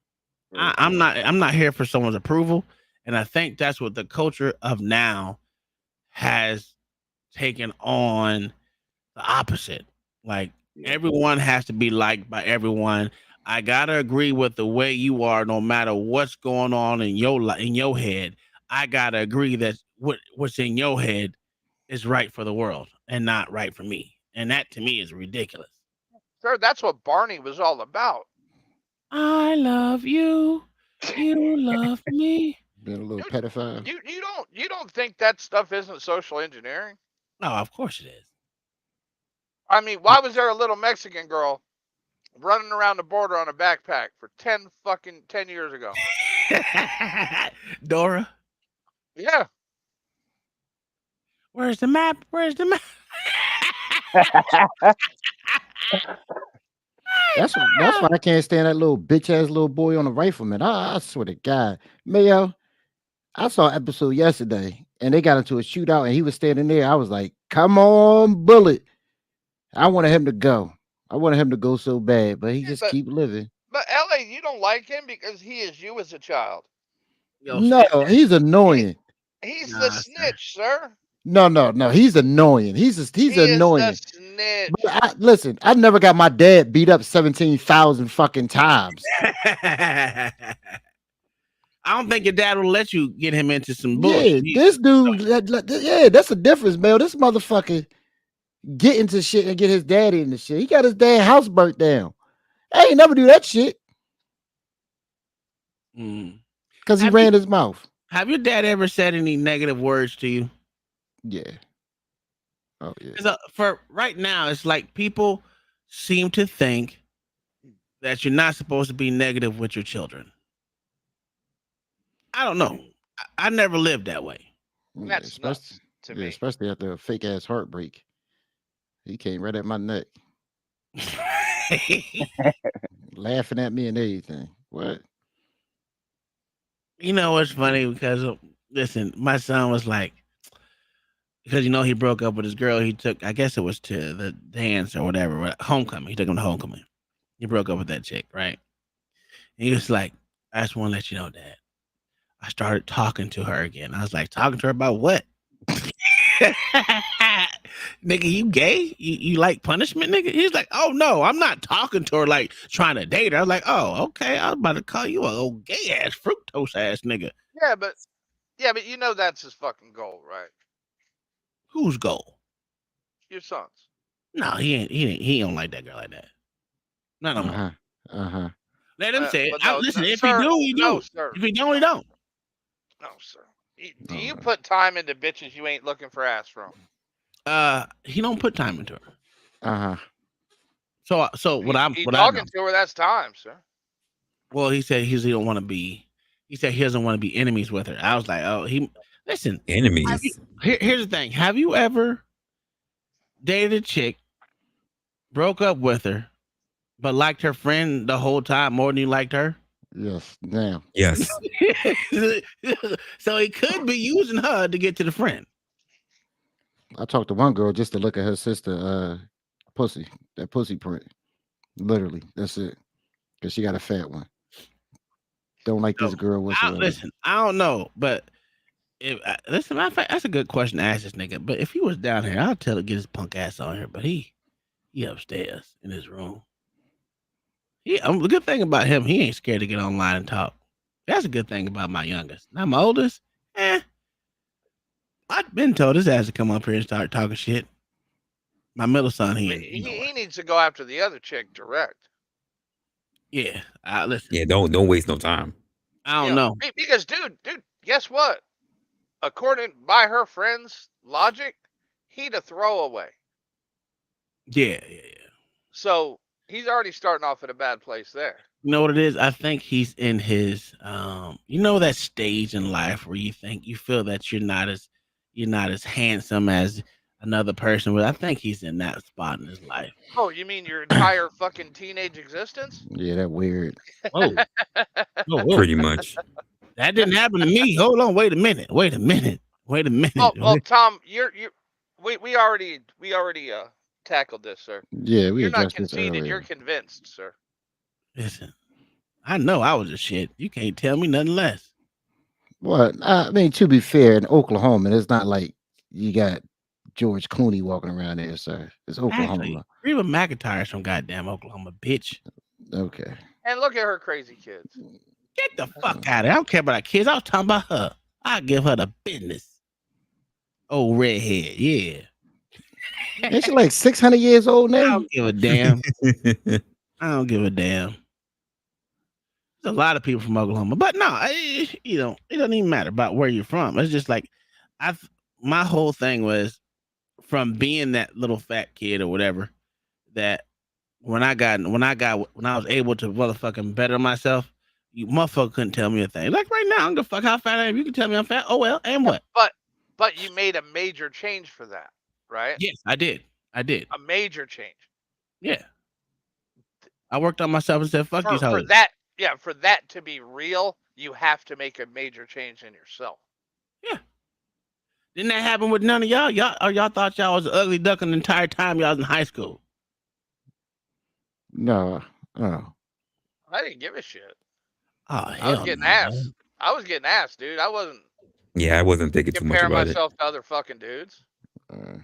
right. I'm not here for someone's approval, and I think that's what the culture of now has taken on the opposite. Like Yep, everyone has to be liked by everyone. I gotta agree with the way you are, no matter what's going on in your head. I gotta agree that what's in your head is right for the world and not right for me. And that to me is ridiculous. Sir, that's what Barney was all about. I love you. You love me. Being a little You pedophile. you don't think that stuff isn't social engineering? No, of course it is. I mean, why was there a little Mexican girl running around the border on a backpack for 10 years ago? Dora, Yeah. where's the map? Where's the map? That's why I can't stand that little bitch ass little boy on the rifleman. I swear to God, Mayo. I saw an episode yesterday, and they got into a shootout, and he was standing there. I was like, "Come on, bullet!" I wanted him to go. I wanted him to go so bad, but he Yeah, just but keep living. but LA, you don't like him because he is you as a child. Yo, No, step that. he's He annoying. he's the Nah, sir. snitch, sir. No, no, no, he's annoying. He's He is the annoying. But snitch. listen, I never got my dad beat up 17,000 fucking times. I don't think your dad will let you get him into some bullshit. Yeah, this dude, yeah, that's a difference, man. This motherfucker get into shit and get his daddy into shit. He got his dad house burnt down. I ain't never do that shit because he Have you ran his mouth. have your dad ever said any negative words to you? Yeah. Oh yeah. 'Cause, for right now, it's like people seem to think that you're not supposed to be negative with your children. I don't know. I never lived that way. Yeah, That's especially, nuts to yeah, me. especially after a fake ass heartbreak. He came right at my neck, laughing at me and everything. What? You know what's funny? Because listen, my son was like, because he broke up with his girl. He took, I guess it was to the dance or whatever, homecoming. He took him to homecoming. He broke up with that chick, right? And he was like, I just want to let you know, Dad. I started talking to her again. I was like, talking to her about what? Nigga, you gay? You like punishment, nigga? He's like, oh no, I'm not talking to her like trying to date her. I was like, oh, okay. I was about to call you a old gay ass, fructose ass nigga. Yeah, but that's his fucking goal, right? Whose goal? Your son's. No, he don't like that girl like that. Not no more. Let him say it. But no, Listen, if sir, he do, he do. no, sir. If he don't, he don't. No, sir. Do you put time into bitches you ain't looking for ass from? He don't put time into her. So what He I talking know. to her, that's time, sir. Well, he said he don't want to be. He said he doesn't want to be enemies with her. I was like, oh, listen. Enemies. Here's the thing. Have you ever dated a chick, broke up with her, but liked her friend the whole time more than you liked her? Yes. Damn. Yes. So he could be using her to get to the friend. I talked to one girl just to look at her sister pussy, that pussy print. Literally, that's it. Because she got a fat one. Don't like this girl whatsoever. Listen, I don't know, but listen, matter of fact, that's a good question to ask this nigga. But if he was down here, I'll tell him to get his punk ass on here. But he upstairs in his room. The good thing about him, he ain't scared to get online and talk. That's a good thing about my youngest. Now my oldest, I've been told his ass to come up here and start talking shit. My middle son, he needs to go after the other chick direct. Yeah, listen. Yeah, don't waste no time. I don't know. Because dude, guess what? According by her friends' logic, he'd a throwaway. Yeah. So he's already starting off at a bad place there. You know what it is? I think he's in his that stage in life where you feel that you're not as handsome as another person. But I think he's in that spot in his life. Oh, you mean your entire fucking teenage existence? Yeah, that weird. Whoa. Pretty much. That didn't happen to me. Hold on, wait a minute. Oh, Tom, we already tackled this, sir. Yeah, you're not conceded. You're convinced, sir. Listen, I know I was a shit. You can't tell me nothing less. Well, I mean, to be fair, in Oklahoma, it's not like you got George Clooney walking around there, sir. It's Oklahoma. Actually, Reba McEntire's from goddamn Oklahoma, bitch. Okay. And look at her crazy kids. Get the fuck out of here. I don't care about her kids. I was talking about her. I give her the business. Old redhead, yeah. Ain't she like 600 years old now? I don't give a damn. I don't give a damn. There's a lot of people from Oklahoma, but no, it doesn't even matter about where you're from. It's just like my whole thing was from being that little fat kid or whatever, that when I was able to motherfucking better myself, you motherfucker couldn't tell me a thing. Like right now, I don't give a fuck how fat I am. You can tell me I'm fat. Oh well, and what? But you made a major change for that, right? Yes, I did. A major change. Yeah. I worked on myself and said, fuck these hoes. For that to be real, you have to make a major change in yourself. Yeah. Didn't that happen with none of y'all? Y'all thought y'all was an ugly duck the entire time y'all was in high school? No. I didn't give a shit. Oh, hell I was getting ass. I was getting ass, dude. I wasn't. Yeah, I wasn't thinking too much about it. Comparing myself to other fucking dudes. Oh,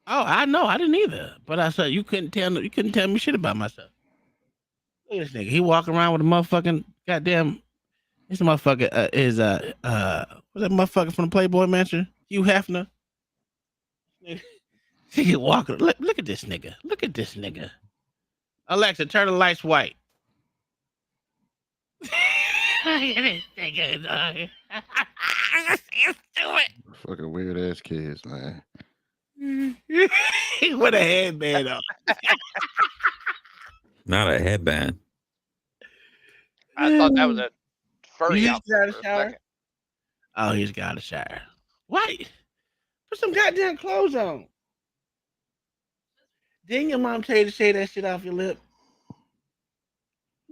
I know. I didn't either. But I said you couldn't tell me shit about myself. Look at this nigga. He walking around with a motherfucking goddamn This motherfucker is what's that motherfucker from the Playboy Mansion? Hugh Hefner. He can walk. Look at this nigga. Look at this nigga. Alexa, turn the lights white. Fucking weird ass kids, man. With a headband on. Not a headband. I thought that was a furry You just got outfit a for a shower? second. Oh, he's got a shower. Why? Put some goddamn clothes on. Didn't your mom tell you to say that shit off your lip?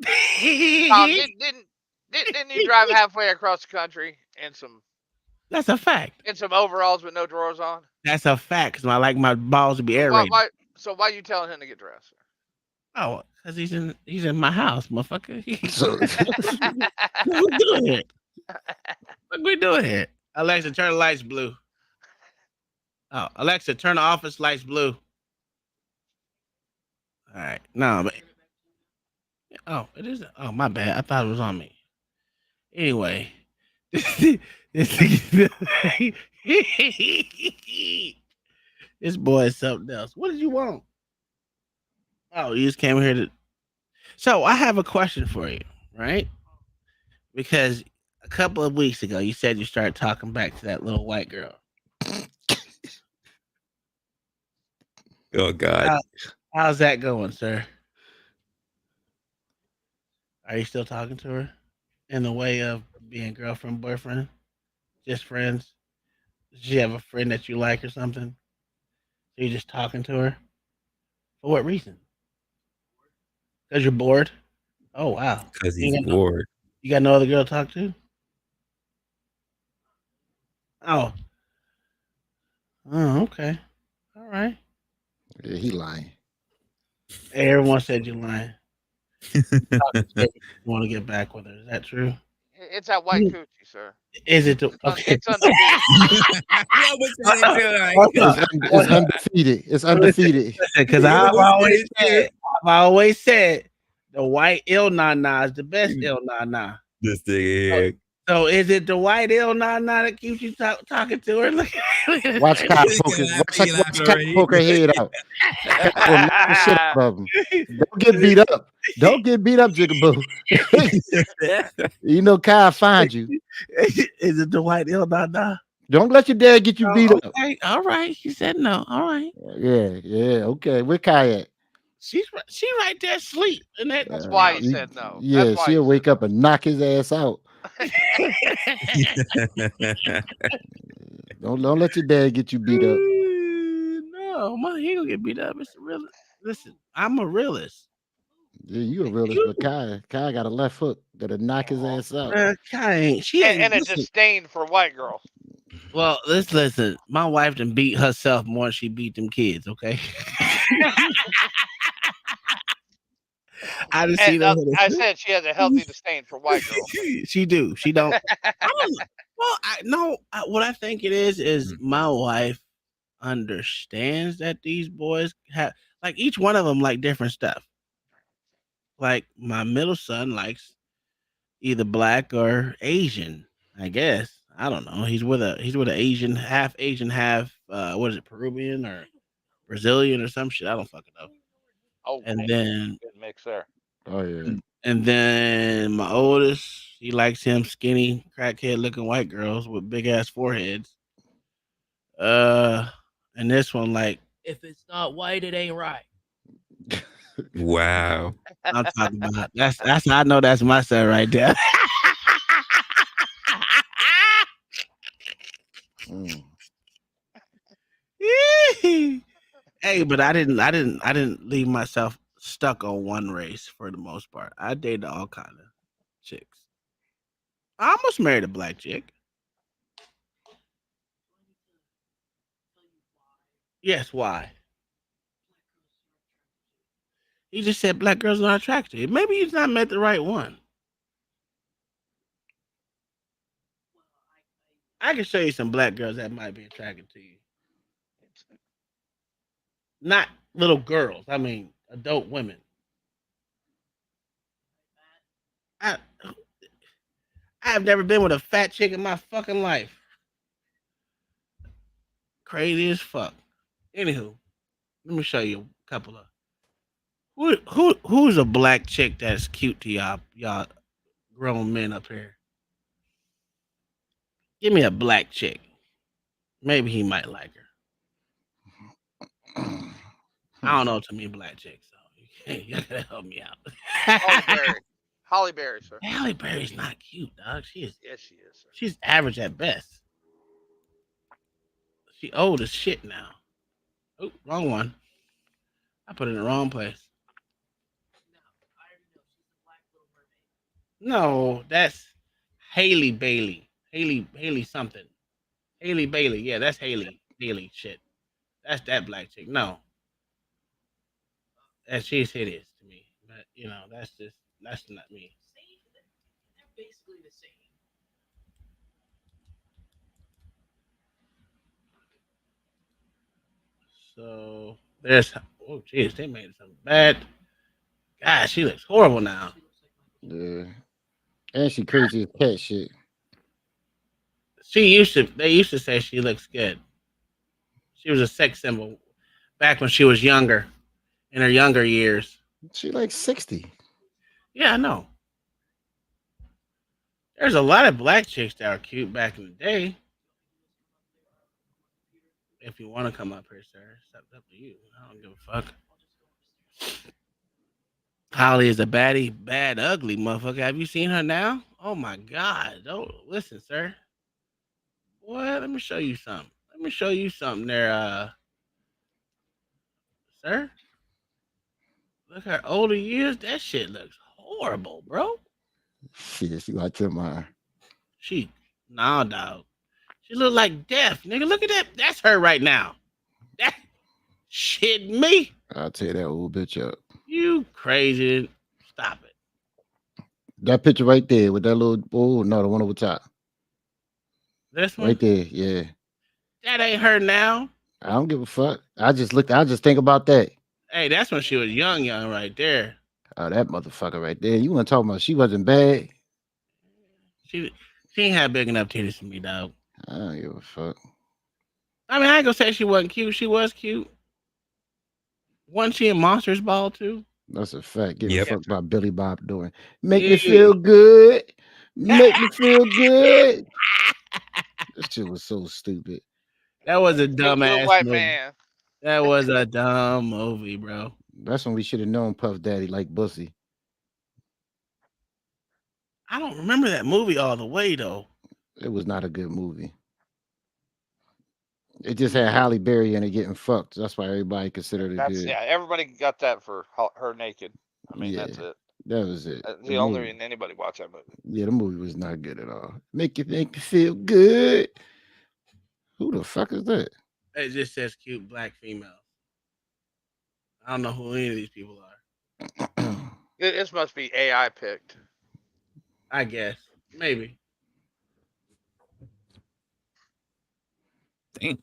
Tom, didn't you drive halfway across the country That's a fact. in some overalls with no drawers on? That's a fact. Cause I like my balls to be aerated. Why you telling him to get dressed? Oh, cause he's in my house, motherfucker. So What we doing here? What we doing here? Alexa, turn the lights blue. Oh, Alexa, turn the office lights blue. All right. No, but oh, it is. Oh, my bad. I thought it was on me. Anyway, this boy is something else. What did you want? Oh, you just came here to. So I have a question for you, right? Because a couple of weeks ago, you said you started talking back to that little white girl. Oh God. How's that going, sir? Are you still talking to her in the way of being girlfriend, boyfriend, just friends? Does she have a friend that you like or something? So you're just talking to her? For what reason? Because you're bored? Oh, wow. Because he's bored. You got no other girl to talk to? Oh. Oh, okay. All right. yeah, he lying. Everyone said you're lying. You want to get back with her. Is that true? It's that white coochie, sir. Is it? Okay. It's undefeated. It's undefeated. It's undefeated. Because I've always said the white ill na is the best ill na. This thing here. So is it the white ill na that keeps you talking to her? Watch Kyle poke her head out. Kyle will knock the shit out of him. Don't get beat up. Don't get beat up, Jigaboo. You know Kyle find you. Is it the white ill na? Don't let your dad get you beat up. All right. She said no. All right. Yeah. Okay. Where Kai at? She right there asleep. And that's why he said no. Yeah, she'll wake up and knock his ass out. Don't let your dad get you beat up. No, he gonna get beat up. It's a real. Listen, I'm a realist. Yeah, you a realist, but Kai got a left hook that'll knock his ass out. Kai ain't. She ain't. And a disdain for white girls. Well, let's listen. My wife done beat herself more than she beat them kids. Okay. I said she has a healthy disdain for white girls. She do. She don't. Well, what I think it is my wife understands that these boys have like each one of them like different stuff. Like my middle son likes either black or Asian. I guess I don't know. He's with an Asian, half what is it, Peruvian or Brazilian or some shit. I don't fucking know. Oh, and then good mix there. Oh yeah. And then my oldest, he likes him skinny, crackhead looking white girls with big ass foreheads. And this one, like, if it's not white, it ain't right. Wow. I'm talking about that's I know that's my son right there. Hey, but I didn't leave myself stuck on one race for the most part. I dated all kind of chicks. I almost married a black chick. Yes, why? He just said black girls are not attractive. Maybe he's not met the right one. I can show you some black girls that might be attracted to you. Not little girls. I mean, adult women. I I have never been with a fat chick in my fucking life. Crazy as fuck. Anywho, let me show you a couple of who's a black chick that's cute to y'all grown men up here. Give me a black chick. Maybe he might like her. I don't know too many black chicks, so you gotta help me out. Holly Berry. Holly Berry, sir. Halle Berry's not cute, dog. Yes, she is, sir. She's average at best. She old as shit now. Oh, wrong one. I put it in the wrong place. No, that's Haley Bailey. Haley something. Haley Bailey. Yeah, that's Haley Bailey shit. That's that black chick. No, that she's hideous to me. But that's not me. So there's oh jeez, they made some bad. God, she looks horrible now. Yeah. And she crazy as cat shit. They used to say she looks good. She was a sex symbol back when she was younger, in her younger years. She like 60. Yeah, I know. There's a lot of black chicks that are cute back in the day. If you want to come up here, sir, it's up to you. I don't give a fuck. Holly is a baddie, bad, ugly motherfucker. Have you seen her now? Oh my god! Don't listen, sir. What? Let me show you something. Let me show you something there, sir. Look at her older years. That shit looks horrible, bro. Shit, she like to mine. She, nah, dog. She look like death, nigga. Look at that. That's her right now. That shit me. I'll tear that old bitch up. You crazy. Stop it. That picture right there with that little, oh, no, the one over top. This one? Right there, yeah. That ain't her now. I don't give a fuck. I just think about that. Hey, that's when she was young right there. Oh, that motherfucker right there. You want to talk about she wasn't bad? She ain't had big enough titties for me, dog. I don't give a fuck. I mean, I ain't gonna say she wasn't cute. She was cute. Wasn't she in Monsters Ball too? That's a fact. Getting fucked by Billy Bob doing. Make Yeah. me feel good. Make me feel good. This shit was so stupid. That was a Give to a dumbass white movie. man. That was a dumb movie, bro. That's when we should have known Puff Daddy like Bussy. I don't remember that movie all the way though. It was not a good movie. It just had Halle Berry in it getting fucked. That's why everybody considered it good. Yeah, everybody got that for her naked. I mean, that's it. That was it. That's the only reason anybody watched that movie. Yeah, the movie was not good at all. Make you feel good. Who the fuck is that? It just says cute black female. I don't know who any of these people are. This must be AI picked. I guess. Maybe. Dang.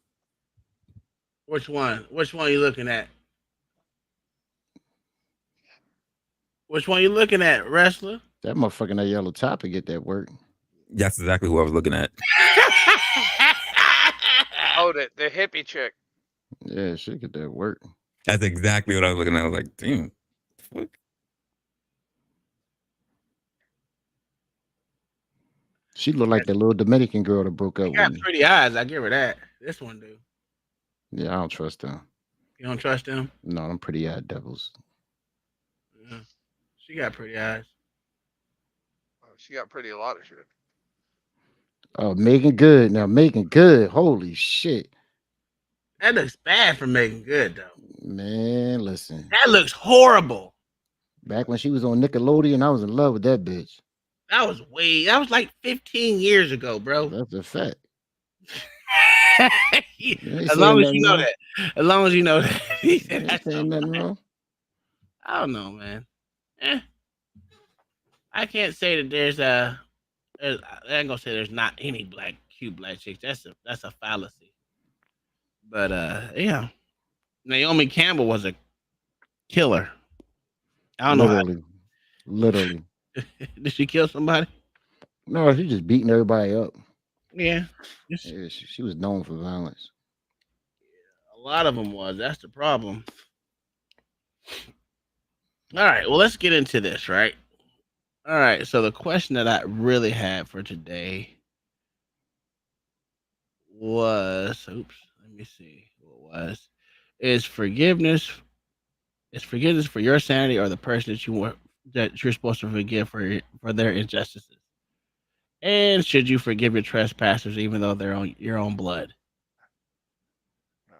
Which one? Which one are you looking at? Which one you looking at, wrestler? That motherfucker in that yellow top to get that work. That's exactly who I was looking at. Oh, the hippie chick. Yeah, she get that work. That's exactly what I was looking at. I was like, damn. Fuck. She looked like that little Dominican girl that broke up She got with me. pretty eyes. I give her that. This one do. Yeah, I don't trust them. You don't trust them? No, them pretty eyed devils. Yeah. She got pretty eyes. Oh, she got pretty a lot of shit. Oh, Megan Good. Now, Megan Good. Holy shit. That looks bad for Megan Good, though. Man, listen. That looks horrible. Back when she was on Nickelodeon, I was in love with that bitch. That was like 15 years ago, bro. That's a fact. As long as you know that. As long as you know that. That's nothing wrong. I don't know, man. I can't say that I ain't gonna say there's not any cute black chicks. That's a fallacy. But yeah. Naomi Campbell was a killer. I don't know. Literally. Did she kill somebody? No, she just beating everybody up. Yeah, just Yeah, she was known for violence. a lot of them was. That's the problem. All right, well, let's get into this, right? All right, so the question that I really had for today was, oops, let me see what it was. Is forgiveness is forgiveness for your sanity or the person that you want that you're supposed to forgive for their injustices? And should you forgive your trespassers even though they're on your own blood? No.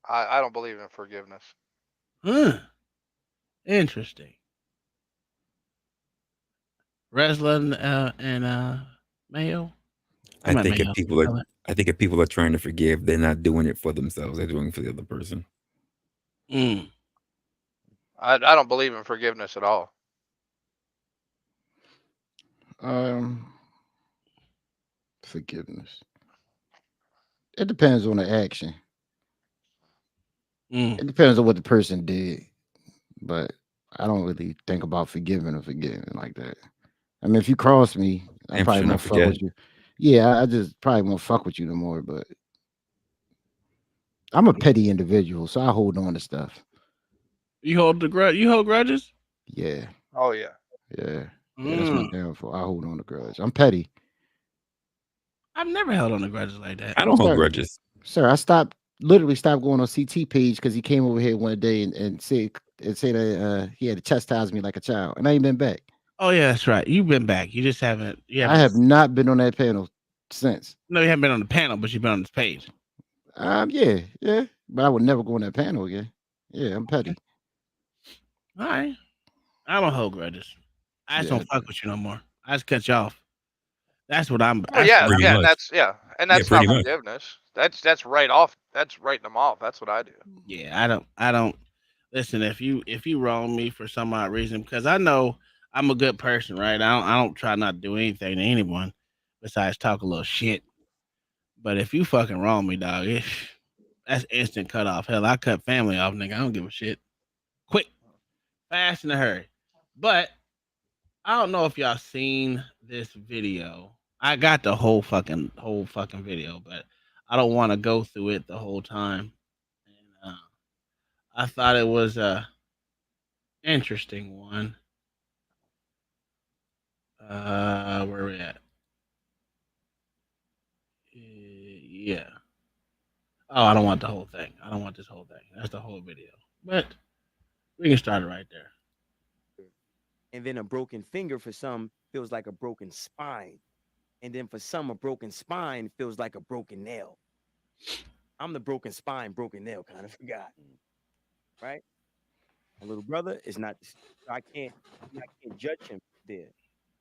I don't believe in forgiveness. Huh. Interesting. Reslan and Mayo. I I meant think if Mayo. people are, I think if people are trying to forgive, they're not doing it for themselves. They're doing it for the other person. Mm. I don't believe in forgiveness at all. Um, Forgiveness. It depends on the action. Mm. It depends on what the person did, but I don't really think about forgiving or forgetting like that. I mean, if you cross me, I And for probably sure won't not fuck forget. with you. Yeah, I just probably won't fuck with you no more. But I'm a petty individual, so I hold on to stuff. You hold the grudge. You hold grudges. Yeah, Oh yeah. yeah, yeah. That's my Mm. downfall. I hold on to grudge. I'm petty, I've never held on to grudges like that. I don't hold sir. grudges. Sir, I stopped. Literally stopped going on CT page because he came over here one day and said that he had to chastise me like a child, and I ain't been back. Oh yeah, that's right. You've been back. You just haven't. You I haven't. have not been on that panel since. No, you haven't been on the panel, but you've been on this page. Yeah, yeah, but I would never go on that panel again. Yeah, I'm petty. All right. I don't hold grudges. I just Yeah, don't fuck with you no more. I just cut you off. That's what I'm. Oh That's yeah, what Pretty I'm. yeah, much. and Yeah, that's pretty not much. forgiveness. That's right off. That's writing them off. That's what I do. Yeah, I don't. I don't. Listen, if you wrong me for some odd reason, because I know I'm a good person, right? I don't try not to do anything to anyone besides talk a little shit. But if you fucking wrong me, dog, that's instant cut off. Hell, I cut family off, nigga. I don't give a shit. Quick, fast, in a hurry. But I don't know if y'all seen this video. I got the whole fucking video, but I don't want to go through it the whole time. And I thought it was a interesting one. Where we at? Yeah. Oh, I don't want the whole thing. I don't want this whole thing. That's the whole video. But we can start it right there. And then a broken finger for some feels like a broken spine. And then for some, a broken spine feels like a broken nail. I'm the broken spine, broken nail kind of guy, right? My little brother is not. I can't judge him there,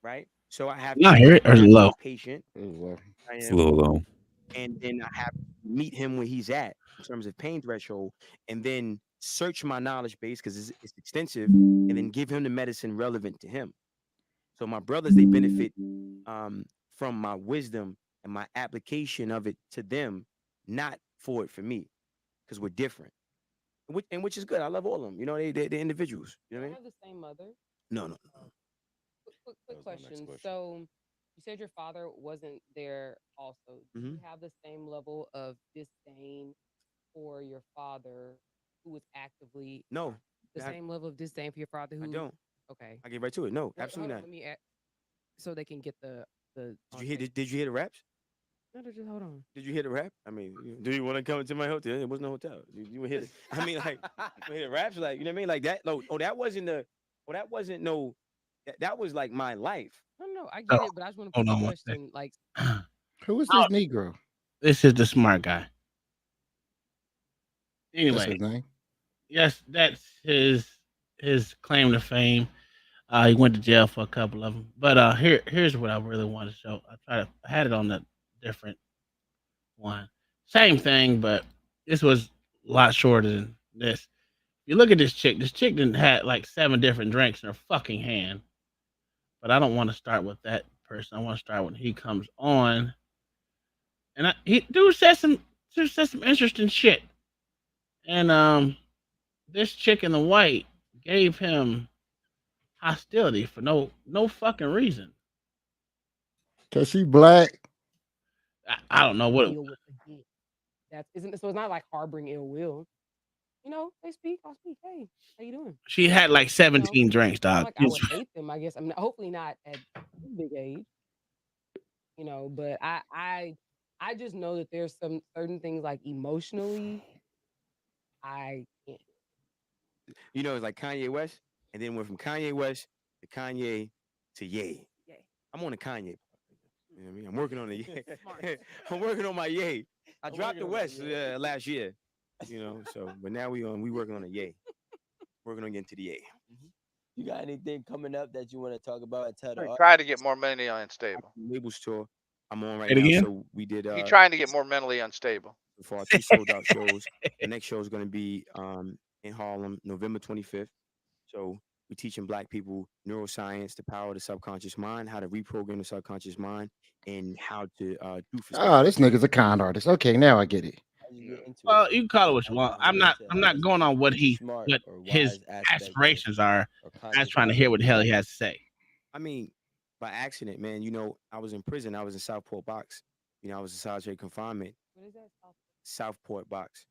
right? So I have Not to hear it or is it low? be patient. well, I It's a am, little low. and then I have to meet him where he's at in terms of pain threshold, and then search my knowledge base because it's extensive, and then give him the medicine relevant to him. So my brothers, they benefit from my wisdom and my application of it to them, not for it for me, because we're different, which is good. I love all of them. You know, they're individuals. You know Do what I they mean? have the same mother? No, no, Quick that was my next question. question. So you said your father wasn't there also. Do Hmm. you have the same level of disdain for your father who was actively No, the I, same level of disdain for your father I who don't. okay. I get right to it. No, Hold absolutely on, not. let me so they can get the Did you hear? context. Did you hear the raps? No, no, just hold on. Did you hear the rap? I mean, do you want to come to my hotel? It wasn't a hotel. You would hear it. I mean, like, you hear the raps, like, you know what I mean? Like that. No, oh, that wasn't the. Oh, that wasn't no. That was like my life. No, no, I Oh, get it, but I just want to hold put the on one question like second. who is this Negro? This is the smart guy. That's Anyway, his name. yes, that's his claim to fame. He went to jail for a couple of them. But here's what I really want to show. I had it on a different one. Same thing, but this was a lot shorter than this. You look at this chick. This chick didn't had like 7 different drinks in her fucking hand. But I don't want to start with that person. I want to start when he comes on. And he dude said some interesting shit. And this chick in the white gave him hostility for no fucking reason. Cause she black. I don't know what. Deal with again. That's isn't so it's not like harboring ill will. They speak. I'll speak. Hey, how you doing? She had like You know, 17 drinks, it's not dog. like I would hate them. I guess. I mean, hopefully not at this big age. But I just know that there's some certain things like emotionally, I can't. It's like Kanye West, and then went from Kanye West to Kanye to Ye. Yeah. I'm on the Kanye. You know what I mean? I'm working on the Ye. I'm working on my Ye. I dropped the West last year. But now we working on the Ye. Working on getting to the Ye. You got anything coming up that you want to talk about and tell the audience? Trying to get more mentally unstable. Labels tour I'm on right Say it now. again? So we did He's trying to get more mentally unstable. for our 2 sold out shows. The next show is going to be in Harlem, November 25th. So we're teaching Black people neuroscience, the power of the subconscious mind, how to reprogram the subconscious mind, and how to do for Oh, this nigga's a con artist. Okay, now I get it. How you get into Well, it? you can call it what you I'm want. trying to get I'm to not going on what smart what or his wise aspect aspirations are. or I was conscious trying to hear what the hell he has to say. I mean, by accident, man. I was in prison. I was in Southport Box. I was in solitary confinement. What is that? Southport Box.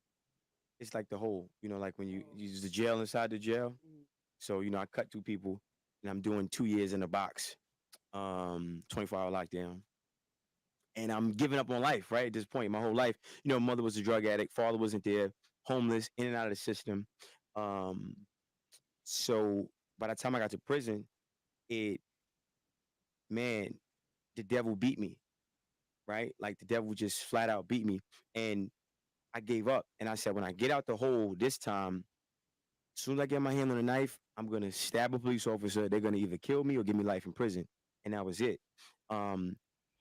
It's like the whole, like when you use the jail inside the jail. So, I cut 2 people and I'm doing 2 years in a box, 24-hour lockdown. And I'm giving up on life, right? At this point, my whole life, mother was a drug addict, father wasn't there, homeless, in and out of the system. So by the time I got to prison, man, the devil beat me, right? Like the devil just flat out beat me. And I gave up. And I said, when I get out the hole this time, as soon as I get my hand on a knife, I'm going to stab a police officer. They're going to either kill me or give me life in prison. And that was it.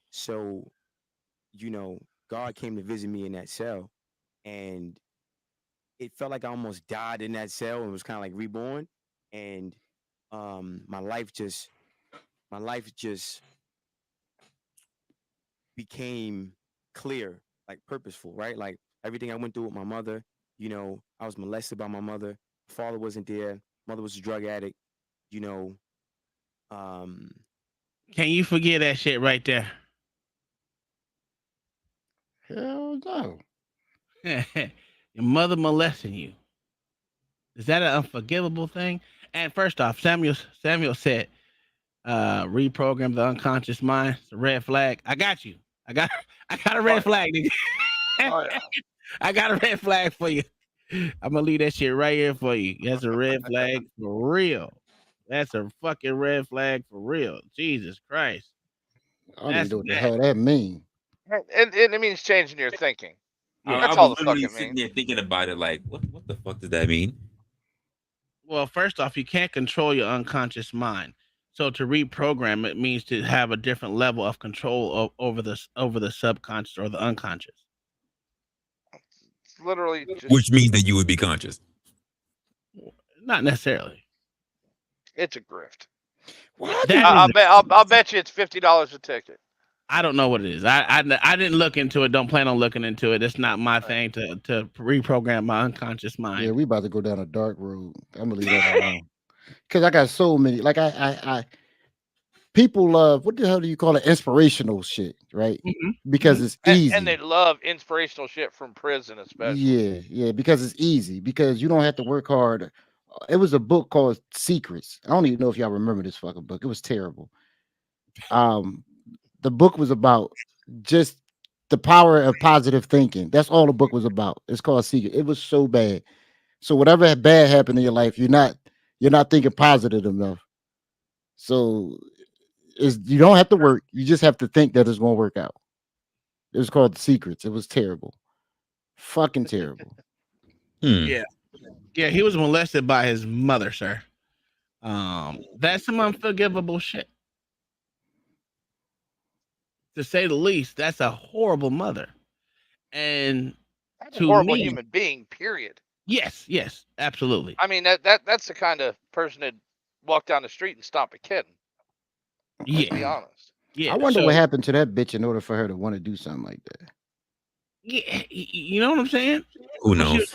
So, God came to visit me in that cell. And it felt like I almost died in that cell and was kind of like reborn. And my life just became clear, like purposeful, right? Like everything I went through with my mother, I was molested by my mother. Father wasn't there. Mother was a drug addict, you know. Can you forget that shit right there? Hell no. Your mother molesting you. Is that an unforgivable thing? And first off, Samuel said, reprogram the unconscious mind. It's a red flag. I got you. I got a red flag, nigga. Oh, yeah. I got a red flag for you. I'm gonna leave that shit right here for you. That's a red flag for real. That's a fucking red flag for real. Jesus Christ. I don't even That's know what the nasty. hell that mean. And it means changing your thinking. Yeah. That's I all was the fuck literally it sitting means. there thinking about it, like, what the fuck does that mean? Well, first off, you can't control your unconscious mind. So to reprogram it means to have a different level of control over the subconscious or the unconscious. It's literally just Which means that you would be conscious. Not necessarily. it's a grift. Why That do is I'll bet you it's $50 a ticket. I don't know what it is. I didn't look into it. Don't plan on looking into it. It's not my thing to reprogram my unconscious mind. Yeah, we about to go down a dark road. I'm gonna leave that alone. Cause I got so many. Like I people love what the hell do you call it? Inspirational shit, right? Mhm. Because Mhm. it's And they easy. love inspirational shit from prison, especially. Yeah, because it's easy. Because you don't have to work hard. It was a book called Secrets. I don't even know if y'all remember this fucking book. It was terrible. Um, the book was about just the power of positive thinking. That's all the book was about. It's called Secret. It was so bad. So whatever bad happened in your life, you're not thinking positive enough. So you don't have to work. You just have to think that it's gonna work out. It was called Secrets. It was terrible. Fucking terrible. Yeah. Yeah, he was molested by his mother, sir. That's some unforgivable shit. To say the least, that's a horrible mother. And That's a to horrible me, human being, period. yes, absolutely. I mean that's the kind of person that walk down the street and stomp a kitten. Let's be Yeah. honest. Yeah. I wonder what So happened to that bitch in order for her to want to do something like that. yeah, you know what I'm saying? Who Well, knows?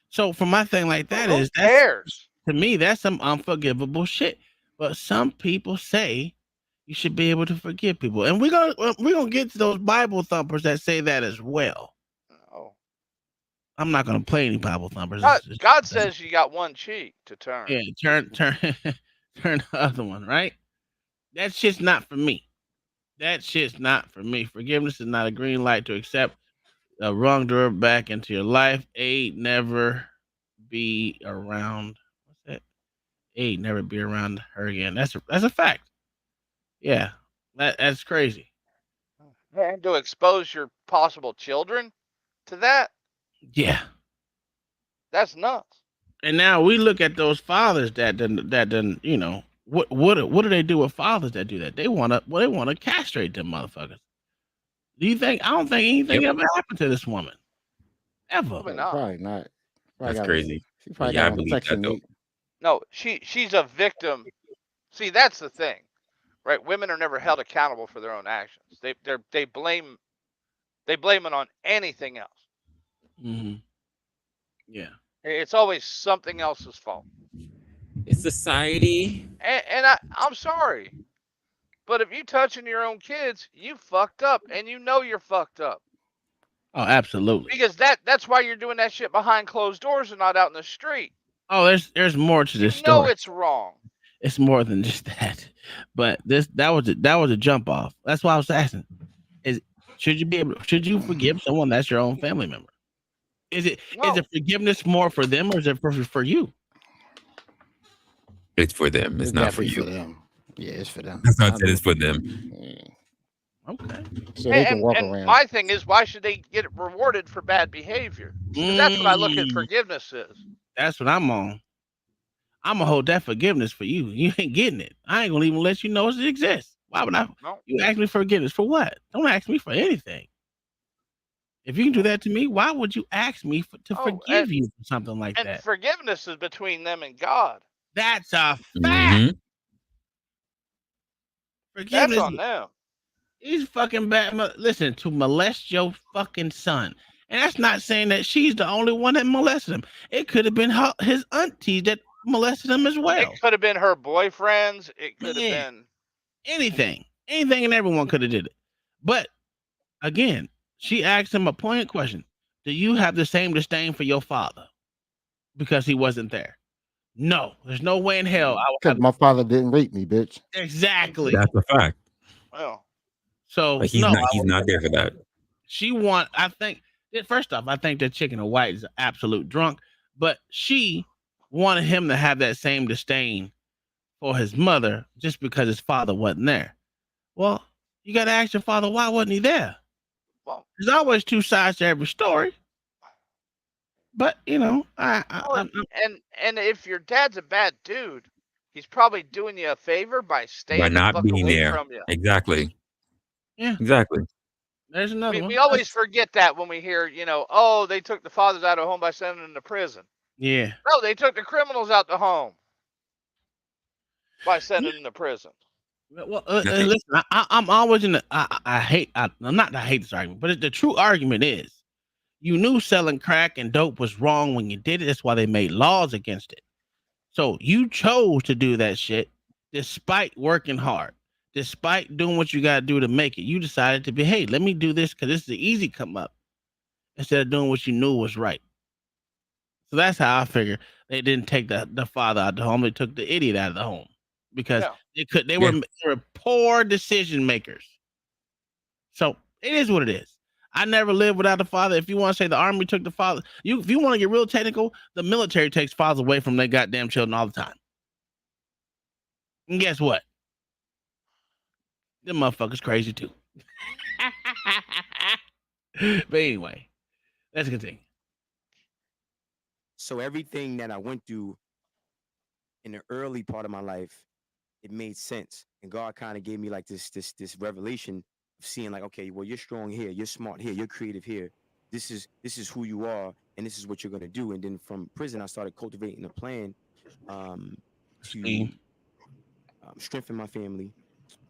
so for my thing like that Who is that's cares? to me that's some unforgivable shit. But some people say you should be able to forgive people. And we're gonna get to those Bible thumpers that say that as well. Oh. I'm not gonna play any Bible thumpers. God says you got one cheek to turn. Yeah, turn turn the other one, right? That shit's not for me. That shit's not for me. Forgiveness is not a green light to accept a wrongdoer back into your life. Never be around. What's that? Never be around her again. That's a fact. Yeah, that's crazy. And to expose your possible children to that, Yeah. that's nuts. And now we look at those fathers that done what do they do with fathers that do that? They wanna castrate them motherfuckers. Do you think I don't think anything ever happened to this woman. Ever. Probably not. Probably not. That's crazy. She probably Yeah, I got believe that Section though. 8. No, she's a victim. See, that's the thing, right? Women are never held accountable for their own actions. They blame it on anything else. Mm-hmm. Yeah. It's always something else's fault. It's society. And I'm sorry, but if you touching your own kids, you fucked up, and you know you're fucked up. Oh, absolutely. Because that's why you're doing that shit behind closed doors and not out in the street. Oh, there's more to this You know story. it's wrong. It's more than just that. But that was a jump off. That's why I was asking. Should you forgive someone that's your own family member? Is it forgiveness more for them or is it for you? It's for them. It's not for you. For them. Yeah, it's for them. That's not said. It's for them. Yeah. Okay. So they can walk and around. my thing is, why should they get rewarded for bad behavior? That's what I look at forgiveness is. That's what I'm on. I'm gonna hold that forgiveness for you. You ain't getting it. I ain't gonna even let you know it exists. Why would I? No. You ask me for forgiveness for what? Don't ask me for anything. If you can do that to me, why would you ask me to forgive you for something like that? And forgiveness is between them and God. That's a fact. Mm-hmm. Forgiveness. That's on them. He's fucking bad. Listen, to molest your fucking son. And that's not saying that she's the only one that molested him. It could have been his auntie that molested him as well. It could have been her boyfriends. It could have been anything. Anything and everyone could have did it. But again, she asked him a poignant question. Do you have the same disdain for your father? Because he wasn't there. No, there's no way in hell I would Because my father didn't rape me, bitch. Exactly. That's a fact. Well, so but he's not there for that. I think first off, I think that Chicken and White is an absolute drunk, but she wanted him to have that same disdain for his mother just because his father wasn't there. Well, you got to ask your father, why wasn't he there? Well, there's always two sides to every story. But and if your dad's a bad dude, he's probably doing you a favor by staying by not the fuck being away there. from you. Exactly. Yeah. Exactly. There's another one. We always forget that when we hear, oh, they took the fathers out of home by sending them to prison. Yeah. No, they took the criminals out the home by sending them to prison. Well, listen, I'm always in the. I'm not. I hate this argument, but the true argument is, you knew selling crack and dope was wrong when you did it. That's why they made laws against it. So you chose to do that shit, despite working hard, despite doing what you got to do to make it. You decided to be, hey, let me do this because this is the easy come up, instead of doing what you knew was right. So that's how I figure they didn't take the father out of the home. They took the idiot out of the home because they were poor decision makers. So it is what it is. I never lived without a father. If you want to say the army took the father, if you want to get real technical, the military takes fathers away from their goddamn children all the time. And guess what? Them motherfuckers crazy too. But anyway, let's continue. So everything that I went through in the early part of my life, it made sense. And God kind of gave me like this revelation of seeing like, okay, well, you're strong here, you're smart here, you're creative here. This is who you are, and this is what you're gonna do. And then from prison, I started cultivating a plan to strengthen my family,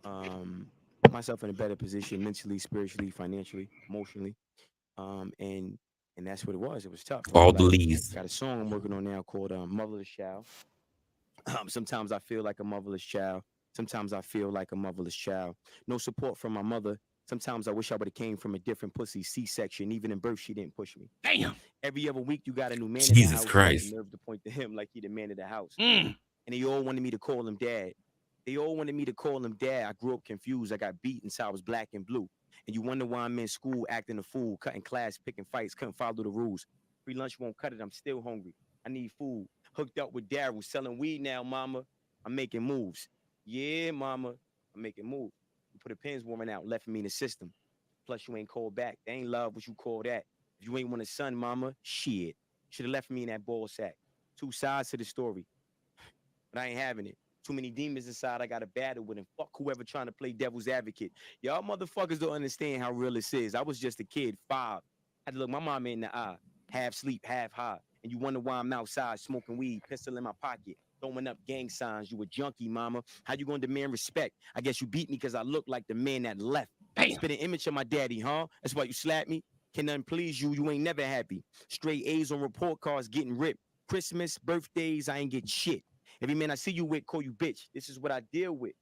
put myself in a better position mentally, spiritually, financially, emotionally. And that's what it was. It was tough. All the leads. Got a song I'm working on now called Motherless Child. Sometimes I feel like a motherless child. Sometimes I feel like a motherless child. No support from my mother. Sometimes I wish I would have came from a different pussy, C-section. Even in birth, she didn't push me. Damn. Every other week, you got a new man in the Jesus house. You got the Christ. nerve to point to him like he the man of the house. Mm. And they all wanted me to call him dad. They all wanted me to call him dad. I grew up confused. I got beat until I was black and blue. And you wonder why I'm in school acting a fool, cutting class, picking fights, couldn't follow the rules. Free lunch won't cut it. I'm still hungry. I need food. Hooked up with Daryl, selling weed now, mama. I'm making moves. Yeah, mama, I'm making moves. You put a pins warrant out, left me in the system. Plus, you ain't called back. They ain't love what you call that. If you ain't want a son, mama, shit. Should have left me in that ball sack. Two sides to the story, but I ain't having it. Too many demons inside I got to battle with, and fuck whoever trying to play devil's advocate. Y'all motherfuckers don't understand how real this is. I was just a kid, 5. Had to look my mama in the eye, half sleep, half high. And you wonder why I'm outside smoking weed, pistol in my pocket, throwing up gang signs. You a junkie, mama. How you gonna demand respect? I guess you beat me because I look like the man that left. Damn. Spit an image of my daddy, huh? That's why you slap me? Can nothing please you? You ain't never happy. Straight A's on report cards getting ripped. Christmas, birthdays, I ain't get shit. Every man I see you with, call you bitch. This is what I deal with.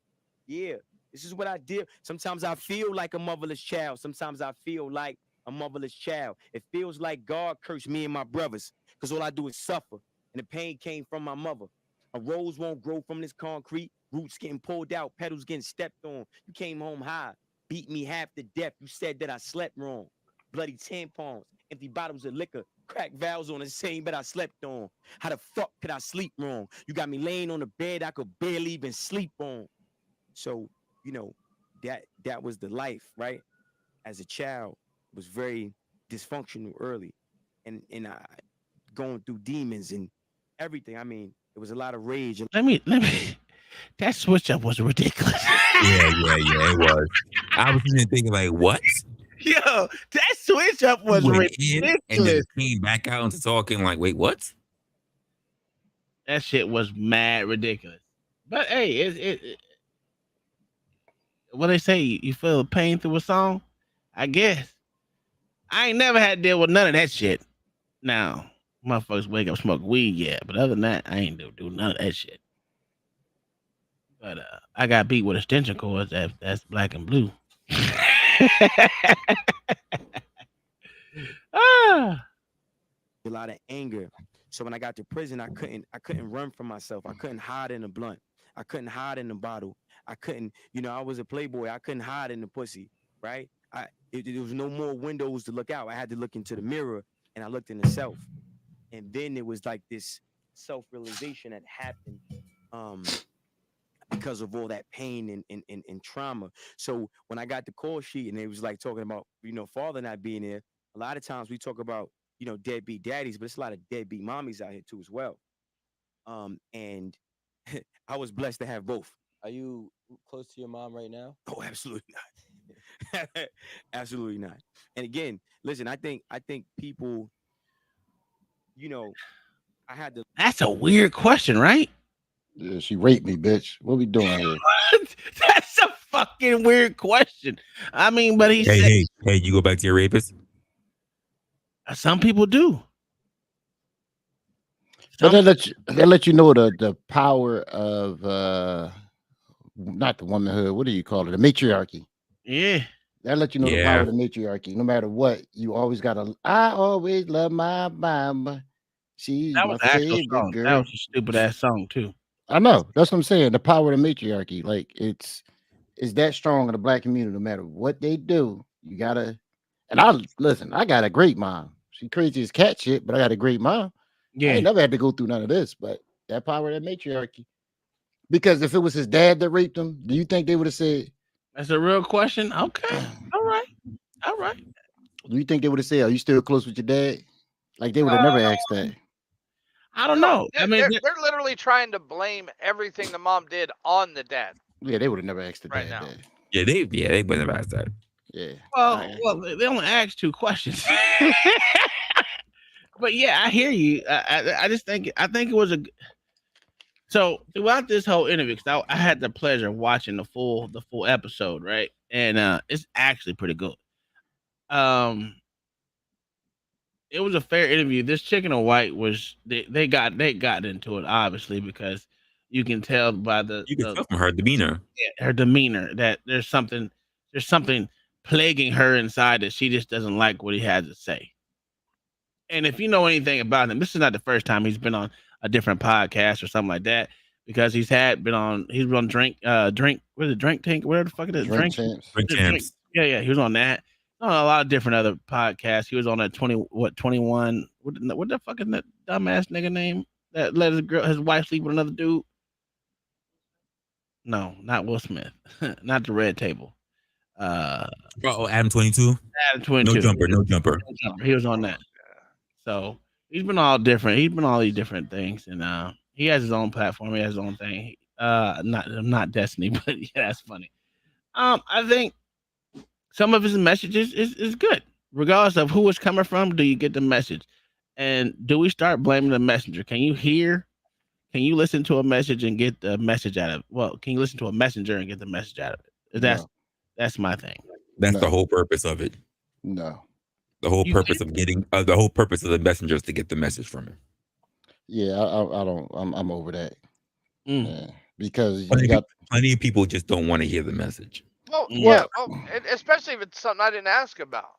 Yeah, this is what I deal. Sometimes I feel like a motherless child. Sometimes I feel like a motherless child. It feels like God cursed me and my brothers because all I do is suffer. And the pain came from my mother. A rose won't grow from this concrete. Roots getting pulled out, petals getting stepped on. You came home high, beat me half to death. You said that I slept wrong. Bloody tampons, empty bottles of liquor, cracked valves on the same bed I slept on. How the fuck could I sleep wrong? You got me laying on the bed I could barely even sleep on. So, you know, that was the life, right? As a child, was very dysfunctional early. And I going through demons and everything. I mean, it was a lot of rage. Let me. That switch up was ridiculous. Yeah, it was. I was even thinking like, what? Yo, that switch up was Went in and then ridiculous. came back out into talking like, wait, what? That shit was mad ridiculous. But hey, what they say, you feel the pain through a song? I guess. I ain't never had to deal with none of that shit. Now, motherfuckers wake up smoke weed, yeah. But other than that, I ain't do none of that shit. But I got beat with extension cords. That's black and blue. Ah. A lot of anger. So when I got to prison, I couldn't run from myself. I couldn't hide in the blunt. I couldn't hide in the bottle. I couldn't, I was a playboy. I couldn't hide in the pussy, right? There was no more windows to look out. I had to look into the mirror, and I looked in the self. And then it was like this self-realization that happened because of all that pain and trauma. So when I got the call sheet and it was like talking about, father not being there, a lot of times we talk about, deadbeat daddies, but it's a lot of deadbeat mommies out here too as well. And I was blessed to have both. Are you close to your mom right now? Oh, absolutely not. Absolutely not. And again, listen, I think people, I had to. That's a weird question, right? Yeah, she raped me, bitch. What we doing here? That's a fucking weird question. I mean, but he said, hey, you go back to your rapist? Some people do. But they let you know the power of not the womanhood. What do you call it? The matriarchy. Yeah. That let you know the power of the matriarchy. No matter what, you always gotta. I always love my mama. She's That was my the actual favorite song. girl. That was a stupid ass song too. I know. That's what I'm saying. The power of the matriarchy. Like it's that strong in the black community. No matter what they do, you gotta. And I got a great mom. She crazy as cat shit, but I got a great mom. I ain't never had to go through none of this, but that power of that matriarchy. Because if it was his dad that raped him, do you think they would have said? That's a real question. Okay. All right. All right. Do you think they would have said, "Are you still close with your dad?" Like they would have never asked that. I don't know. I mean, they're literally trying to blame everything the mom did on the dad. Yeah, they would have never asked the right dad now. that. Yeah, they would have asked that. Yeah. Well, they only asked 2 questions. But yeah, I hear you. I just think it was so throughout this whole interview, because I had the pleasure of watching the full episode, right? And it's actually pretty good. It was a fair interview. This chicken or white was they got into it obviously because You can tell by You can tell from her demeanor. her demeanor that there's something plaguing her inside that she just doesn't like what he has to say. And if you know anything about him, this is not the first time he's been on a different podcast or something like that, because he's been on drink what is it, drink tank, whatever the fuck it is, Drink champs. Drink champs. yeah, he was on that. On a lot of different other podcasts. He was on that 21. What the fuck is that dumbass nigga name that let his wife sleep with another dude? No, not Will Smith. Not the Red Table. Adam 22. Adam 22. No jumper. He was on that. So he's been all different. He's been all these different things, and he has his own platform. He has his own thing. Not Destiny, but yeah, that's funny. I think some of his messages is good, regardless of who it's coming from. Do you get the message, and do we start blaming the messenger? Can you listen to a message and get the message out of it? Well, can you listen to a messenger and get the message out of it? That's my thing. That's the whole purpose of it. No. The whole purpose of getting the whole purpose of the messenger is to get the message from him. Yeah, I don't. I'm over that. Yeah, because plenty of people just don't want to hear the message. Well, yeah, especially if it's something I didn't ask about.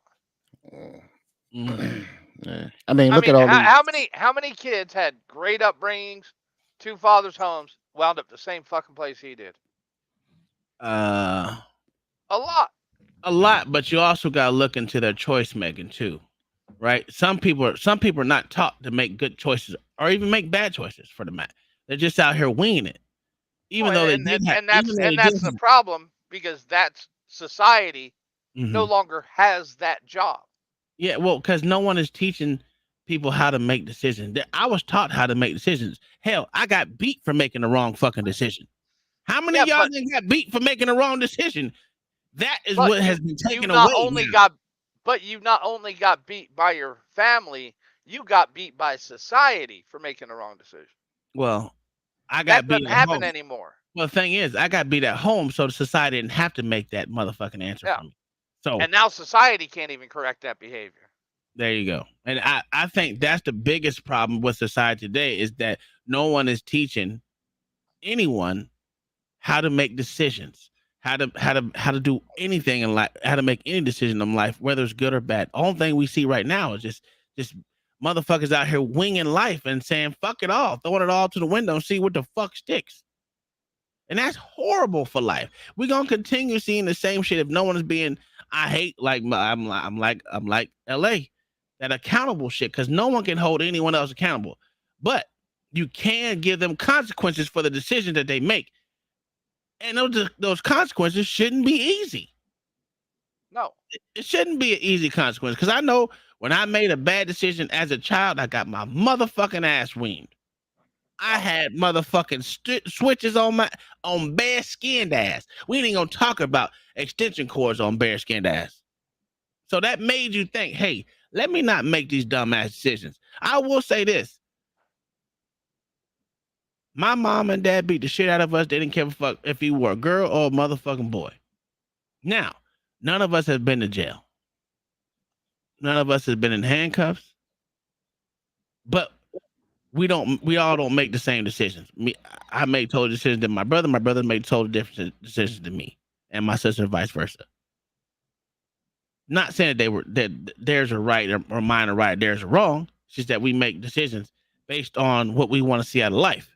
Yeah. I mean, look at all how many kids had great upbringings, two fathers' homes, wound up the same fucking place he did? A lot, but you also got to look into their choice making too, right? Some people are not taught to make good choices or even make bad choices for the matter. They're just out here winging it, even though that's the problem, because that's society no longer has that job. Yeah, well, because no one is teaching people how to make decisions. I was taught how to make decisions. Hell, I got beat for making the wrong fucking decision. How many of y'all got beat for making the wrong decision? That is what has been taken away. But you not only got beat by your family, you got beat by society for making the wrong decision. Well, I got beat. That doesn't happen anymore. Well, the thing is, I got beat at home, so the society didn't have to make that motherfucking answer for me. So, and now society can't even correct that behavior. There you go. And I think that's the biggest problem with society today, is that no one is teaching anyone how to make decisions, how to do anything in life, how to make any decision in life, whether it's good or bad. The only thing we see right now is just motherfuckers out here winging life and saying fuck it all, throwing it all to the window and see what the fuck sticks. And that's horrible for life. We're gonna continue seeing the same shit if no one is being, I'm like LA, that accountable shit, because no one can hold anyone else accountable. But you can give them consequences for the decision that they make. And those consequences shouldn't be easy. No. It shouldn't be an easy consequence, because I know when I made a bad decision as a child, I got my motherfucking ass weaned. I had motherfucking switches on bare skinned ass. We ain't gonna talk about extension cords on bare skinned ass. So that made you think, hey, let me not make these dumbass decisions. I will say this. My mom and dad beat the shit out of us. They didn't care a fuck if you were a girl or a motherfucking boy. Now, none of us have been to jail. None of us has been in handcuffs. But we all don't make the same decisions. I made total decisions than my brother. My brother made total different decisions than me, and my sister, vice versa. Not saying that theirs are right or mine are right, theirs are wrong. It's just that we make decisions based on what we want to see out of life.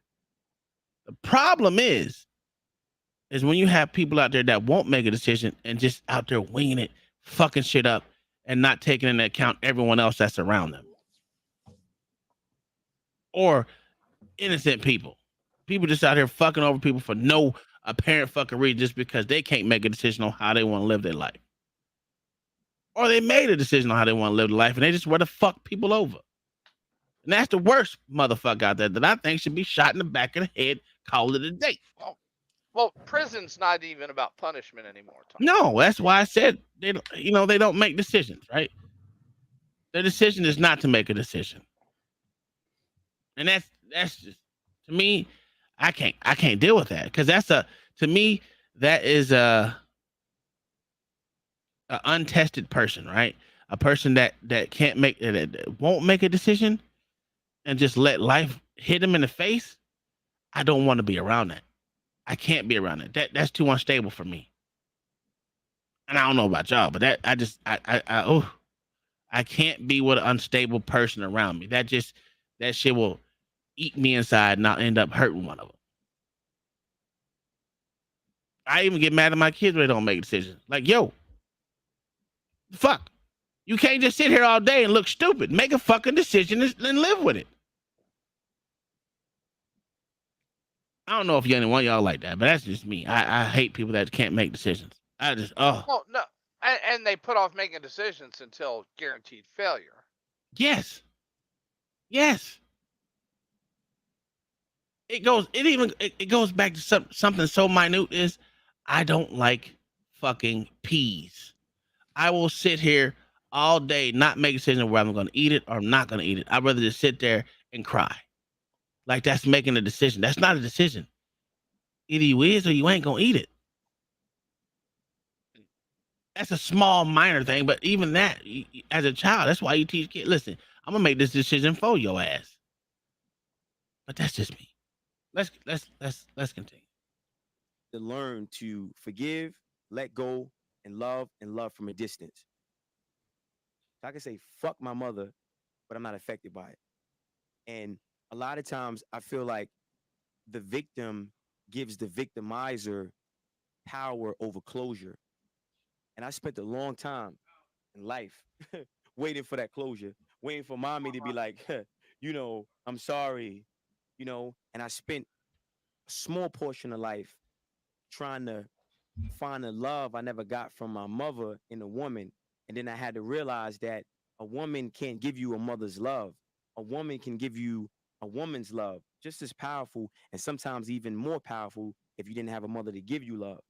The problem is when you have people out there that won't make a decision and just out there winging it, fucking shit up, and not taking into account everyone else that's around them. Or innocent people just out here fucking over people for no apparent fucking reason, just because they can't make a decision on how they want to live their life. Or they made a decision on how they want to live their life, and they just want to fuck people over. And that's the worst motherfucker out there that I think should be shot in the back of the head, call it a day. Well, prison's not even about punishment anymore, Tom. No, that's why I said they don't make decisions, right? Their decision is not to make a decision. And that's just, to me, I can't deal with that, because to me that is a untested person, right? A person that can't make that won't make a decision and just let life hit them in the face. I don't want to be around that. I can't be around it. That's too unstable for me. And I don't know about y'all, but that I just I can't be with an unstable person around me. That shit will eat me inside and I'll end up hurting one of them. I even get mad at my kids when they don't make decisions. Like, yo, fuck. You can't just sit here all day and look stupid. Make a fucking decision and live with it. I don't know if any one of y'all like that, but that's just me. I hate people that can't make decisions. I just Well, no, and they put off making decisions until guaranteed failure. yes. Yes. It goes back to something so minute is I don't like fucking peas. I will sit here all day, not make a decision whether I'm going to eat it or I'm not going to eat it. I'd rather just sit there and cry. Like that's making a decision. That's not a decision. Either you is or you ain't going to eat it. That's a small, minor thing, but even that, as a child, that's why you teach kids. Listen, I'm gonna make this decision for your ass. But that's just me. Let's continue. To learn to forgive, let go, and love from a distance. So I can say fuck my mother, but I'm not affected by it. And a lot of times I feel like the victim gives the victimizer power over closure. And I spent a long time in life waiting for that closure, waiting for mommy to be like, I'm sorry, and I spent a small portion of life trying to find the love I never got from my mother in a woman. And then I had to realize that a woman can't give you a mother's love. A woman can give you a woman's love, just as powerful and sometimes even more powerful if you didn't have a mother to give you love.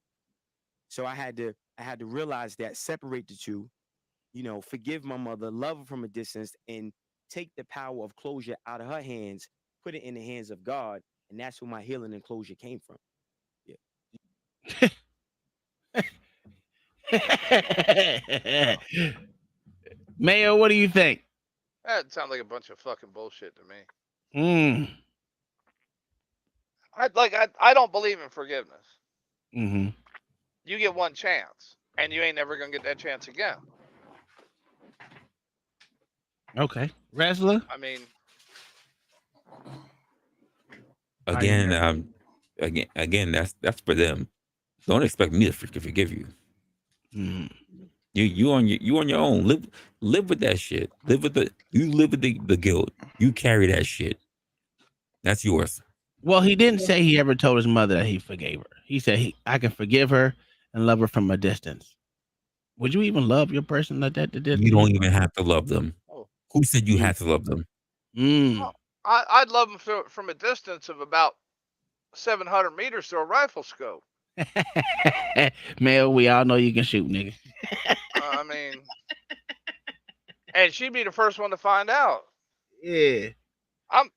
So I had to realize that, separate the two, forgive my mother, love her from a distance, and take the power of closure out of her hands, put it in the hands of God. And that's where my healing and closure came from. Yeah. Mayo, what do you think? That sounds like a bunch of fucking bullshit to me. Mm. I don't believe in forgiveness. Mm-hmm. You get one chance, and you ain't never gonna get that chance again. Okay. Wrestler? I mean, Again, again, that's for them. Don't expect me to freaking forgive you. Mm. You on your own. Live with that shit. Live with the guilt. You carry that shit. That's yours. Well, he didn't say he ever told his mother that he forgave her. He said I can forgive her and love her from a distance. Would you even love your person like that did You to you? don't even have to love them. oh, Who said you Mm. had to love them? Mm. I'd love them from a distance of about 700 meters through a rifle scope. Male, we all know you can shoot, nigga. I mean, and she'd be the first one to find out. Yeah. I'm.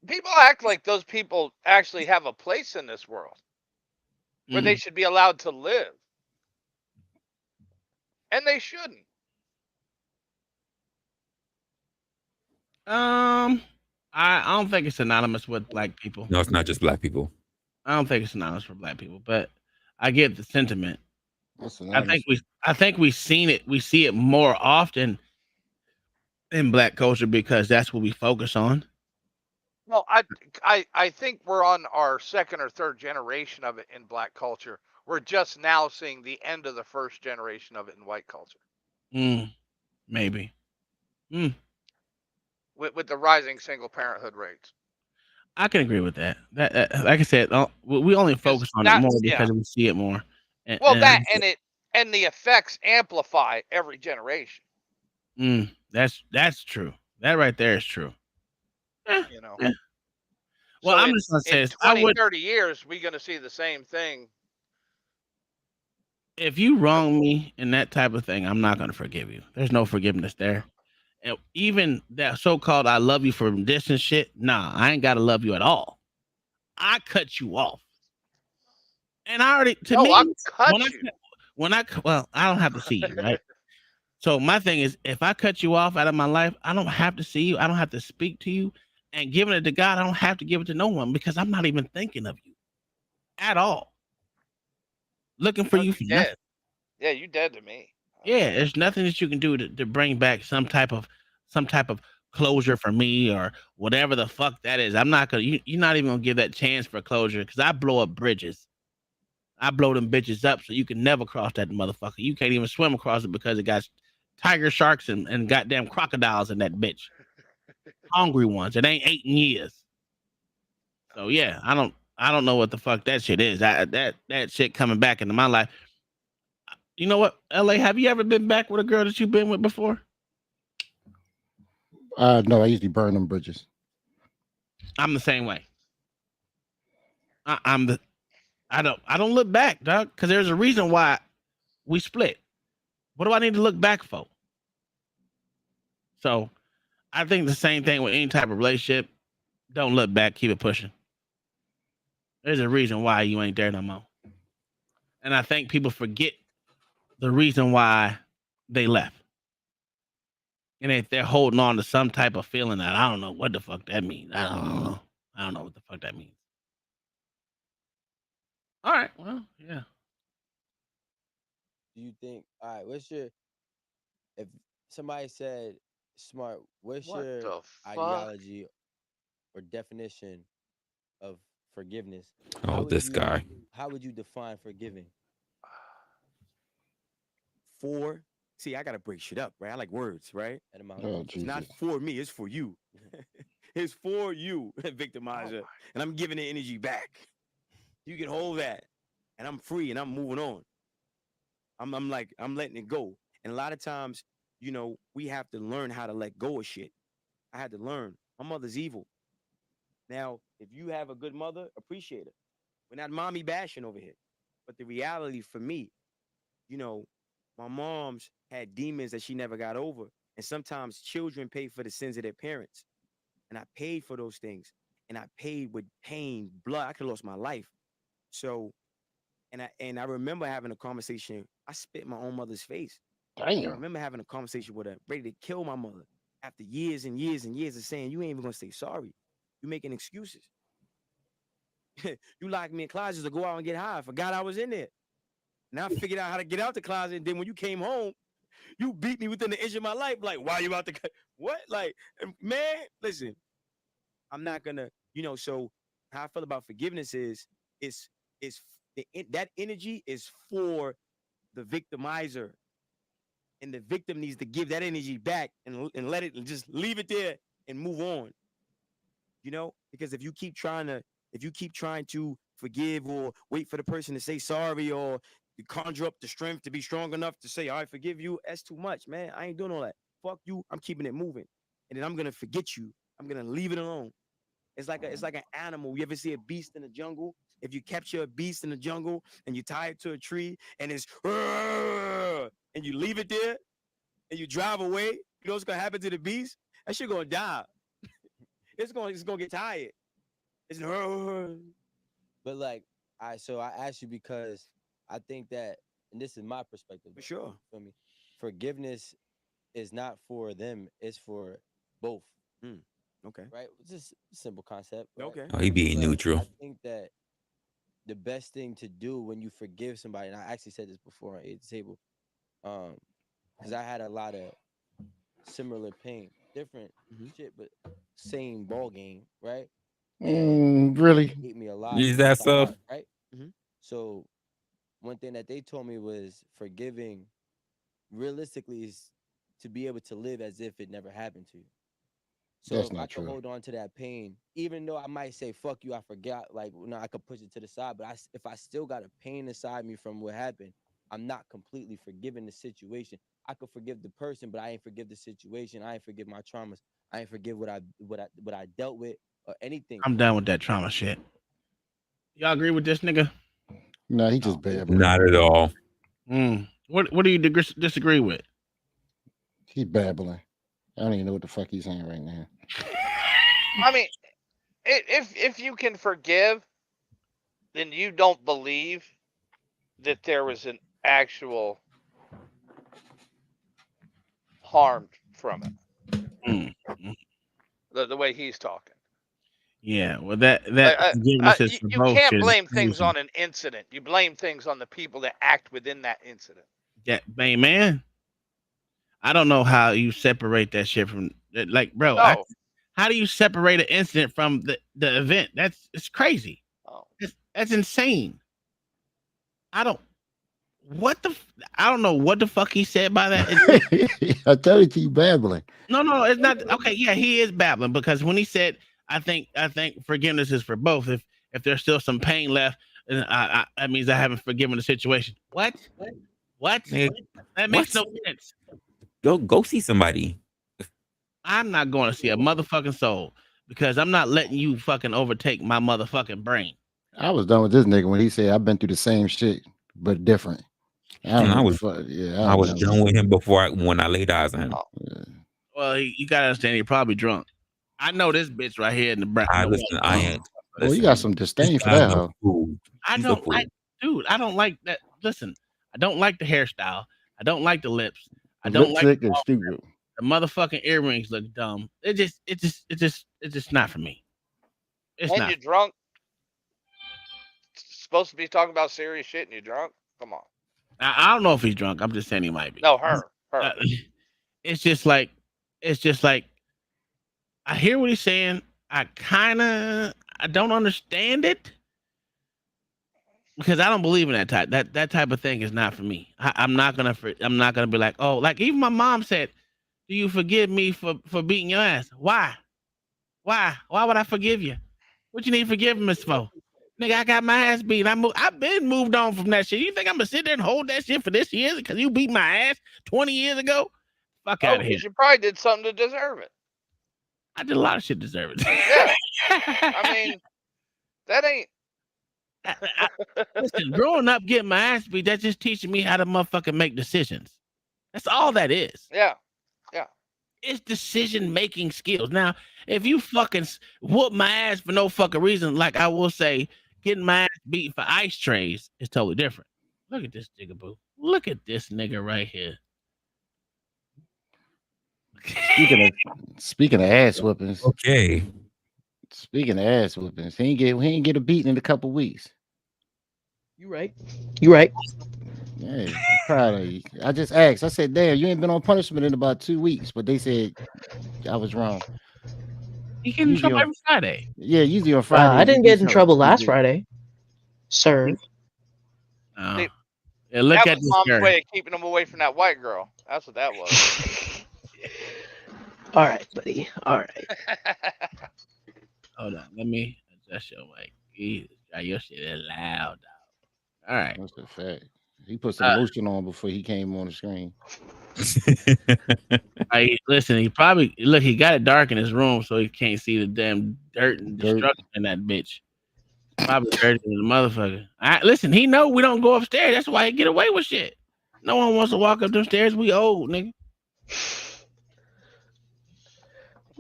People act like those people actually have a place in this world where they Mm. should be allowed to live, and they shouldn't. I don't think it's synonymous with black people. No, it's not just black people. I don't think it's synonymous for black people, but I get the sentiment. Listen, I think we've seen it. We see it more often in black culture because that's what we focus on. Well, I think we're on our second or third generation of it in black culture. We're just now seeing the end of the first generation of it in white culture Mm, maybe. Mm, with the rising single parenthood rates. I can agree with that. Like I said, we only focus on it more Yeah. because we see it more. Well, that and the effects amplify every generation. That's true. That right there is true. Eh, You know. eh. Well, So I'm just gonna say in this. 20, 30 years, we're going to see the same thing. If you wrong me in that type of thing, I'm not gonna forgive you. There's no forgiveness there. And even that so-called "I love you from distance" shit. Nah, I ain't gotta love you at all. I cut you off, and I already to No, me I cut you. well, I don't have to see you, right? So my thing is, if I cut you off out of my life, I don't have to see you. I don't have to speak to you. and giving it to God, I don't have to give it to no one because I'm not even thinking of you at all. Looking for Oh, you you for nothing. dead. Yeah, you dead to me. Yeah, there's nothing that you can do to bring back some type of closure for me or whatever the fuck that is. I'm not gonna you're not even gonna give that chance for closure because I blow up bridges. I blow them bitches up so you can never cross that motherfucker. You can't even swim across it because it got tiger sharks and goddamn crocodiles in that bitch. Hungry ones. It ain't 8 years. So yeah, I don't know what the fuck that shit is. That shit coming back into my life. You know what, LA? Have you ever been back with a girl that you've been with before? No, I usually burn them bridges. I'm the same way. I'm the I don't look back, dog, because there's a reason why we split. What do I need to look back for? So I think the same thing with any type of relationship. Don't look back, keep it pushing. There's a reason why you ain't there no more. And I think people forget the reason why they left. And if they're holding on to some type of feeling that I don't know what the fuck that means. I don't know. I don't know what the fuck that means. All right. Well, yeah. Do you think? All right. What's your? If somebody said, "Smart," what's What your the fuck? ideology or definition of forgiveness? Oh, this guy. How would you define forgiving? For see, I gotta break shit up, right? I like words, right? At amount. Oh It's not Jesus. for me, it's for you. It's for you, Oh victimizer. my. And I'm giving the energy back. You can hold that. And I'm free and I'm moving on. I'm letting it go. And a lot of times, we have to learn how to let go of shit. I had to learn. My mother's evil. Now, if you have a good mother, appreciate her. We're not mommy bashing over here. But the reality for me, you know, my mom's had demons that she never got over. And sometimes children pay for the sins of their parents. And I paid for those things. And I paid with pain, blood. I could have lost my life. So, and I remember having a conversation. I spit in my own mother's face. I Damn. remember having a conversation with her, ready to kill my mother after years and years and years of saying, you ain't even gonna say sorry. You making excuses. You locked me in closets to go out and get high. I forgot I was in there. Now I figured out how to get out the closet. And then when you came home, you beat me within the inch of my life. Like, why you out the what? Like, man, listen, I'm not gonna, so how I feel about forgiveness is is that energy is for the victimizer. And the victim needs to give that energy back and let it and just leave it there and move on. Because if you keep trying to forgive or wait for the person to say sorry or you conjure up the strength to be strong enough to say I forgive you, that's too much, man. I ain't doing all that. Fuck you. I'm keeping it moving, and then I'm gonna forget you. I'm gonna leave it alone. It's like an animal. You ever see a beast in the jungle? If you capture a beast in the jungle and you tie it to a tree and it's and you leave it there and you drive away, you know what's gonna happen to the beast? That shit gonna die. It's gonna get tired. It's But like, so I asked you because I think that, and this is my perspective. for sure. Feel me? Forgiveness is not for them; it's for both. Mm, okay. Right? It's just a simple concept. Right? Okay. Oh, he being But neutral. I think that the best thing to do when you forgive somebody, and I actually said this before at the table, because I had a lot of similar pain, different Mm-hmm. shit, but same ball game, right? And Really? it ate me a lot Is at that the so? heart, right? Mm-hmm. So one thing that they told me was forgiving realistically is to be able to live as if it never happened to you. So That's if I not could true. hold on to that pain, even though I might say "fuck you," I forgot. Like, I could push it to the side. But if I still got a pain inside me from what happened, I'm not completely forgiving the situation. I could forgive the person, but I ain't forgive the situation. I ain't forgive my traumas. I ain't forgive what I dealt with or anything. I'm done with that trauma shit. Y'all agree with this nigga? No, he No. just babbling. Not at all. What do you disagree with? He babbling. I don't even know what the fuck he's saying right now. I mean, if you can forgive, then you don't believe that there was an actual harm from it. Mm. The way he's talking. Yeah, well, that forgiveness is for You both can't shit is blame things crazy. on an incident. You blame things on the people that act within that incident. Yeah, man, I don't know how you separate that shit from like, bro. No. How do you separate an incident from the event? It's crazy. Oh. That's insane. I don't. What the? I don't know what the fuck he said by that. I told you babbling. No, it's not. Okay, yeah, he is babbling because when he said, I think forgiveness is for both. If there's still some pain left, and that means I haven't forgiven the situation. What? Nigga, That makes what? no sense. Go see somebody. I'm not going to see a motherfucking soul because I'm not letting you fucking overtake my motherfucking brain. I was done with this nigga when he said I've been through the same shit but different. I don't know. I was done with him when I laid eyes on him. Yeah. Well, you gotta understand, he's probably drunk. I know this bitch right here in the back. I ain't. Well, you got some disdain for that, huh? I don't like, dude. I don't like that. Listen, I don't like the hairstyle. I don't like the lips. I don't like lipstick is stupid. The motherfucking earrings look dumb. It's just not for me. It's and not. you're drunk. Supposed to be talking about serious shit, and you're drunk. Come on. I don't know if he's drunk. I'm just saying he might be. No, her. It's just like I hear what he's saying. I don't understand it because I don't believe in that type. That type of thing is not for me. I'm not gonna be like, oh, like even my mom said, "Do you forgive me for beating your ass?" Why? Why would I forgive you? What you need forgiveness for? Nigga, I got my ass beat. I've been moved on from that shit. You think I'm gonna sit there and hold that shit for this year because you beat my ass 20 years ago? Fuck out of here. Because you probably did something to deserve it. I did a lot of shit to deserve it. Yeah. I mean, that ain't. Listen, growing up getting my ass beat, that's just teaching me how to motherfucking make decisions. That's all that is. Yeah. It's decision making skills. Now, if you fucking whoop my ass for no fucking reason, like I will say, getting my ass beat for ice trays is totally different. Look at this jigaboo. Look at this nigga right here. Speaking of ass whoopings. Okay. Speaking of ass whoopings, he ain't get a beating in a couple weeks. You right. You right. Yeah, I'm proud of you. I just asked. I said, "Damn, you ain't been on punishment in about 2 weeks," but they said I was wrong. You get in trouble every Friday. Yeah, usually on Friday. I didn't get in trouble last Friday, sir. Yeah, look that at was this mom's girl. way of keeping him away from that white girl. That's what that was. All right, buddy. All right. Hold on. Let me adjust your mic. Jesus, your shit is loud, dog. All right. That's a fact. He put some lotion on before he came on the screen. Listen, he probably he got it dark in his room so he can't see the damn dirt and destruction in that bitch. Probably dirty as a motherfucker. Listen, he know we don't go upstairs. That's why he get away with shit. No one wants to walk up them stairs. We old, nigga.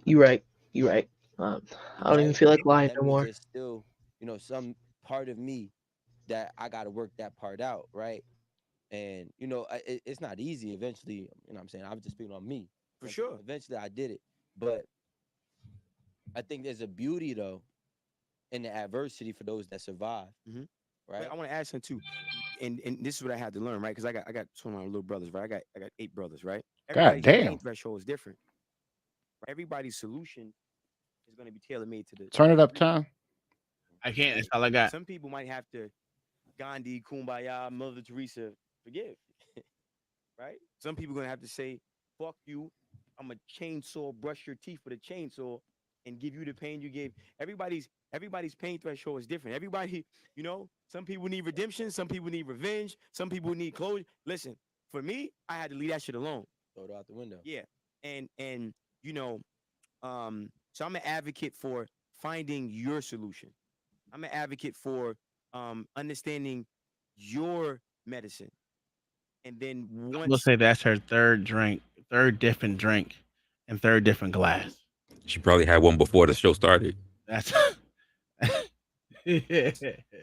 You right. You right. I don't even feel like lying no more. There's still, some part of me that I got to work that part out, right? And it's not easy. Eventually, you know what I'm saying? I was just speaking on me. For sure. Eventually, I did it, but I think there's a beauty though in the adversity for those that survive. Mm-hmm. Right. I want to add something too, and this is what I had to learn, right? Because I got two of my little brothers, right? I got 8 brothers, right? Everybody's pain threshold is different. Everybody's solution is going to be tailor made to the. Turn it up, Tom. I can't. That's all I got. Some people might have to Gandhi, Kumbaya, Mother Teresa, forgive. Right? Some people gonna have to say, "Fuck you! I'm a chainsaw, brush your teeth with a chainsaw, and give you the pain you gave." Everybody's pain threshold is different. Everybody, some people need redemption, some people need revenge, some people need closure. Listen, for me, I had to leave that shit alone. Throw it out the window. Yeah, and so I'm an advocate for finding your solution. I'm an advocate for understanding your medicine. And then We'll say that's her third different drink, and third different glass. She probably had one before the show started. That's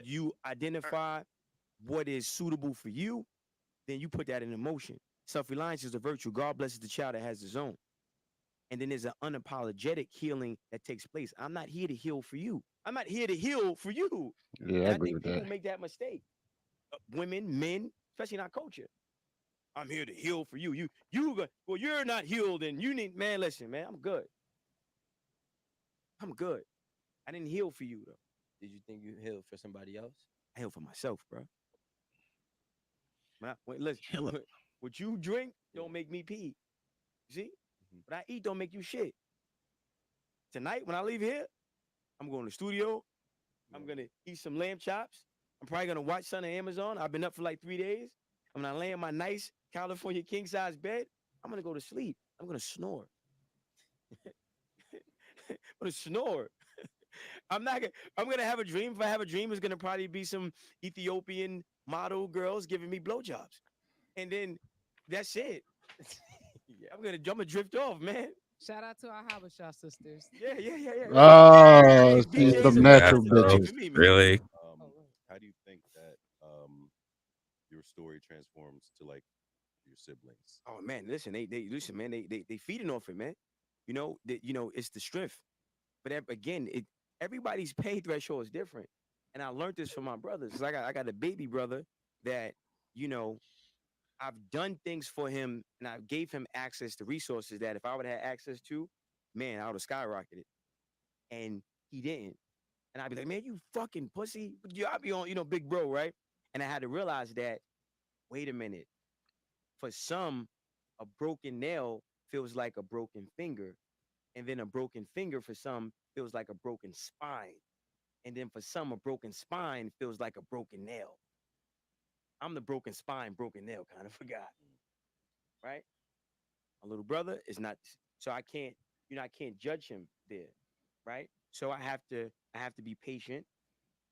you identify what is suitable for you, then you put that in motion. Self-reliance is a virtue. God blesses the child that has his own. and then there's an unapologetic healing that takes place. I'm not here to heal for you. I'm not here to heal for you. Yeah, I And I agree think with people that. make that mistake. Women, men, especially in our culture. I'm here to heal for you. Well, you're not healed, and you need, man. Listen, man, I'm good. I'm good. I didn't heal for you though. Did you think you healed for somebody else? I healed for myself, bro. Listen, Kill 'em. what you drink Yeah. don't make me pee. You see, Mhm. what I eat don't make you shit. Tonight, when I leave here, I'm going to the studio. I'm gonna eat some lamb chops. I'm probably gonna watch something on Amazon. I've been up for like 3 days. I'm gonna lay in my nice California king size bed. I'm gonna go to sleep. I'm gonna snore. I'm gonna snore. I'm not gonna. I'm gonna have a dream. If I have a dream, it's gonna probably be some Ethiopian model girls giving me blowjobs, and then that's it. Yeah. I'm gonna drift off, man. Shout out to our Habesha sisters. Yeah. Oh, BJ's, she's BJ's, some and Mimi. natural That's dope. bitches. And Mimi. Really? Oh, right. How do you think that your story transforms to like your siblings? Oh man, listen, they listen, man. They feeding off it, man. It's the strength. But again, everybody's pay threshold is different, and I learned this from my brothers. 'Cause I got a baby brother that you know I've done things for him, and I gave him access to resources that if I would have had access to, man, I would have skyrocketed, and he didn't. And I'd be like, man, you fucking pussy. I'd be on, big bro, right? And I had to realize that. Wait a minute. For some, a broken nail feels like a broken finger. And then a broken finger for some feels like a broken spine. And then for some, a broken spine feels like a broken nail. I'm the broken spine, broken nail kind of a guy, right? My little brother is not, so I can't judge him there, right? So I have to be patient,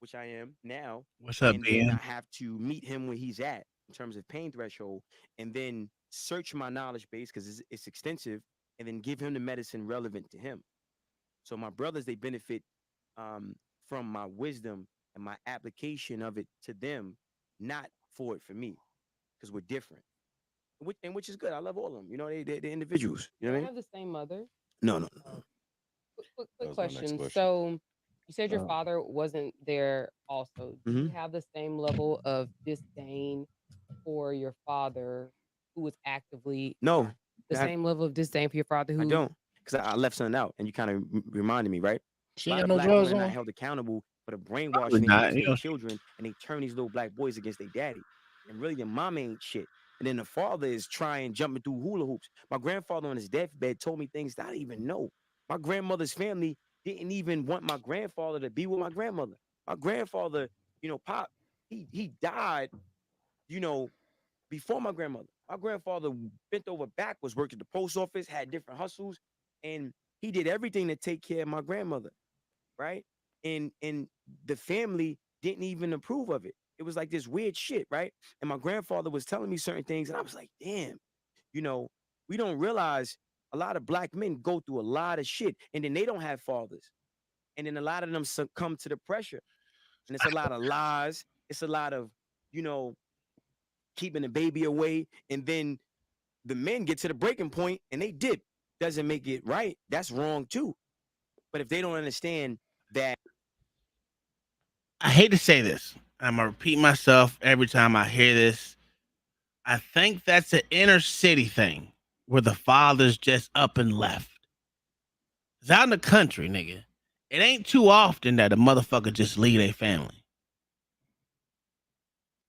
which I am now, What's up, and then I Ben? have to meet him where he's at in terms of pain threshold, and then search my knowledge base because it's extensive, and then give him the medicine relevant to him. So my brothers, they benefit from my wisdom and my application of it to them, not for it for me, because we're different, which is good. I love all of them. They're individuals. You know Do what I I mean? have the same mother? No, no, Oh, no. That quick was my next question. question. So, you said your Uh, father wasn't there also. Do you mhm. have the same level of disdain for your father who was actively No, the I, same level of disdain for your father I who don't, because I left something out, and you kind of reminded me, right? She A ain't lot got of no black drawers women are not on. held accountable for the brainwash Probably they do not. to their children, and they turn these little black boys against their daddy. And really, their mom ain't shit. And then the father is trying jumping through hula hoops. My grandfather on his deathbed told me things that I didn't even know. My grandmother's family didn't even want my grandfather to be with my grandmother. My grandfather, Pop, he died, you know, before my grandmother. My grandfather bent over backwards, worked at the post office, had different hustles, and he did everything to take care of my grandmother, right? And the family didn't even approve of it. It was like this weird shit, right? And my grandfather was telling me certain things, and I was like, damn, you know, we don't realize a lot of black men go through a lot of shit, and then they don't have fathers. And then a lot of them succumb to the pressure. And it's a lot of lies. It's a lot of, you know, keeping the baby away. And then the men get to the breaking point and they dip. Doesn't make it right. That's wrong too. But if they don't understand that, I hate to say this. I'm gonna repeat myself every time I hear this. I think that's an inner city thing where the father's just up and left. 'Cause out in the country, nigga, it ain't too often that a motherfucker just leave their family.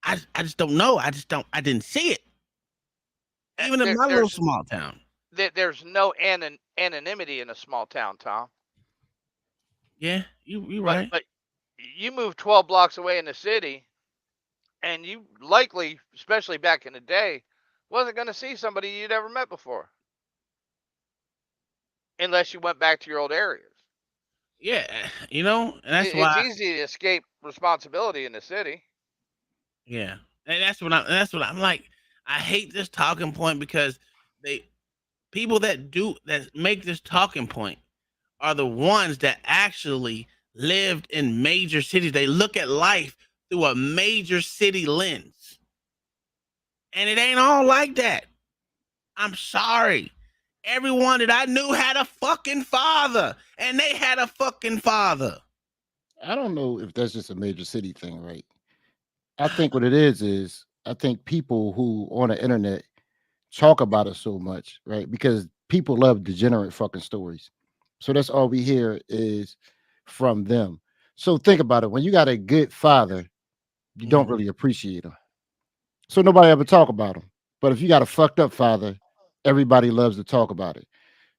I just don't know. I didn't see it. Even in there, my little there's small town. there's no anonymity in a small town, Tom. Yeah, you But right. but you move 12 blocks away in the city, and you likely, especially back in the day, wasn't going to see somebody you'd ever met before, unless you went back to your old areas. Yeah, and that's It's why. easy to escape responsibility in the city. Yeah, and that's what I'm like. I hate this talking point because they people that make this talking point are the ones that actually lived in major cities. They look at life through a major city lens. And it ain't all like that. I'm sorry. Everyone that I knew had a fucking father, and they had a fucking father. I don't know if that's just a major city thing, right? I think what it is I think people who on the internet talk about it so much, right? Because people love degenerate fucking stories. So that's all we hear is from them. So think about it. When you got a good father, you don't really appreciate him. So nobody ever talk about him. But if you got a fucked up father, everybody loves to talk about it.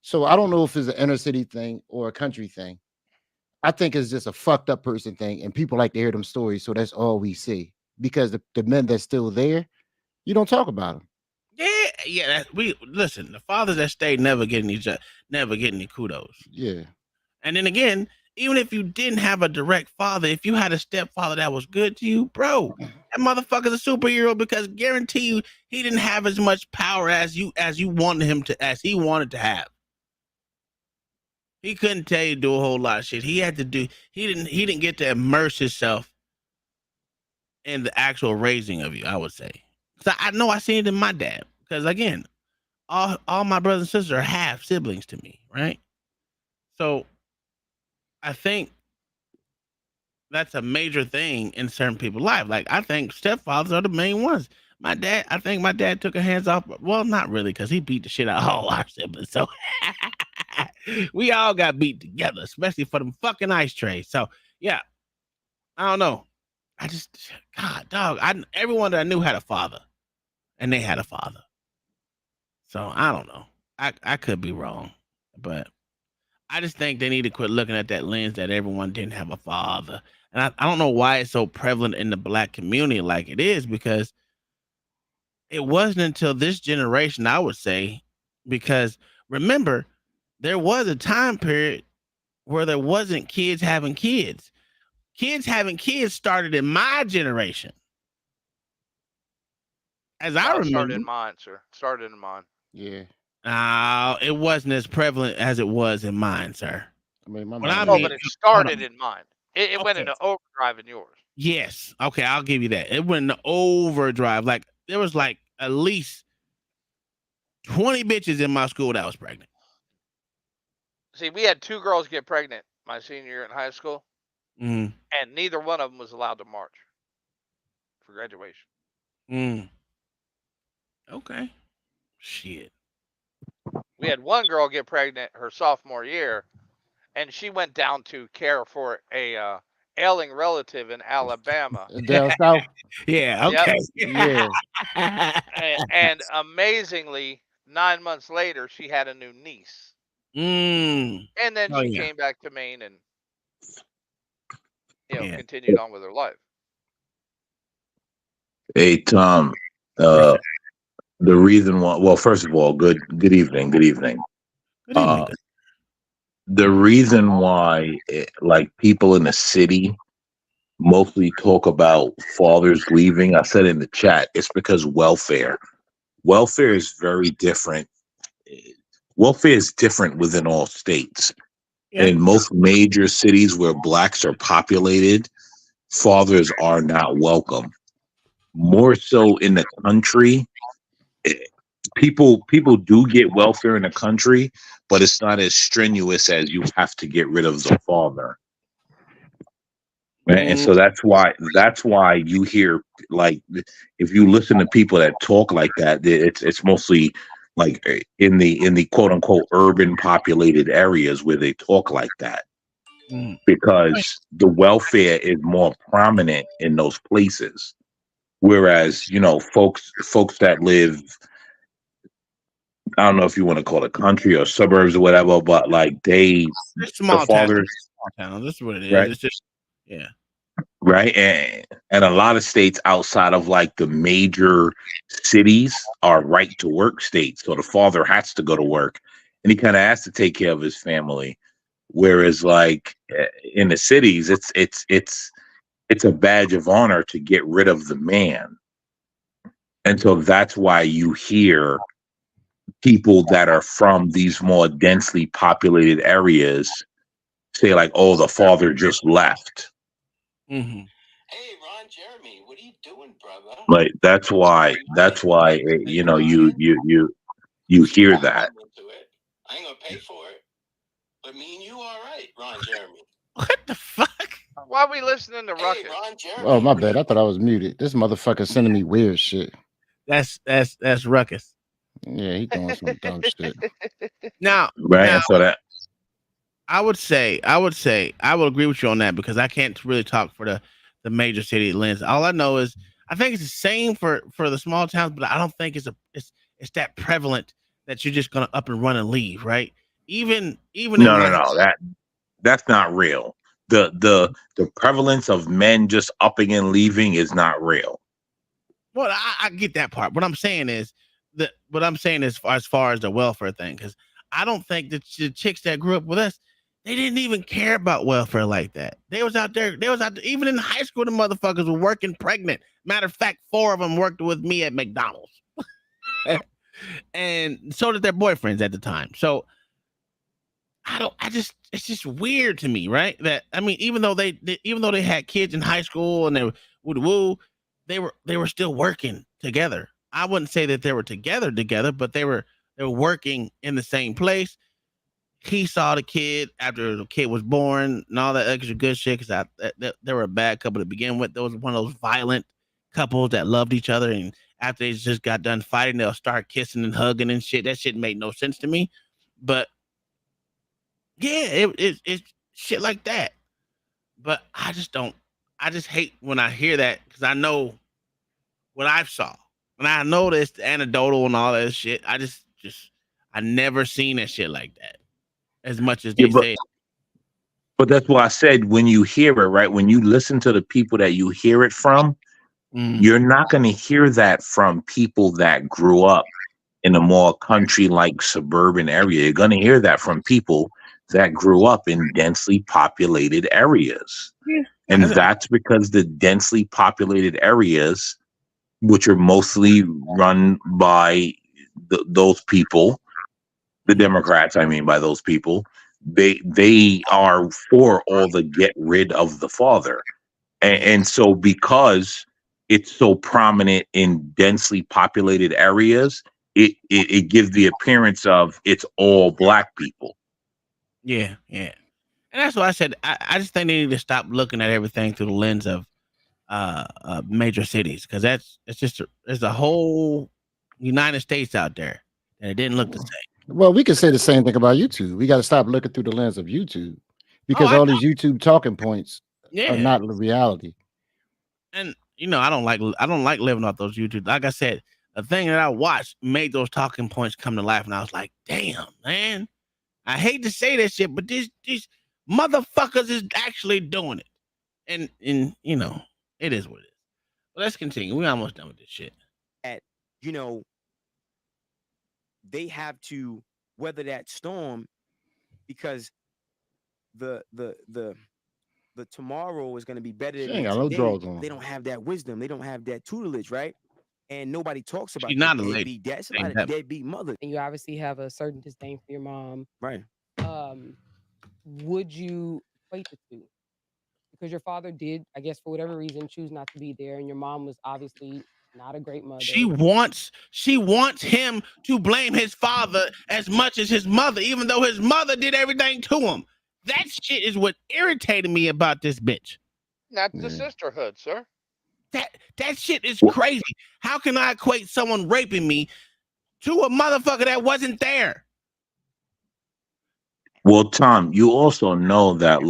So I don't know if it's an inner city thing or a country thing. I think it's just a fucked up person thing, and people like to hear them stories. So that's all we see. Because the men that's still there, you don't talk about them. Yeah. We listen. The fathers that stayed never getting never getting any kudos. Yeah. And then again, even if you didn't have a direct father, if you had a stepfather that was good to you, bro, that motherfucker's a superhero because guarantee you he didn't have as much power as you wanted him to as he wanted to have. He couldn't tell you to do a whole lot of shit. He didn't get to immerse himself in the actual raising of you, I would say. Cause I know I seen it in my dad. Because again, all my brothers and sisters are half siblings to me, right? So I think that's a major thing in certain people's life. Like I think stepfathers are the main ones. I think my dad took a hands off. Well, not really, because he beat the shit out of all our siblings. So we all got beat together, especially for them fucking ice trays. So yeah, I don't know. I just God dog. Everyone that I knew had a father, and they had a father. So I don't know. I could be wrong, but I just think they need to quit looking at that lens that everyone didn't have a father. And I don't know why it's so prevalent in the black community like it is, because it wasn't until this generation, I would say, because remember, there was a time period where there wasn't kids having kids. Kids having kids started in my generation. As I No, it started remember, in mine, sir. Started in mine. Yeah. it wasn't as prevalent as it was in mine, sir. I mean, my What I mom Oh, had mean, but it hold started on. in mine. It went Okay. into overdrive in yours. Yes. Okay, I'll give you that. It went into overdrive. Like there was like at least 20 bitches in my school that was pregnant. See, we had 2 girls get pregnant my senior year in high school, Mm. and neither one of them was allowed to march for graduation. Mm. Okay. Shit. We had one girl get pregnant her sophomore year, and she went down to care for a ailing relative in Alabama. down south. Yeah, Yep. okay. Yeah. And amazingly, 9 months later, she had a new niece. Mm. And then Oh she yeah. came back to Maine and Yeah. continued on with her life. Hey Tom, What's uh, that? the reason why. Well, first of all, good evening. Good evening. Good evening. Uh, the reason why, like people in the city mostly talk about fathers leaving. I said in the chat, it's because welfare. Welfare is very different. Welfare is different within all states. Yeah. In most major cities where blacks are populated, fathers are not welcome. More so in the country, eh, people do get welfare in the country, but it's not as strenuous as you have to get rid of the father. Right? And Mm. so that's why you hear, like, if you listen to people that talk like that, it's mostly like in the quote unquote urban populated areas where they talk like that, Mm. because the welfare is more prominent in those places, whereas folks that live, I don't know if you want to call it country or suburbs or whatever, but like It's the small town. fathers, Small town. This is what it is. right? It's just yeah. Right, and a lot of states outside of like the major cities are right to work states, so the father has to go to work and he kind of has to take care of his family, whereas like in the cities it's a badge of honor to get rid of the man. And so that's why you hear people that are from these more densely populated areas say like, oh, the father just left. Mm-hmm. Hey, Ron Jeremy, what are you doing, brother? Like that's why you hear that. I ain't gonna pay for it. But me and you all right, Ron Jeremy. What the fuck? Why are we listening to Hey, Ruckus? Ron Jeremy. Oh my bad. I thought I was muted. This motherfucker sending me weird shit. That's Ruckus. Yeah, he doing some dumb shit. Now, Right. And so that I would agree with you on that because I can't really talk for the major city lens. All I know is I think it's the same for the small towns, but I don't think it's that prevalent that you're just gonna up and run and leave, right? Even no, in like that's not real. The prevalence of men just upping and leaving is not real. well, I get that part. What I'm saying is as far as the welfare thing, because I don't think that the chicks that grew up with us, they didn't even care about welfare like that. They was out there, even in high school, the motherfuckers were working pregnant. Matter of fact, 4 of them worked with me at McDonald's. And so did their boyfriends at the time. So it's just weird to me, right? That I mean, even though they had kids in high school and they were woo, they were still working together. I wouldn't say that they were together, but they were working in the same place. He saw the kid after the kid was born and all that extra good shit because they were a bad couple to begin with. There was one of those violent couples that loved each other, and after they just got done fighting, they'll start kissing and hugging and shit. That shit made no sense to me. But yeah, it's shit like that. But I just hate when I hear that because I know what I saw. And I know this anecdotal and all that shit. I never seen that shit like that as much as they say. But that's why I said when you hear it, right? When you listen to the people that you hear it from, you're not going to hear that from people that grew up in a more country-like suburban area. You're going to hear that from people that grew up in densely populated areas. Yeah. And that's because the densely populated areas, which are mostly run by those people, the Democrats, I mean, by those people, they are for all the get rid of the father. And so because it's so prominent in densely populated areas, it gives the appearance of it's all black people. Yeah. And that's why I said I just think they need to stop looking at everything through the lens of major cities because there's a whole United States out there and it didn't look the same. Well, we can say the same thing about YouTube. We got to stop looking through the lens of YouTube because I all these YouTube talking points Yeah. are not the reality. And I don't like living off those YouTube. Like I said, the thing that I watched made those talking points come to life, and I was like, "Damn, man! I hate to say this shit, but these motherfuckers is actually doing it." And it is what it is. But let's continue. We're almost done with this shit. They have to weather that storm because the tomorrow is going to be better than today. They don't have that wisdom. They don't have that tutelage, right? And nobody talks about She's not a lady. deadbeat dad. Somebody deadbeat mother. And you obviously have a certain disdain for your mom, right? Would you equate the two? Because your father did, I guess, for whatever reason, choose not to be there, and your mom was obviously not a great mother. She wants him to blame his father as much as his mother, even though his mother did everything to him. That shit is what irritated me about this bitch. That's the sisterhood, sir. That shit is crazy. How can I equate someone raping me to a motherfucker that wasn't there? Well, Tom, you also know that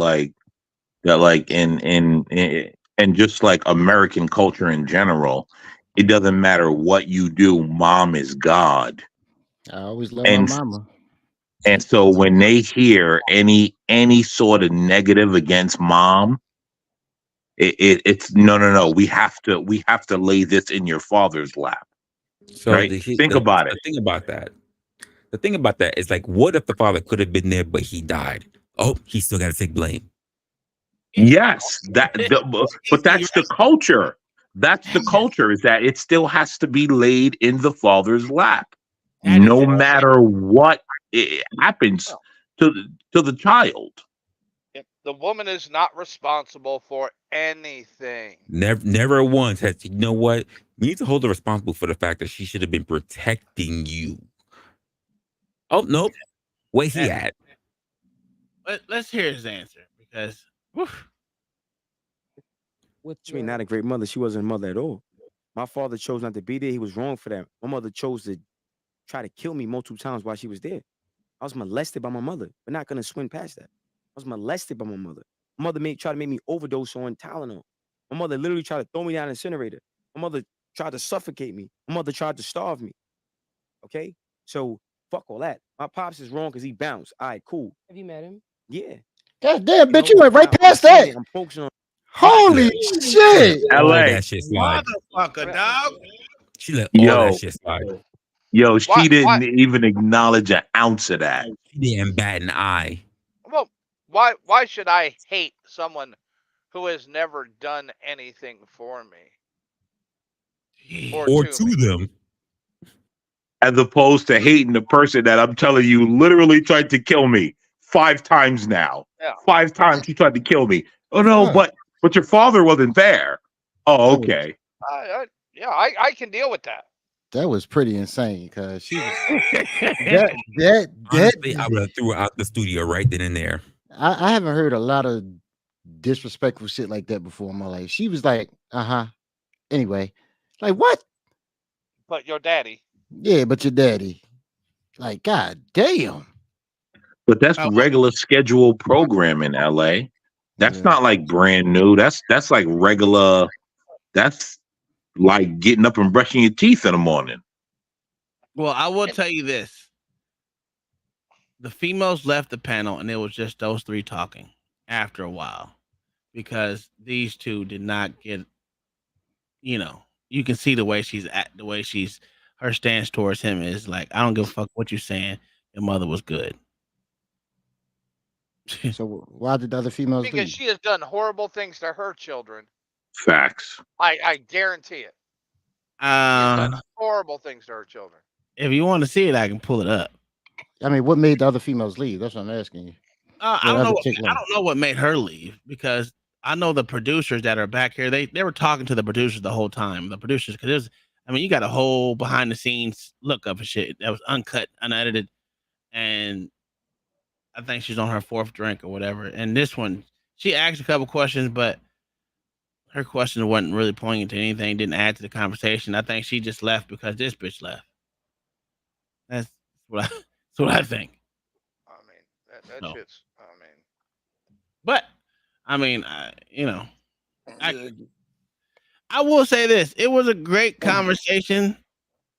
in just like American culture in general, it doesn't matter what you do, mom is God. I always love my mama. And so when they hear any sort of negative against mom, it's no. We have to lay this in your father's lap. So right? Think about it. The thing about that is like, what if the father could have been there, but he died? Oh, he still got to take blame. Yes, but that's the culture. That's the culture, is that it still has to be laid in the father's lap, no matter what happens to the child. The woman is not responsible for anything. Never once has, you know what? We need to hold her responsible for the fact that she should have been protecting you. Oh, nope. Where's he at? Let's hear his answer because. Woof. With She mean your not a great mother. She wasn't a mother at all. My father chose not to be there. He was wrong for that. My mother chose to try to kill me multiple times while she was there. I was molested by my mother. We're not gonna swing past that. I was molested by my mother. My mother tried to make me overdose on Tylenol. My mother literally tried to throw me down an incinerator. My mother tried to suffocate me. My mother tried to starve me. Okay, so fuck all that. My pops is wrong because he bounced. All right, cool. have you met him? Yeah, God damn, you bitch, know, you went right I'm past saying that. it. I'm focusing on. Holy She let shit. all LA, that shit slide. Motherfucker, dog. She let all that yo, shit slide. yo, Why? she didn't even acknowledge an ounce of that. She didn't bat an eye. Well, why should I hate someone who has never done anything for me or Or to to me? them. As opposed to hating the person that I'm telling you literally tried to kill me 5 times now. Yeah. 5 times she tried to kill me. Oh no, Huh. but your father wasn't there. Oh, That was, okay. Yeah, I can deal with that. that was pretty insane because she was that Honestly, I would have threw her out the studio right then and there. I haven't heard a lot of disrespectful shit like that before in my life. She was like, uh-huh. Anyway, like what? But your daddy. Yeah, but your daddy. Like, god damn. But that's Oh, regular scheduled program in LA. That's Yeah. not like brand new. That's like regular. That's like getting up and brushing your teeth in the morning. well, I will And tell you this: the females left the panel, and it was just those three talking. After a while, because these two did not get. You can see the way she's at, the way her stance towards him is like, I don't give a fuck what you're saying. Your mother was good. So why did the other females because leave? she has done horrible things to her children. Facts. I guarantee it. She has done horrible things to her children. If you want to see it, I can pull it up. I mean, what made the other females leave? That's what I'm asking you. I What don't know. other chick I left? don't know what made her leave because I know the producers that are back here. They were talking to the producers the whole time. The producers, because you got a whole behind the scenes look up and shit that was uncut, unedited, and I think she's on her fourth drink or whatever. And this one, she asked a couple questions, but her question wasn't really pointing to anything. Didn't add to the conversation. I think she just left because this bitch left. That's what I. That's what I think. I mean, that So, shit's. I mean, but I will say this: it was a great conversation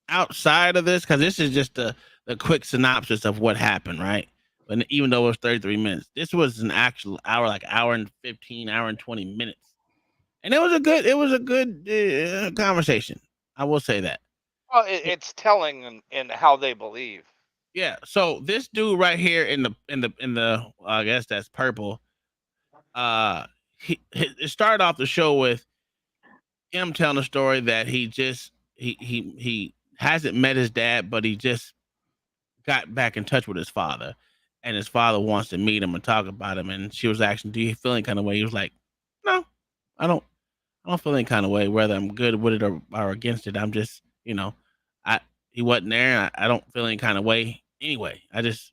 outside of this because this is just the quick synopsis of what happened, right? But even though it was 33 minutes, this was an actual hour, like hour and 15, hour and 20 minutes, and it was a good conversation. I will say that. well, it's telling in how they believe. Yeah. So this dude right here in the I guess that's purple. It started off the show with him telling a story that he hasn't met his dad, but he just got back in touch with his father, and his father wants to meet him and talk about him. And she was asking, "Do you feel any kind of way?" He was like, "No, I don't. I don't feel any kind of way, whether I'm good with it or against it. I'm just, I he wasn't there. And I don't feel any kind of way anyway. I just,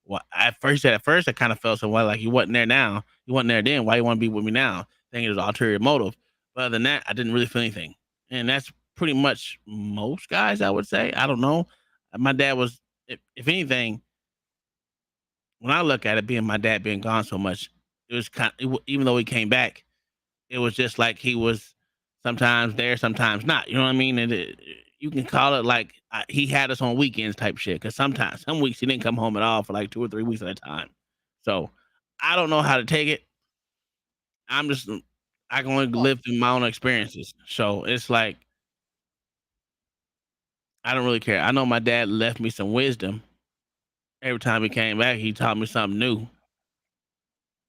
well, at first I kind of felt some way like he wasn't there now. He wasn't there then. Why you want to be with me now? Thinking it was ulterior motive. But other than that, I didn't really feel anything. And that's pretty much most guys, I would say. I don't know. My dad was, if anything, when I look at it, being my dad being gone so much, it was even though he came back, it was just like he was sometimes there, sometimes not. You know what I mean? And you can call it like he had us on weekends type shit. Because sometimes, some weeks he didn't come home at all for like 2 or 3 weeks at a time. So I don't know how to take it. I can only live through my own experiences. So it's like I don't really care. I know my dad left me some wisdom. Every time he came back, he taught me something new.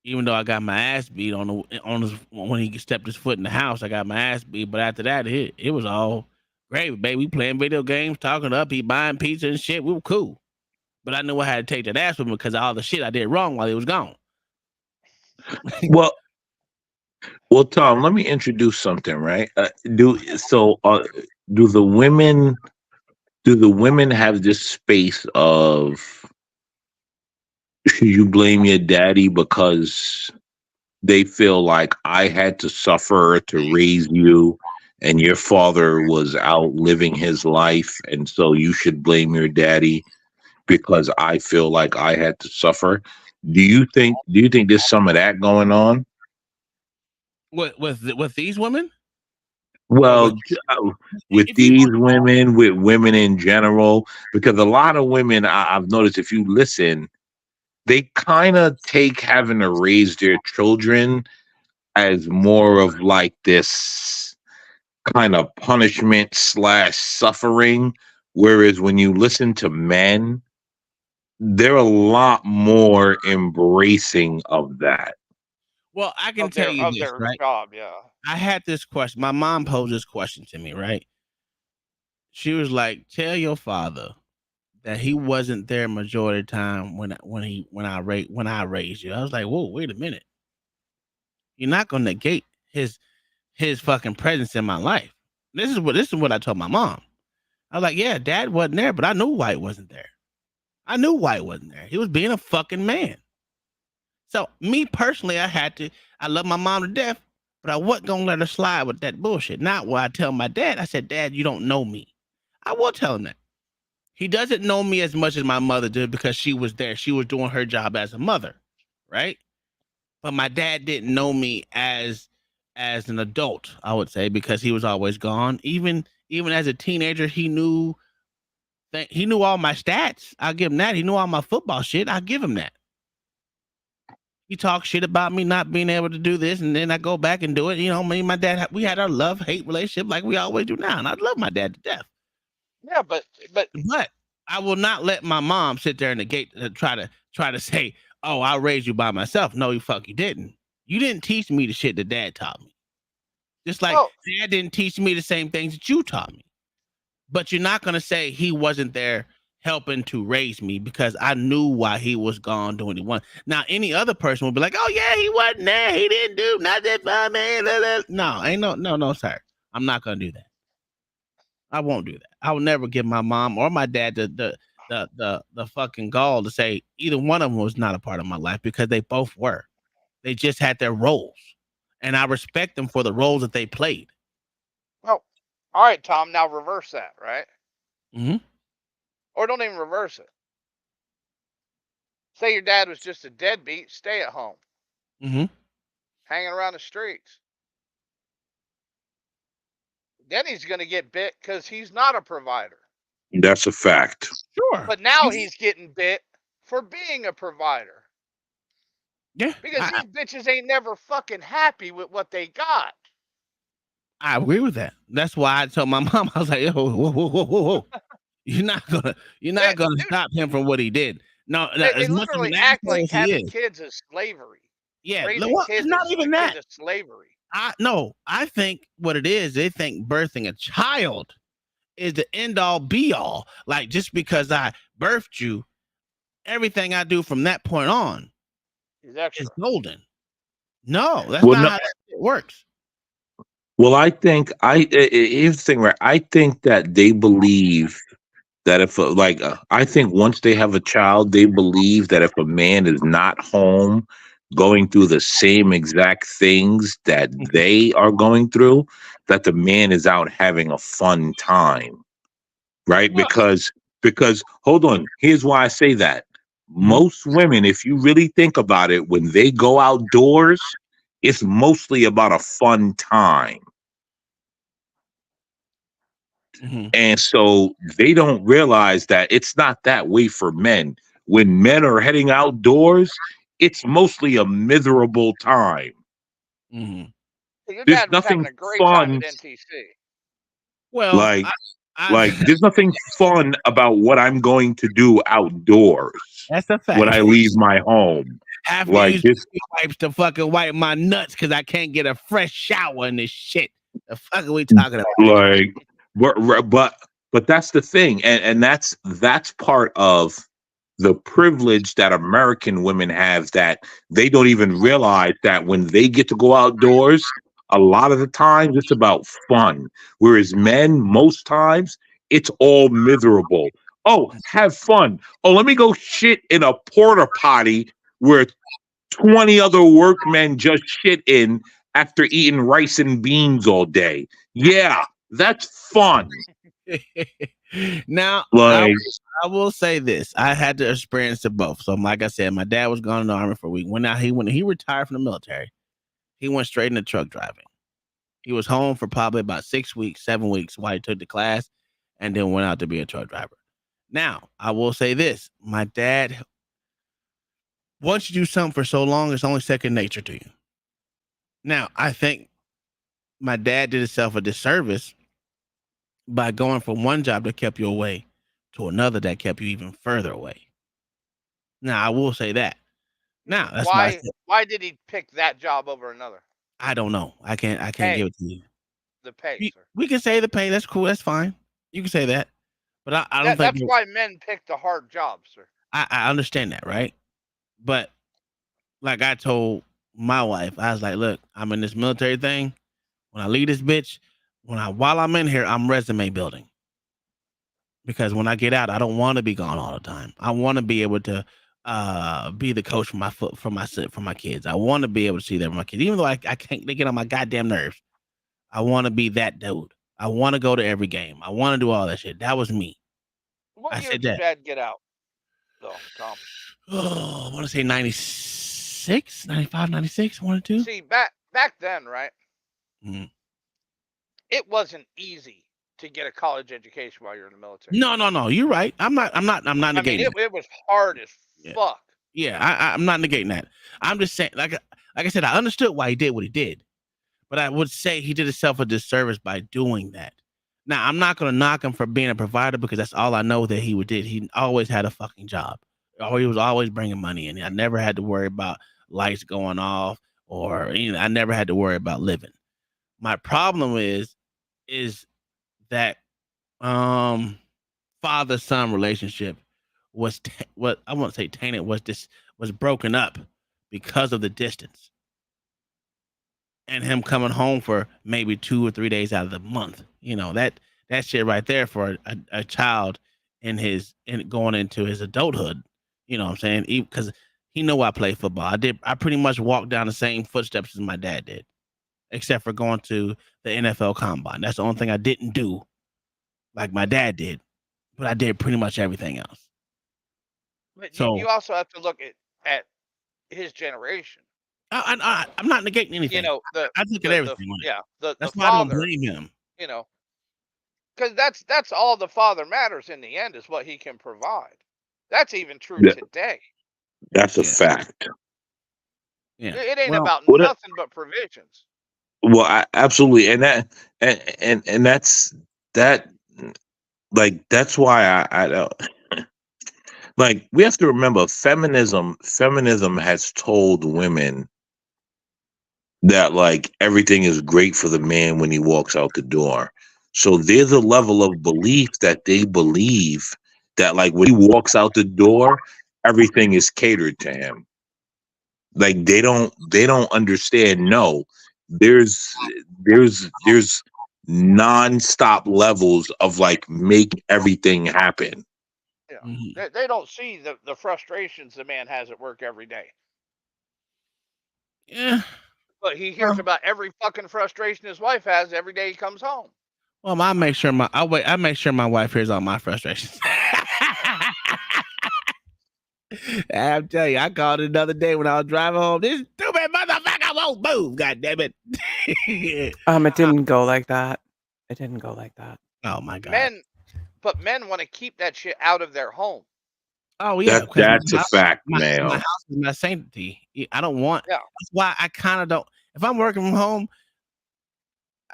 Even though I got my ass beat when he stepped his foot in the house, I got my ass beat. But after that, it was all great, baby. We playing video games, talking up, he buying pizza and shit. We were cool. But I knew I had to take that ass with me because of all the shit I did wrong while he was gone. Well, Tom, let me introduce something, right? Do the women have this space of You blame your daddy because they feel like I had to suffer to raise you and your father was out living his life, and so you should blame your daddy because I feel like I had to suffer. Do you think there's some of that going on? With these women or with Well, with if you these women, with women in general, because a lot of women I've noticed if you listen, they kind of take having to raise their children as more of like this kind of punishment slash suffering. Whereas when you listen to men, they're a lot more embracing of that. well, I can tell you of this, their right? job, yeah. I had this question. My mom posed this question to me, right? She was like, "Tell your father that he wasn't there majority of the time when I raised you." I was like, "Whoa, wait a minute. You're not gonna negate his fucking presence in my life." This is what I told my mom. I was like, "Yeah, dad wasn't there, but I knew White wasn't there. I knew White wasn't there. He was being a fucking man." So me personally, I love my mom to death, but I wasn't gonna let her slide with that bullshit. Not where I tell my dad, I said, "Dad, you don't know me." I will tell him that. He doesn't know me as much as my mother did because she was there. She was doing her job as a mother, right? But my dad didn't know me as an adult, I would say, because he was always gone. Even as a teenager, he knew all my stats. I'll give him that. He knew all my football shit. I'll give him that. He talked shit about me not being able to do this, and then I go back and do it. You know, me and my dad, we had our love hate relationship like we always do now, and I love my dad to death. Yeah, but But I will not let my mom sit there in the gate to try to say, "Oh, I raised you by myself." No, you didn't. You didn't teach me the shit that dad taught me. Just like well, dad didn't teach me the same things that you taught me. But you're not gonna say he wasn't there helping to raise me because I knew why he was gone doing what he wanted. Now, any other person would be like, "Oh yeah, he wasn't there. He didn't do nothing for me." No, ain't no, sir. I'm not gonna do that. I won't do that. I will never give my mom or my dad the fucking gall to say either one of them was not a part of my life because they both were. They just had their roles, and I respect them for the roles that they played. well, all right, Tom. Now reverse that, right? Mm-hmm. Or don't even reverse it. Say your dad was just a deadbeat, stay at home, Mm-hmm. hanging around the streets. Then he's going to get bit because he's not a provider. That's a fact. Sure. But now he's getting bit for being a provider. Yeah. Because these bitches ain't never fucking happy with what they got. I agree with that. That's why I told my mom, I was like, "Yo, whoa. You're not gonna stop him from what he did." No, They as much of literally an act asshole like as he having is. kids is slavery. Yeah, Raising well, it's kids not is even akin that. to slavery. I think what it is, they think birthing a child is the end all be all. Like just because I birthed you, everything I do from that point on He's is extra. golden. No, that's Well, not no, how that shit works. well, I think here's the thing, right? I think that they believe that if I think once they have a child, they believe that if a man is not home going through the same exact things that they are going through, that the man is out having a fun time, right? Well, Because hold on, here's why I say that. Mhm, Most women, if you really think about it, when they go outdoors, it's mostly about a fun time. mhm, And so they don't realize that it's not that way for men. When men are heading outdoors, it's mostly a miserable time. mhm. your There's dad was having nothing a great time at fun NTC. Well, like I there's nothing fun about what I'm going to do outdoors that's a when fact. I leave my home. Having to Like use this baby wipes to fucking wipe my nuts because I can't get a fresh shower in this shit. The fuck are we talking about? like but that's the thing, and that's part of the privilege that American women have, that they don't even realize that when they get to go outdoors, a lot of the times it's about fun, whereas men most times it's all miserable. Oh, have fun. Oh, let me go shit in a porta potty where 20 other workmen just shit in after eating rice and beans all day. Yeah, that's fun. Now, Like, I will say this: I had to experience it both. So, like I said, my dad was gone in the army for a week. When he retired from the military, he went straight into truck driving. He was home for probably about 6 weeks, 7 weeks while he took the class, and then went out to be a truck driver. Now, I will say this: my dad, once you do something for so long, it's only second nature to you. Now, I think my dad did himself a disservice by going from one job that kept you away to another that kept you even further away. Now, I will say that. Now, that's why I said Why did he pick that job over another? I don't know. I can't give Pay. it to you. The pay, We, sir. we can say the pay. That's cool. That's fine. You can say that. But I don't think That's why men pick the hard jobs, sir. I understand that, right? But like I told my wife, I was like, look, I'm in this military thing. When I leave this bitch, while I'm in here, I'm resume building. Because when I get out, I don't want to be gone all the time. I want to be able to be the coach for my kids. I want to be able to see them for my kids, even though I can't. They get on my goddamn nerves. I want to be that dude. I want to go to every game. I want to do all that shit. That was me. What I year said did your that. dad get out, though, Tom? Oh, I want to say 96, 95, 96, 1 or 2. See, back then, right? Mm-hmm. It wasn't easy to get a college education while you're in the military. No. You're right. I'm not I mean, negating it was hard as it. fuck. Yeah, I'm not negating that. I'm just saying, like I said, I understood why he did what he did, but I would say he did himself a disservice by doing that. Now, I'm not going to knock him for being a provider because that's all I know that he did. He always had a fucking job, or he was always bringing money in. I never had to worry about lights going off, or I never had to worry about living. My problem is that father son relationship was what I won't say tainted, was broken up because of the distance and him coming home for maybe 2 or 3 days out of the month. That shit right there for a child in going into his adulthood. You know what I'm saying? Because he know I play football. I pretty much walked down the same footsteps as my dad did, except for going to the NFL combine. That's the only thing I didn't do like my dad did, but I did pretty much everything else. But So you also have to look at his generation. I'm not negating anything. You know, I look at everything. the That's why I don't father. blame him. You know, because that's all the father matters in the end is what he can provide. That's even true yeah, today. that's a Yeah. fact. Yeah. It ain't Well, about What? nothing but provisions. Well, absolutely, and that's that. Like that's why I don't like. We have to remember, feminism has told women that like everything is great for the man when he walks out the door. So there's a level of belief that they believe that like when he walks out the door, everything is catered to him. Like they don't understand. No, there's there's nonstop levels of like make everything happen. Yeah, mhm. they don't see the frustrations the man has at work every day. Yeah. But he hears Well, about every fucking frustration his wife has every day he comes home. I make sure I make sure my wife hears all my frustrations. I'm telling you, I called it another day when I was driving home. This stupid motherfucker won't move. God damn it. It didn't go like that. It didn't go like that. Oh my god. Men want to keep that shit out of their home. Oh yeah, because That's a fact, my male. house is my sanctity. I don't want. Yeah. That's why I kind of don't. If I'm working from home,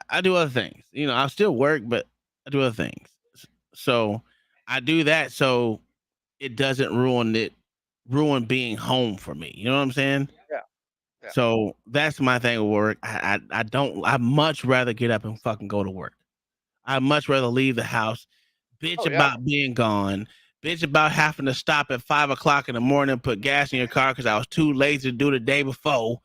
I do other things. I still work, but I do other things. So I do that so it doesn't ruin being home for me. You know what I'm saying? Yeah. Yeah. So that's my thing with work. I don't. I much rather get up and fucking go to work. I'd much rather leave the house, bitch Oh yeah. about being gone, bitch about having to stop at 5 o'clock in the morning and put gas in your car because I was too lazy to do the day before.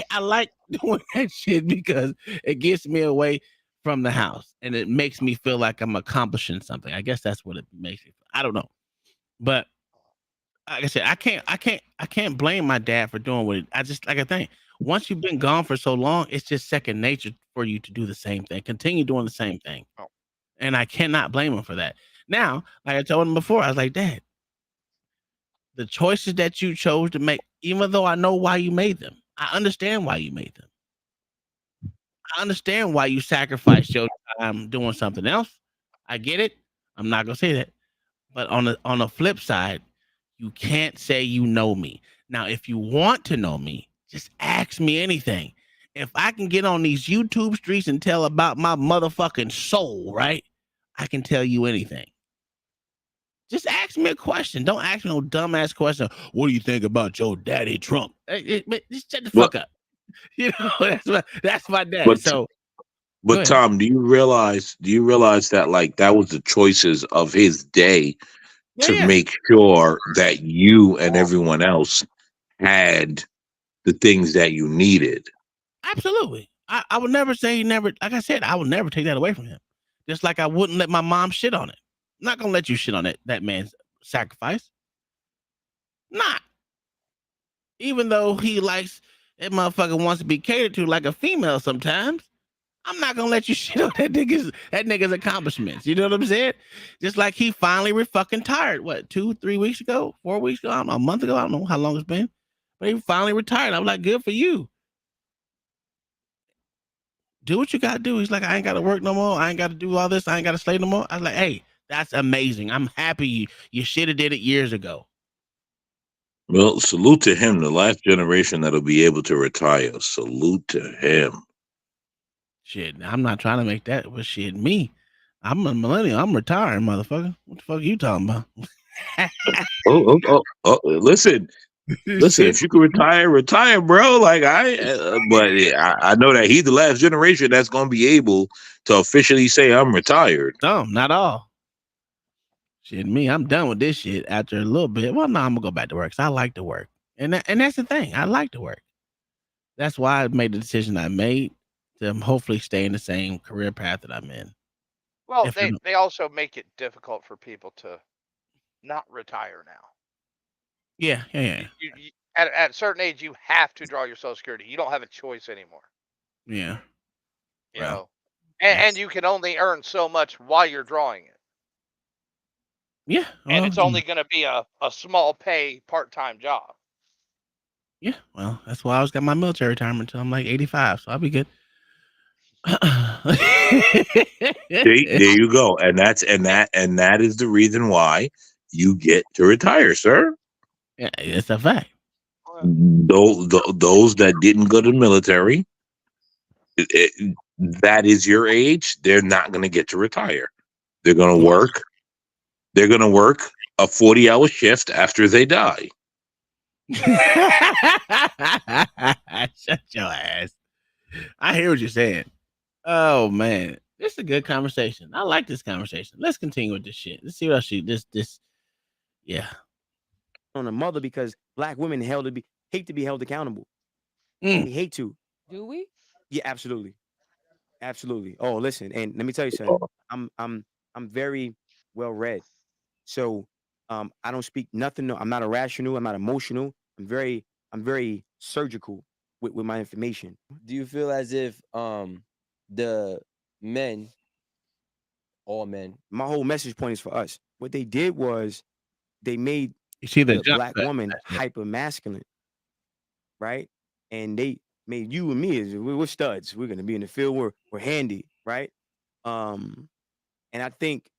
I like doing that shit because it gets me away from the house, and it makes me feel like I'm accomplishing something. I guess that's what it makes me. I don't know, but like I said, I can't blame my dad for doing what I just like. I think once you've been gone for so long, it's just second nature for you to do the same thing, continue doing the same thing, Oh. and I cannot blame him for that. Now, like I told him before, I was like, Dad, the choices that you chose to make, even though I know why you made them, I understand why you made them. I understand why you sacrificed your time doing something else. I get it. I'm not gonna say that. But on the flip side, you can't say you know me. Now, if you want to know me, just ask me anything. If I can get on these YouTube streets and tell about my motherfucking soul, right? I can tell you anything. Just ask me a question. Don't ask me no dumbass question. What do you think about your daddy Trump? Just shut the But fuck up. You know, that's my dad. but So go but ahead. Tom, do you realize that like that was the choices of his day Yeah, to yeah. make sure that you and everyone else had the things that you needed? Absolutely. I would never say he never, like I said, I would never take that away from him. Just like I wouldn't let my mom shit on it. I'm not gonna let you shit on that man's sacrifice. Not. Even though he likes that motherfucker wants to be catered to like a female sometimes. I'm not gonna let you shit on that nigga's accomplishments. You know what I'm saying? Just like he finally fucking tired. What, 2, 3 weeks ago, 4 weeks ago, I don't know, a month ago. I don't know how long it's been. But he finally retired. I'm like, good for you. Do what you gotta do. He's like, I ain't gotta work no more. I ain't gotta do all this. I ain't gotta slay no more. I was like, hey, that's amazing. I'm happy you should have did it years ago. Well, salute to him, the last generation that'll be able to retire. Salute to him. Shit, I'm not trying to make that, but shit, me. I'm a millennial. I'm retiring, motherfucker. What the fuck are you talking about? Listen, Shit. if you could retire, retire, bro. Like but I know that he's the last generation that's gonna be able to officially say I'm retired. No, not all. Shit, me, I'm done with this shit after a little bit. Well, no, I'm gonna go back to work. 'Cause I like to work, and that's the thing. I like to work. That's why I made the decision I made to hopefully stay in the same career path that I'm in. Well, If I don't, they also make it difficult for people to not retire now. yeah, yeah, yeah, At a certain age, you have to draw your Social Security. You don't have a choice anymore. yeah. You Well, know, and that's you can only earn so much while you're drawing it, yeah. and Well, it's only going to be a small pay part-time job. yeah. Well, that's why I was got my military retirement until I'm like 85, so I'll be good. There you go, and that is the reason why you get to retire, sir. Yeah, it's a fact. Those that didn't go to the military, that is your age. They're not going to get to retire. They're going to work. They're going to work a 40-hour shift after they die. Shut your ass. I hear what you're saying. Oh man, this is a good conversation. I like this conversation. Let's continue with this shit. Let's see what else this. Yeah. On a mother because black women hate to be held accountable. They hate to. Do we? Yeah, absolutely. Absolutely. Oh, listen, and let me tell you something. I'm very well read. So I don't speak nothing. No, I'm not irrational. I'm not emotional. I'm very surgical with my information. Do you feel as if the men, all men, My whole message point is for us. What they did was they made You see the the jump black cut. woman That's it. hyper masculine, right? And they made you and me as we're studs. We're gonna be in the field. We're handy, right? Um, and I think,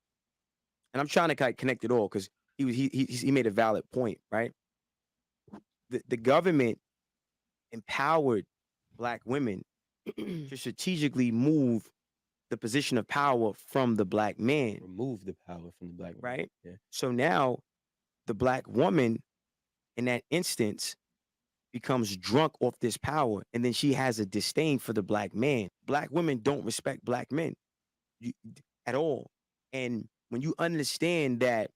and I'm trying to connect it all because he made a valid point, right? The government empowered black women to strategically move the position of power from the black man, remove the power from the black man. right? Yeah. So now the black woman in that instance becomes drunk off this power and then she has a disdain for the black man. Black women don't respect black men you, at all. And when you understand that,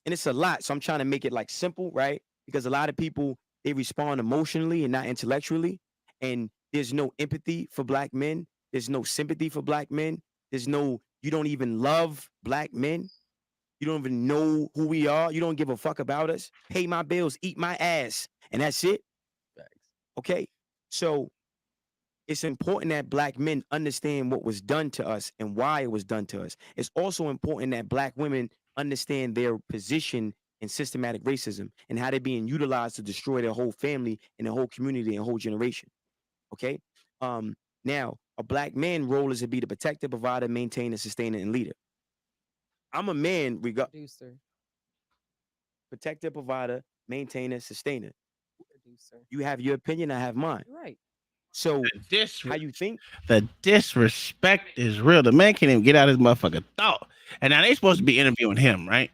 and it's a lot, so I'm trying to make it like simple, right? Because a lot of people they respond emotionally and not intellectually, and there's no empathy for black men. There's no sympathy for black men. You don't even love black men. You don't even know who we are. You don't give a fuck about us. Pay my bills, eat my ass, and that's it. Okay? So it's important that black men understand what was done to us and why it was done to us. It's also important that black women understand their position in systematic racism and how they're being utilized to destroy their whole family and their whole community and whole generation. Okay? Now, a black man role is to be the protector, provider, maintainer, sustainer, and leader. I'm a man, Producer. protector, provider, maintainer, sustainer. Producer. You have your opinion, I have mine. Right. So This how you think? the disrespect is real. The man can't even get out his motherfucking thought. And now they supposed to be interviewing him, right?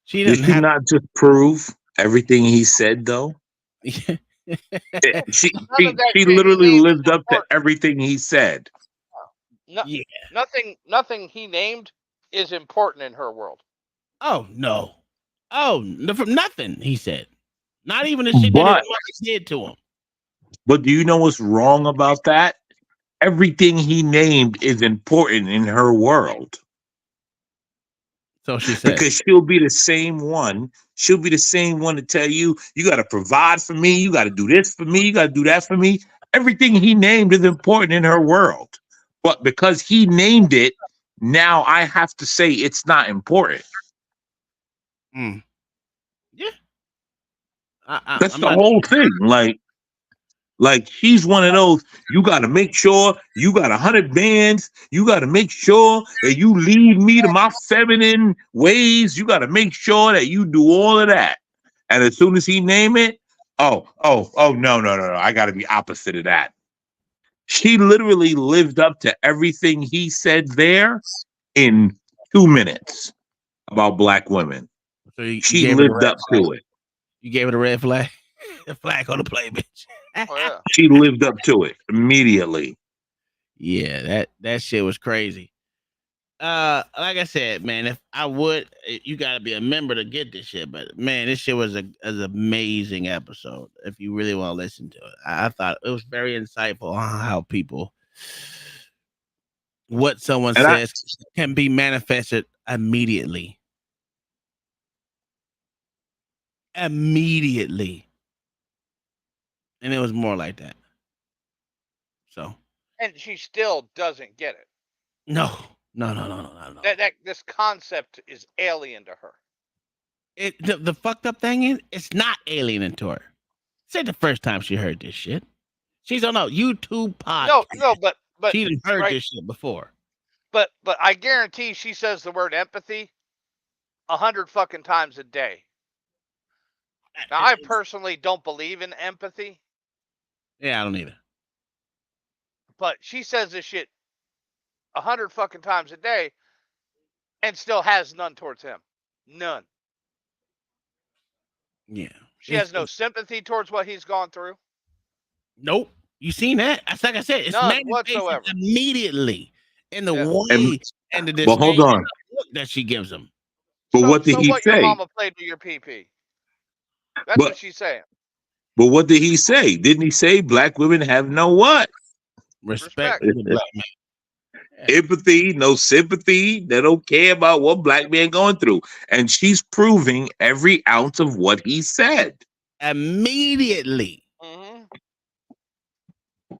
She Did doesn't she have. not just prove everything he said though? Yeah. She None of that she shit he literally named is lived up to important. everything he said. No, Yeah. nothing he named is important in her world. Oh no. Oh, no, from nothing. He said. Not even the shit that his But mother did to him. do you know what's wrong about that? Everything he named is important in her world. So she said. Because she'll be the same one. She'll be the same one to tell you, you got to provide for me. You got to do this for me. You got to do that for me. Everything he named is important in her world. But because he named it, now I have to say it's not important. Mm. Yeah. That's I'm the not. whole thing. Like she's one of those, you got to make sure you got 100 bands. You got to make sure that you lead me to my feminine ways. You got to make sure that you do all of that. And as soon as he name it, no. I got to be opposite of that. She literally lived up to everything he said there in 2 minutes about black women. So you She gave her the lived red up flag. to it. You gave her the red flag. The flag on the play, bitch. Oh yeah. She lived up to it immediately. Yeah, that shit was crazy. Like I said, man, if I would, you gotta be a member to get this shit. But man, this shit was an amazing episode. If you really want to listen to it, I thought it was very insightful on how people, what someone And I says, can be manifested immediately. Immediately, and it was more like that. So And she still doesn't get it. no. That this concept is alien to her. The fucked up thing is, it's not alien to her. It's not the first time she heard this shit. She's on a YouTube podcast. No, but She done heard right, this shit before. but I guarantee she says the word empathy 100 fucking times a day. Now, I personally don't believe in empathy, Yeah, I don't either. but she says this shit 100 fucking times a day and still has none towards him. None. Yeah. She has no sympathy towards what he's gone through. Nope. You seen that? That's like I said, it's None manifested whatsoever. immediately in the Yeah. way and the but hold disdain on. look that she gives him. But what did So he what your say? mama played to your PP. That's But what she's saying. but what did he say? Didn't he say black women have no what? Respect for the black man. Empathy, no sympathy. They don't care about what black man going through. And she's proving every ounce of what he said. Immediately. Mm-hmm.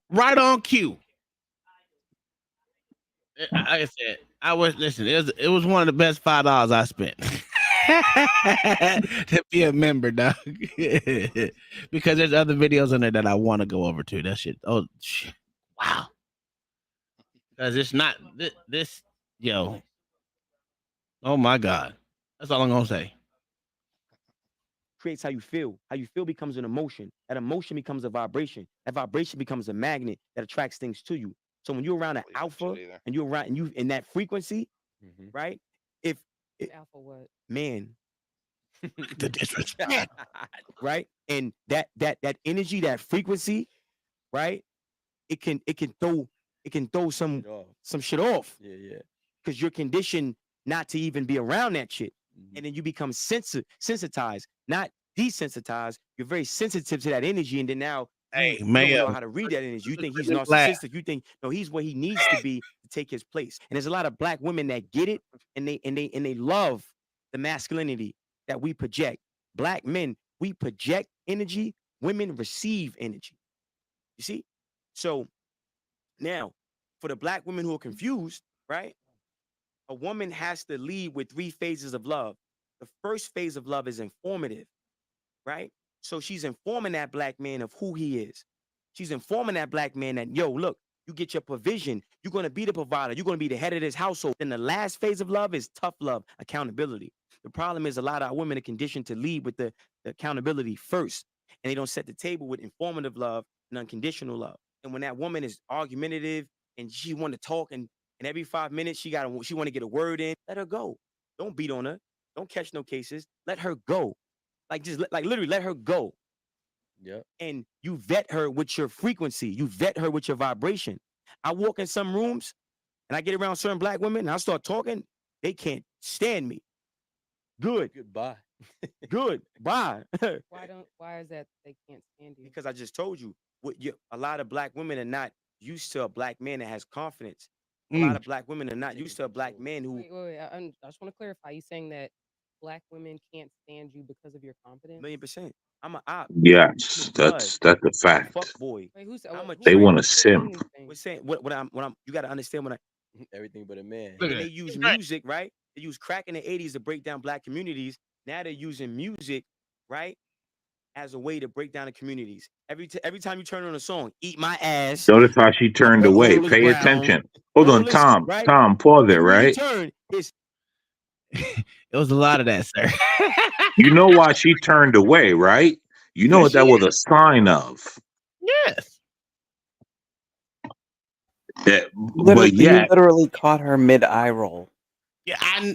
Right on cue. Like I said, it was one of the best $5 I spent. To be a member, dog. Because there's other videos on there that I want to go over to. That shit. Oh shit. Wow. Because it's not this, yo. Oh my God. That's all I'm gonna say. Creates how you feel. How you feel becomes an emotion. That emotion becomes a vibration. That vibration becomes a magnet that attracts things to you. So when you're around an alpha and you're around and you in that frequency, right? Alpha what? Man, The disrespect. right? And that energy, that frequency, right? It can throw some shit off. Yeah. Because you're conditioned not to even be around that shit. And then you become sensitized, not desensitized. You're very sensitive to that energy. And then now Hey, you don't know Mayo. how to read that energy. You think he's Just laugh. narcissistic. You think no, he's where he needs to be to take his place. And there's a lot of black women that get it and they love the masculinity that we project. Black men, we project energy, women receive energy. You see? So now, for the black women who are confused, right? A woman has to lead with 3 phases of love. The first phase of love is informative, right? So she's informing that black man of who he is. She's informing that black man that, yo, look, you get your provision. You're going to be the provider. You're going to be the head of this household. Then the last phase of love is tough love, accountability. The problem is a lot of our women are conditioned to lead with the accountability first, and they don't set the table with informative love and unconditional love. And when that woman is argumentative and she want to talk and every 5 minutes she want to get a word in, let her go. Don't beat on her. Don't catch no cases. Let her go. Like literally let her go. Yeah. And you vet her with your frequency. You vet her with your vibration. I walk in some rooms and I get around certain black women and I start talking. They can't stand me. Good. Goodbye. Good. Bye. Why is that they can't stand you? Because I just told you, a lot of black women are not used to a black man that has confidence. A lot of black women are not used to a black man who. Wait. I just want to clarify. You saying that black women can't stand you because of your confidence? 1,000,000%. I'm an op. Yes, that's a fact. Fuck boy. Wait, They want to simp. We're saying what I'm. You got to understand when everything but a man. And they use music, right? They use crack in the 80s to break down black communities. Now they're using music, right, as a way to break down the communities. Every time you turn on a song, "Eat My Ass." Notice how she turned away. Pay attention. Hold on, Tom. Right? Tom, pause there, right? Turn, it was a lot of that, sir. You know why she turned away, right? You know what that was a sign of. Yes. Yeah, Literally, but yeah, you literally caught her mid eye roll. Yeah,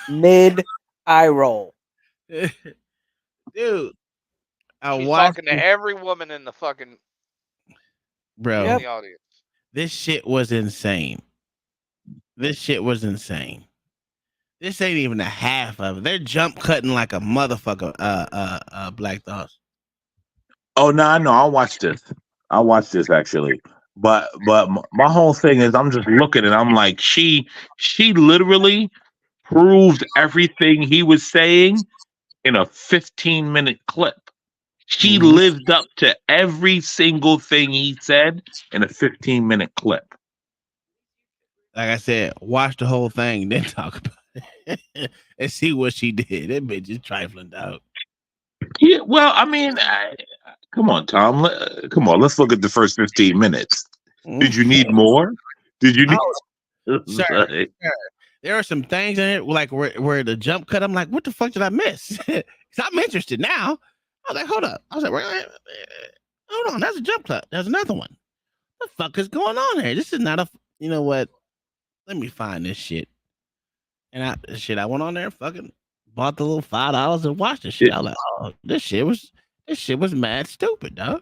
mid eye roll. Dude, she's talking to every woman in the fucking bro. in the audience. This shit was insane. This ain't even a half of it. They're jump cutting like a motherfucker. Black Thoughts. Oh no, I know. I'll watch this actually. But my whole thing is I'm just looking and I'm like, she literally proved everything he was saying in a 15-minute clip. She lived up to every single thing he said in a 15-minute clip. Like I said, watch the whole thing, then talk about it and see what she did. That bitch is trifling, dog. Yeah, well, I mean, come on, Tom. Come on, let's look at the first 15 minutes. Did you need more? Did you need? Sir, there are some things in it like where the jump cut. I'm like, what the fuck did I miss? Because I'm interested now. I was like, hold up. I was like, hold on. That's a jump cut. There's another one. What the fuck is going on here? This is not a. You know what? Let me find this shit. And I went on there, fucking bought the little $5 and watched the shit. I was like, oh, this shit was mad stupid, dog.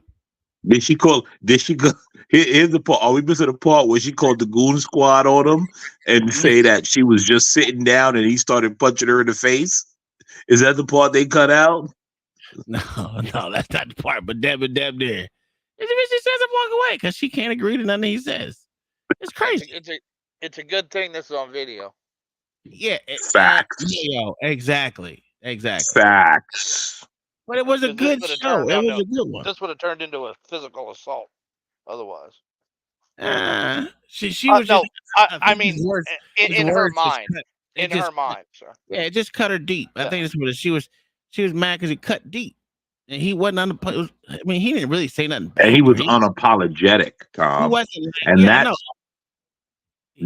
Did she go? Here's the part. Are we missing the part where she called the goon squad on him and say that she was just sitting down and he started punching her in the face? Is that the part they cut out? No, that's not the part. But Deb did. She says I'm walking away because she can't agree to nothing he says. It's crazy. It's a good thing this is on video. Yeah, facts. Exactly. Facts. But it was a good show. It was a good one. This would have turned into a physical assault otherwise. She was no. just. I mean, in her mind. In her mind, sir. Yeah, it just cut her deep. I think that's what she was mad because it cut deep, and he wasn't I mean, he didn't really say nothing bad. And he was unapologetic, Tom. He wasn't, and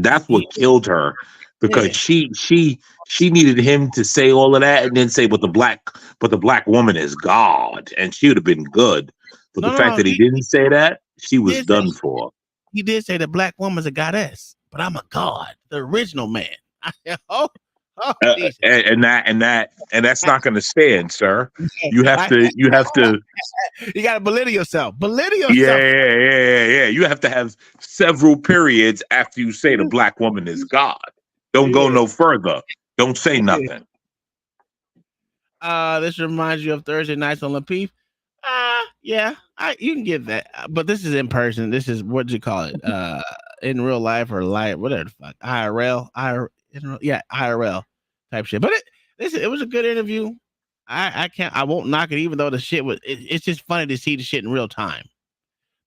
that's what killed her, because she needed him to say all of that and then say, but the black woman is God, and she would have been good. But the fact that he didn't say that, she was done for. He did say the black woman's a goddess, but I'm a god, the original man. And that's not going to stand, sir. You have to. You got to belittle yourself. Yeah. You have to have several periods after you say the black woman is God. Don't go no further. Don't say nothing. This reminds you of Thursday nights on Lapeef. Yeah, you can get that, but this is in person. This is what you call it, in real life or live, whatever the fuck, IRL, yeah, IRL type shit. But it was a good interview. I won't knock it, even though the shit was. It's just funny to see the shit in real time.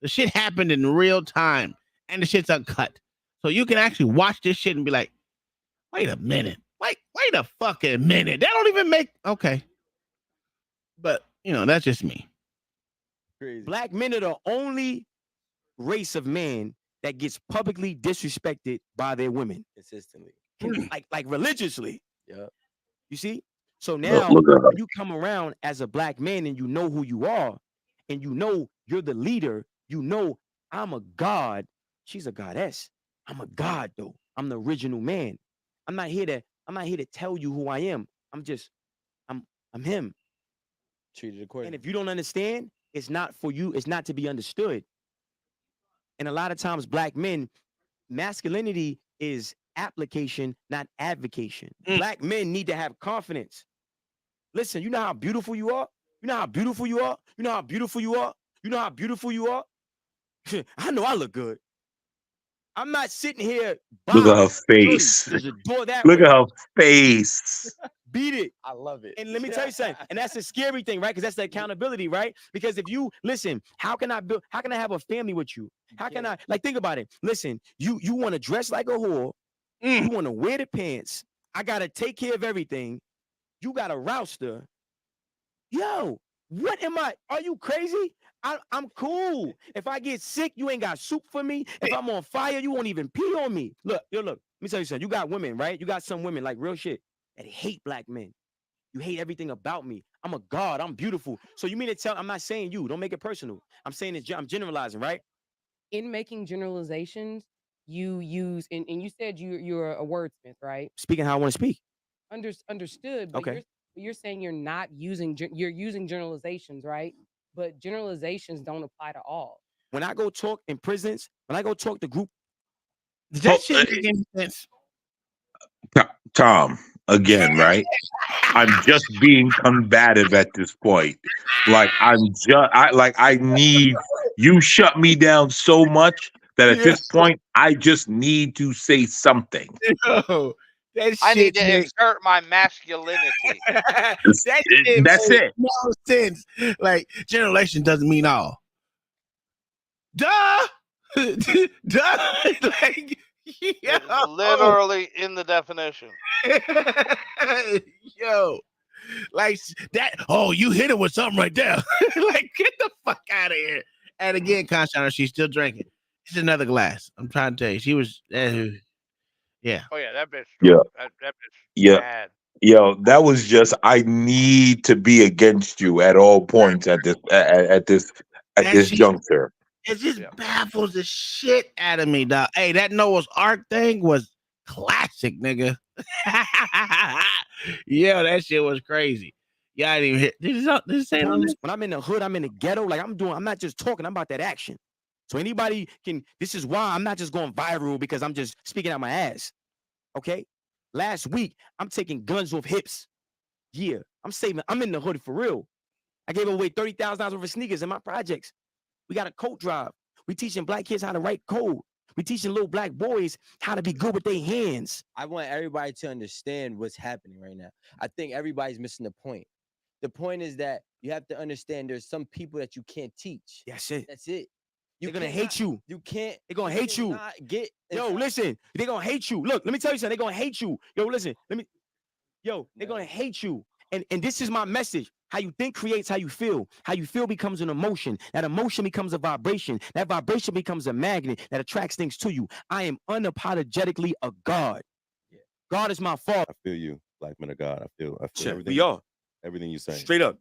The shit happened in real time, and the shit's uncut, so you can actually watch this shit and be like, wait a minute, wait a fucking minute. That don't even make okay. But that's just me. Crazy. Black men are the only race of man that gets publicly disrespected by their women Consistently. like religiously. Yeah. You see? So now Look at when you come around as a black man and you know who you are and you know you're the leader, you know I'm a god. She's a goddess. I'm a god though. I'm the original man. I'm not here to tell you who I am. I'm him. Treated And accordingly. if you don't understand, it's not for you, it's not to be understood. And a lot of times black men, masculinity is application, not advocation. Black men need to have confidence. Listen, you know how beautiful you are? You know how beautiful you are? You know how beautiful you are? You know how beautiful you are? I know I look good. I'm not sitting here her face. there's a door that Look way. at her face. Beat it. I love it. And let me tell you something. And that's a scary thing, right? Because that's the accountability, right? Because if you listen, how can I have a family with you? How can I think about it? Listen, you want to dress like a whore, you want to wear the pants, I gotta take care of everything. You got a rouster. Yo, what am I? Are you crazy? I'm cool. If I get sick, you ain't got soup for me. If I'm on fire, you won't even pee on me. Look. Let me tell you something. You got women, right? You got some women, like real shit, that hate black men. You hate everything about me. I'm a god. I'm beautiful. So you mean to tell? I'm not saying you. Don't make it personal. I'm saying I'm generalizing, right? In making generalizations, you use and you said you're a wordsmith, right? Speaking how I want to speak. Understood, but Okay. you're saying you're not using you're using generalizations, right? But generalizations don't apply to all. When I go talk in prisons, when I go talk to group, Does that shit make any sense? Tom, again, right? I'm just being combative at this point. Like I need you shut me down so much that at this point I just need to say something. Yo, that I need shit to makes exert my masculinity. that shit That's makes it. no sense. Like generation doesn't mean all. Duh, duh. Like, It's literally in the definition. yo, like that. Oh, you hit it with something right there. Like, get the fuck out of here. And again, Constance, she's still drinking. It's another glass. I'm trying to tell you, she was. Yeah. Oh yeah, that bitch. Yeah. That bitch. Yeah. Bad. Yo, that was just I need to be against you at all points at this juncture. It just baffles the shit out of me, dog. Hey, that Noah's Ark thing was classic, nigga. Yeah, that shit was crazy. Yeah, I didn't even hit. Did it say it on this? when I'm in the hood, I'm in the ghetto. Like I'm not just talking. I'm about that action. So anybody can. This is why I'm not just going viral because I'm just speaking out my ass. Okay. Last week, I'm taking guns off hips. Yeah, I'm in the hood for real. I gave away $30,000 worth of sneakers in my projects. We got a code drive. We teaching black kids how to write code. We teaching little black boys how to be good with their hands. I want everybody to understand what's happening right now. I think everybody's missing the point. The point is that you have to understand there's some people that you can't teach. That's it. That's it. They're gonna hate you. You can't. They're gonna hate you. Yo, listen. They're gonna hate you. Look, let me tell you something. They're gonna hate you. Yo, listen. They're gonna hate you. And this is my message. How you think creates how you feel. How you feel becomes an emotion. That emotion becomes a vibration. That vibration becomes a magnet that attracts things to you. I am unapologetically a God. God is my father. I feel you, black men of God. I feel everything. We are. Everything you're saying. Straight up.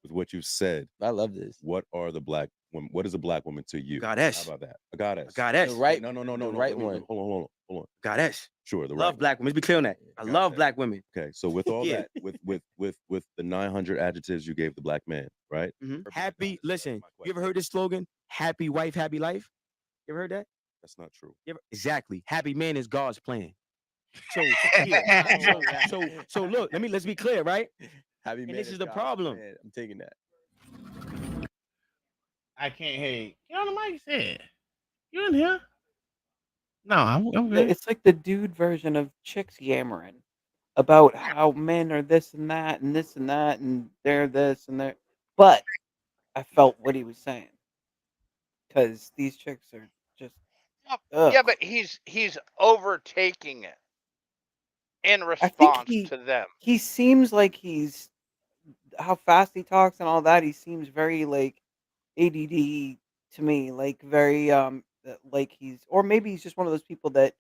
With what you said. I love this. What are the black women? What is a black woman to you? Goddess. How about that? A goddess. A goddess. The right. No. The right one. Hold on. Goddess. Sure. The Love right black women. Let's be clear on that. I love black women. Okay. So with all Yeah. that, with the 900 adjectives you gave the black man, right? Mm-hmm. Happy. Listen. You ever heard this slogan? Happy wife, happy life. You ever heard that? That's not true. Exactly. Happy man is God's plan. So yeah. So look. Let's be clear, right? Happy and man this is the God's problem. plan. I'm taking that. I can't hear you. Get on the mic, said. You in here? No, I'm good. It's like the dude version of chicks yammering about how men are this and that and this and that and they're this and they're. But I felt what he was saying because these chicks are just ugh. Yeah, but he's overtaking it in I think response to them. he seems like he's how fast he talks and all that. He seems very like ADD to me, like very like he's or maybe he's just one of those people that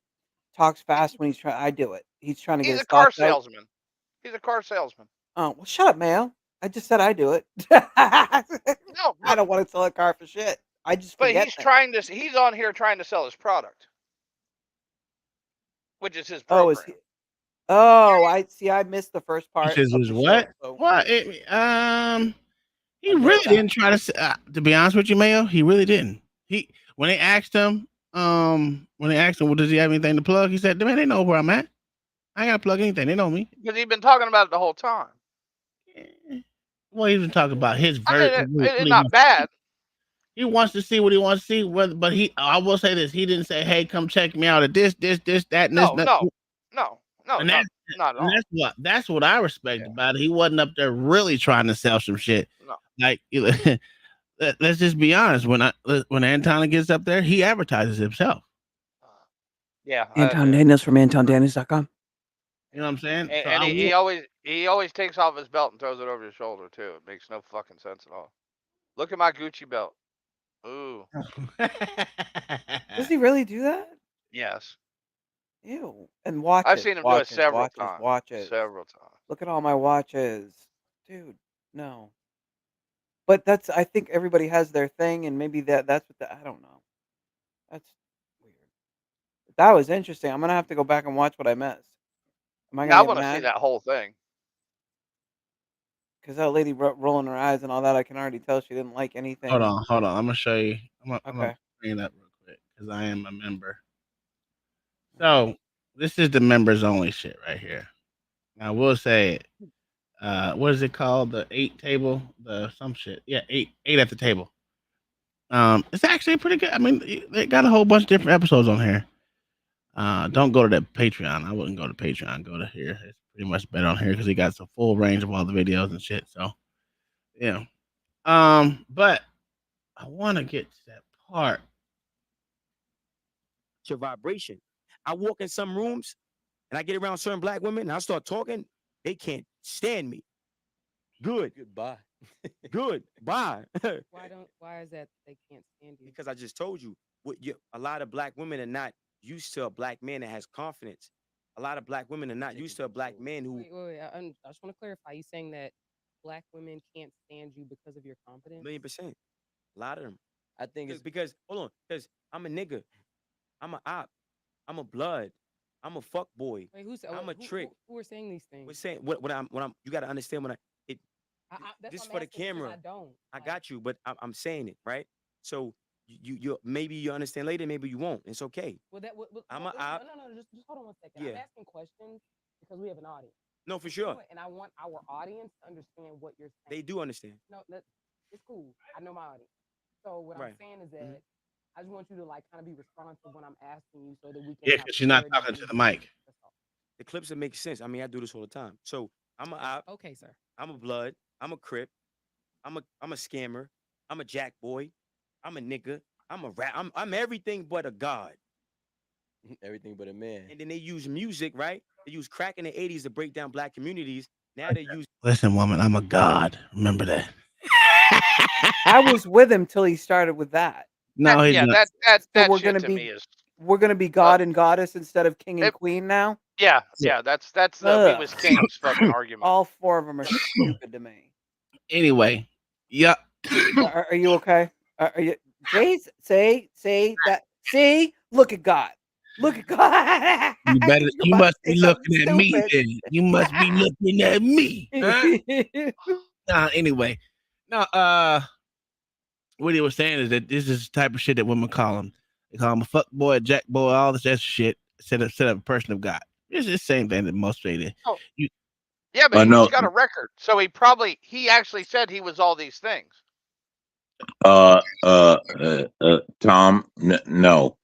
talks fast when he's trying. I do it. He's trying to get He's his a car thoughts out. salesman. He's a car salesman. Oh well, shut up, Mayo. I just said I do it. No, I don't want to sell a car for shit. I just but forget he's things. trying to. He's on here trying to sell his product, which is his Oh, program. is he? Oh, I see. I missed the first part Which is of his the what? show. So What? He I really missed that. didn't try to be honest with you, Mayo. He really didn't. He when they asked him, well, does he have anything to plug? He said, man, they know where I'm at. I ain't gotta plug anything. They know me. Because he's been talking about it the whole time. Well, he was talking about his I mean, it's not bad. He wants to see what he wants to see. But I will say this: he didn't say, "Hey, come check me out at this, that, and this." No, That. And not at all. That's what I respect about it. He wasn't up there really trying to sell some shit. No. Like, let's just be honest. When Antona gets up there, he advertises himself. Yeah. Anton Daniels from AntonDaniels.com. You know what I'm saying? And he always takes off his belt and throws it over his shoulder too. It makes no fucking sense at all. Look at my Gucci belt. Ooh. Does he really do that? Yes. Ew. And watches. I've seen him do it several times. Watches. Several times. Look at all my watches. Dude, no. But I think everybody has their thing, and maybe that's what I don't know. That's weird. That was interesting. I'm gonna have to go back and watch what I missed. Am I I gonna want get to see mad? that whole thing. Because that lady rolling her eyes and all that, I can already tell she didn't like anything. Hold on. I'm gonna show you. I'm Okay. gonna bring it up real quick because I am a member. So this is the members only shit right here. I will say it. What is it called? The 8 table, some shit. Yeah, eight at the table. It's actually pretty good. I mean, they got a whole bunch of different episodes on here. Don't go to that Patreon. I wouldn't go to Patreon. Go to here. It's pretty much better on here because he got the full range of all the videos and shit. So, yeah. But I want to get to that part. It's your vibration. I walk in some rooms and I get around certain black women and I start talking. They can't stand me. Good. Goodbye. Good. Bye. Why is that they can't stand you? Because I just told you, a lot of black women are not used to a black man that has confidence. A lot of black women are not used to a black man who. Wait. I just want to clarify. You saying that black women can't stand you because of your confidence? 1,000,000%. A lot of them. I think it's because hold on, because I'm a nigga, I'm a op, I'm a blood, I'm a fuck boy. Wait, I'm a trick. Who are saying these things? We're saying what I'm. You got to understand when this for the camera. I don't. I got you, but I'm saying it right. So you maybe you understand later, maybe you won't. It's okay. Well, I'm a op. No, just hold on one second. Yeah. I'm asking questions because we have an audience. No, for sure. And I want our audience to understand what you're saying. They do understand. No, it's cool. I know my audience. So what I'm saying is that I just want you to like kind of be responsive when I'm asking you, so that we can. Yeah, because you're not talking to the mic. The clips that make sense. I mean, I do this all the time. So I'm a op. Okay, sir. I'm a blood. I'm a crip. I'm a scammer. I'm a jack boy. I'm a nigga. I'm a rat. I'm everything but a god. Everything but a man. And then they use music, right? They use crack in the 80s to break down black communities. Now they use. Listen, woman, I'm a god. Remember that. I was with him till he started with that. No, he's not. So we're gonna be god and goddess instead of king and queen now. Yeah. That's the we was kings fucking argument. All 4 of them are stupid to me. Anyway, yeah. Are you okay? Are you? Jace, say that. See, look at God. Look at God. You must be looking at me. Then. You must be looking at me. Huh? Anyway, no. What he was saying is that this is the type of shit that women call him. They call him a fuck boy, a jack boy, all this extra shit. Set up a person of God. It's the same thing that most they did. Oh. Yeah, but he's got a record, so he actually said he was all these things. Tom, no.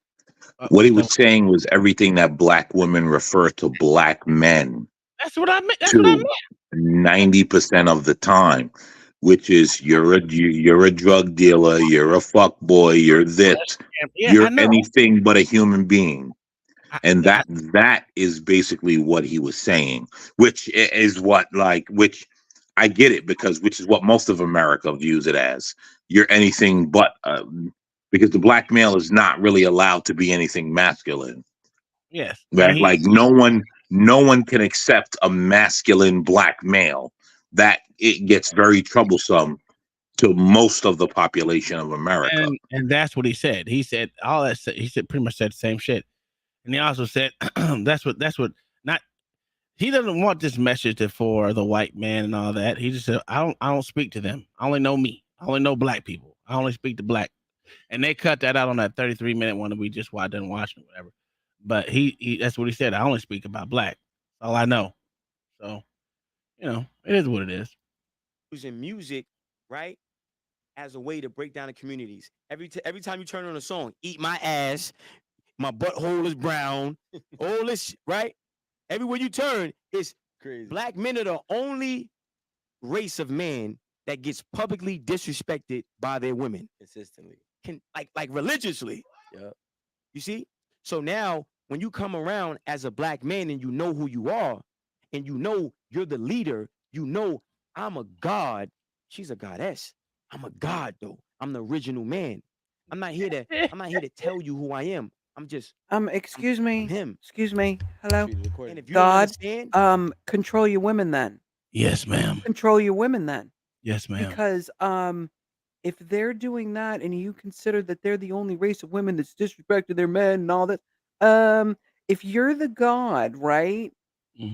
What he So was saying was everything that black women refer to black men that's what I meant. That's what I to meant. 90% of the time, which is you're a drug dealer, you're a fuck boy, you're this, Yeah, I you're know. anything but a human being. And I, that is basically what he was saying, which is what which I get it, because which is what most of America views it as. You're anything but because the black male is not really allowed to be anything masculine, yes, and right? he Like no one can accept a masculine black male. That it gets very troublesome to most of the population of America. and that's what he said. He said all that. He said pretty much said the same shit, and he also said that's what not. He doesn't want this message for the white man and all that. He just said I don't speak to them. I only know me. I only know black people. I only speak to black. And they cut that out on that 33-minute one that we just watched and watched or whatever. But he that's what he said. I only speak about black. That's all I know. So, it is what it is. Using music, right, as a way to break down the communities. Every time you turn on a song, "Eat My Ass," "My Butthole Is Brown," all this, right? Everywhere you turn, it's Crazy. black men are the only race of man that gets publicly disrespected by their women, Consistently. like religiously. Yep. You see? So now when you come around as a black man and you know who you are, and you know you're the leader, you know I'm a god. She's a goddess. I'm a god though. I'm the original man. I'm not here to tell you who I am. Excuse I'm me. him. Excuse me. Hello. Treated And accordingly. if you don't God. understand, Control your women then. Yes, ma'am. Control your women then. Yes, ma'am. Because if they're doing that and you consider that they're the only race of women that's disrespected their men and all that, if you're the god, right?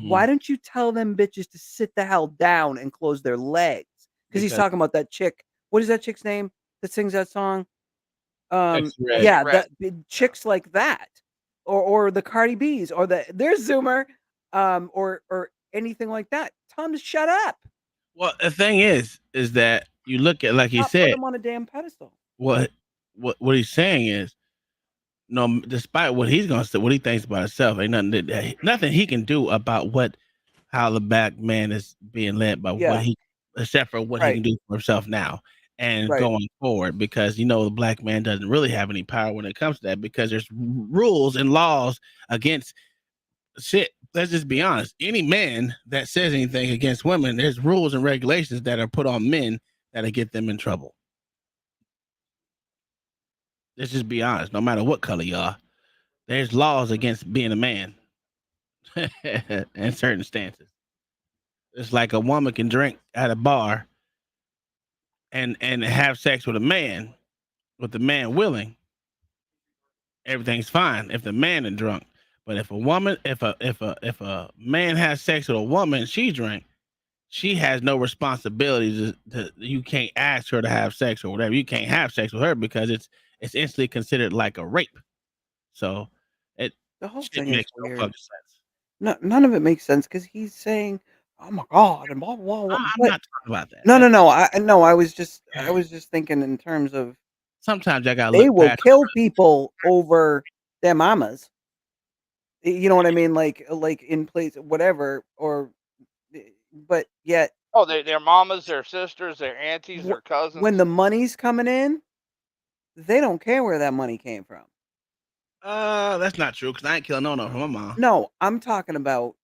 Why Mhm. don't you tell them bitches to sit the hell down and close their legs? Because he's Because talking about that chick. What is that chick's name that sings that song? Sexy Red. Sexy Yeah, red. chicks like that, or the Cardi B's, or there's Zoomer, or anything like that. Tell them to shut up. Well, the thing is that you look at like he Stop putting said, them on a damn pedestal. what what he's saying is no, despite what he's gonna say, what he thinks about himself, ain't nothing he can do about how the black man is being led by what Yeah, he except for what he right, can do for himself now and right. going forward because the black man doesn't really have any power when it comes to that because there's rules and laws against shit. Let's just be honest. Any man that says anything against women, there's rules and regulations that are put on men that'll get them in trouble. Let's just be honest. No matter what color you are, there's laws against being a man in certain stances. It's like a woman can drink at a bar and have sex with the man willing, everything's fine if the man is drunk. But if a woman, if a man has sex with a woman, she drank, she has no responsibility you can't ask her to have sex or whatever. You can't have sex with her because it's instantly considered like a rape. So it The whole shit thing is makes no weird. fucking sense. No, none of it makes sense because he's saying, "Oh my God," and blah blah blah. I'm But not talking about that. no, no, no. I was just thinking in terms of Sometimes I gotta they look will past. kill people over their mamas. You know what I mean? Like in place, whatever, or but yet Oh, their mamas, their sisters, their aunties, their when cousins. the money's coming in, they don't care where that money came from. That's not true because I ain't killing no from my mom. No, I'm talking about.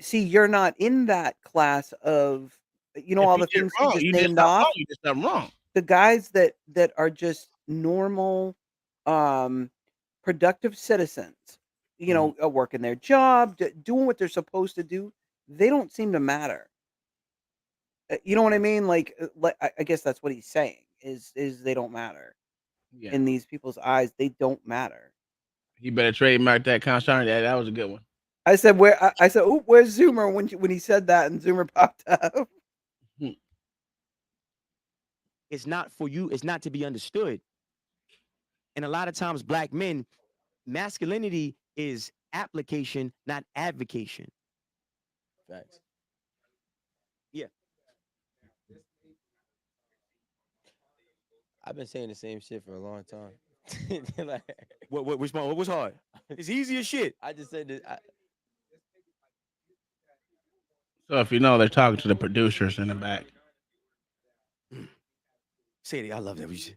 See, you're not in that class of, If all you the did things he wrong, just you did named something wrong. off. You did something wrong. The guys that are just normal, um, productive citizens, Mhm. working their job, doing what they're supposed to do. They don't seem to matter. You know what I mean? Like I guess that's what he's saying is they don't matter Yeah, in these people's eyes. They don't matter. you better trademark that concern. That was a good one. I said where I said, "Oh, where's Zoomer?" When he said that, and Zoomer popped up. Hmm. it's not for you, it's not to be understood. And a lot of times black men, masculinity is application, not advocation. Facts. Yeah. I've been saying the same shit for a long time. Like, Which one? What was hard? It's easy as shit. I just said that. So if you know, they're talking to the producers in the back. Sadie, I love that.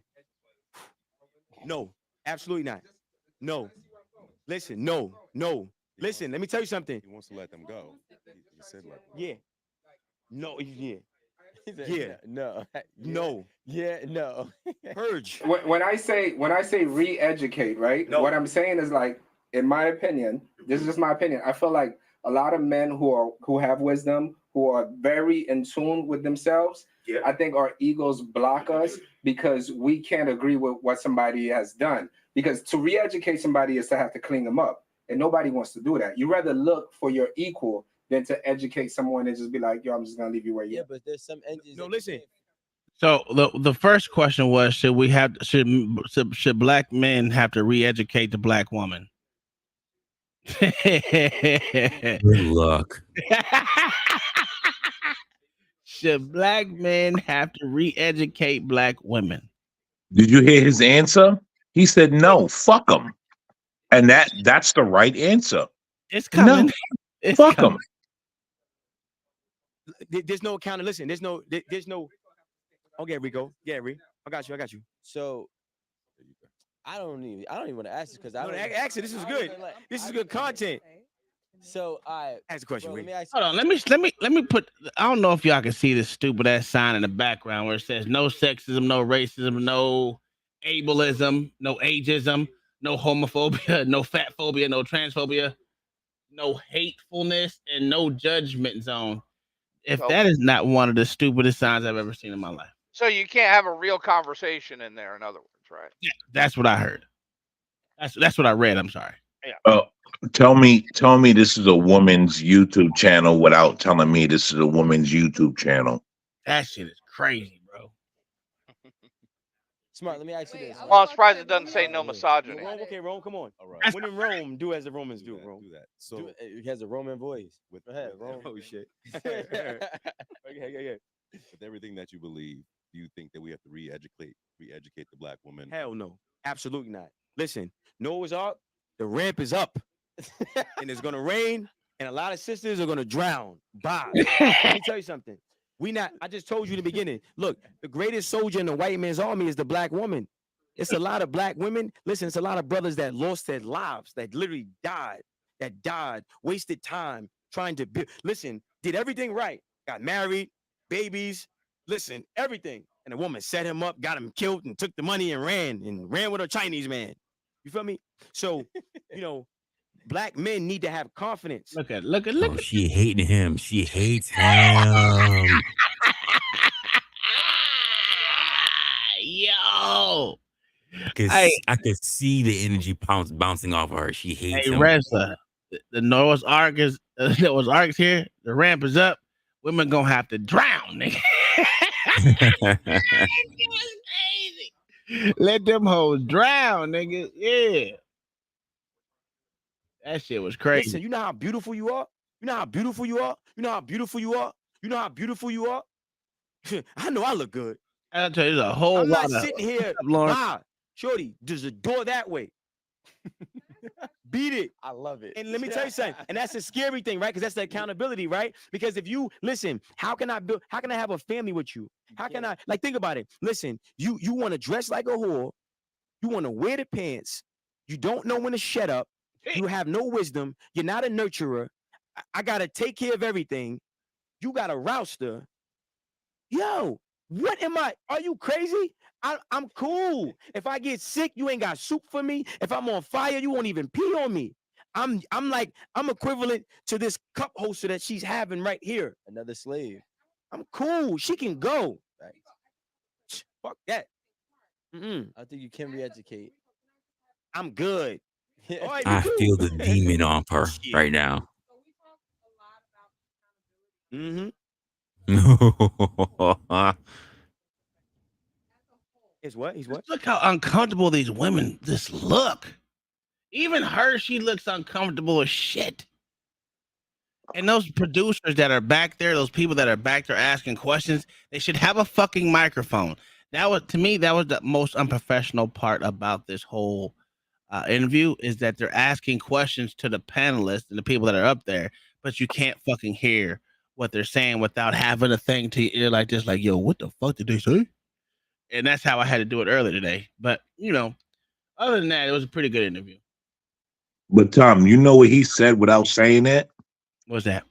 No, absolutely not. No. Listen, no. Listen, let me tell you something. He wants to let them go. He said let them go. Yeah. No, yeah. He said, Yeah. No. No. Yeah. No. Purge. When I say re-educate, right? No. What I'm saying is, like, in my opinion, this is just my opinion. I feel like a lot of men who have wisdom, who are very in tune with themselves, Yeah. I think our egos block us because we can't agree with what somebody has done. Because to re-educate somebody is to have to clean them up, and nobody wants to do that. You rather look for your equal than to educate someone and just be like, "Yo, I'm just gonna leave you where you Yeah, are." but there's some engines. No, that you listen. can't- So the first question was, should black men have to re-educate the black woman? Good luck. Should black men have to re-educate black women? Did you hear his answer? He said no, fuck them. And that's the right answer. It's coming. No, It's fuck coming. them. There's no account. Listen, there's no. Okay, Rico. Yeah, Rico. I got you. So I don't even want to ask this because I No, don't. ask it. This is good. This is good content. So I Ask the question, bro, let Rico. me ask Hold on, let me put. I don't know if y'all can see this stupid ass sign in the background where it says no sexism, no racism, no ableism, no ageism, no homophobia, no fat phobia, no transphobia, no hatefulness, and no judgment zone. If So, that is not one of the stupidest signs I've ever seen in my life, so you can't have a real conversation in there. In other words, right? yeah, that's what I heard. That's what I read. I'm sorry. Tell me this is a woman's YouTube channel without telling me this is a woman's YouTube channel. That shit is crazy, bro. Smart. Let me ask you this. Well, I'm surprised it doesn't say no misogyny. Rome, okay, Rome, come on. All right. When in Rome, do as the Romans do, Rome. Do that. So Do it has a Roman voice. with, Go ahead, with, Rome. Oh shit. okay, Okay. with everything that you believe, do you think that we have to re-educate the black woman? Hell no. Absolutely not. Listen, Noah's Ark, the ramp is up. And it's gonna rain, and a lot of sisters are gonna drown. Bye. Let me tell you something. I just told you in the beginning. Look, the greatest soldier in the white man's army is the black woman. It's a lot of black women. Listen, it's a lot of brothers that lost their lives, that literally died, wasted time trying to build. Listen, did everything right, got married, babies, listen, everything. And the woman set him up, got him killed, and took the money and ran with a Chinese man. You feel me? So, black men need to have confidence. Look at. Oh, she hating him. She hates him. Yo. I could see the energy bouncing off of her. She hates Hey, him. Reza, the Noah's Ark is here. The ramp is up. Women gonna have to drown, nigga. Let them hoes drown, nigga. Yeah. That shit was crazy. Listen, you know how beautiful you are? You know how beautiful you are? You know how beautiful you are? You know how beautiful you are? I know I look good. I'll tell you, there's a whole I'm lot not of sitting here. Lawrence. Wow, shorty, there's a door that way. Beat it. I love it. And let me tell you something. And that's a scary thing, right? Because that's the accountability, right? Because if you listen, how can I have a family with you? How can I think about it? Listen, you want to dress like a whore, you want to wear the pants, you don't know when to shut up, you have no wisdom, you're not a nurturer. I gotta take care of everything. You got a rouster. Yo, what am I? Are you crazy? I'm cool. If I get sick, you ain't got soup for me. If I'm on fire, you won't even pee on me. I'm equivalent to this cup holster that she's having right here. Another slave. I'm cool. She can go. Right. Fuck that. I think you can re-educate. I'm good. All right, I me too. feel the demon on her right now. Is what? He's what? Look how uncomfortable these women just look. Even her, she looks uncomfortable as shit. And those producers that are back there, those people that are back there asking questions, they should have a fucking microphone. That was, to me, that was the most unprofessional part about this whole interview, is that they're asking questions to the panelists and the people that are up there, but you can't fucking hear what they're saying without having a thing to your ear like this, like, yo, what the fuck did they say? And that's how I had to do it earlier today. But other than that, it was a pretty good interview. But Tom, you know what he said without saying it? What's that?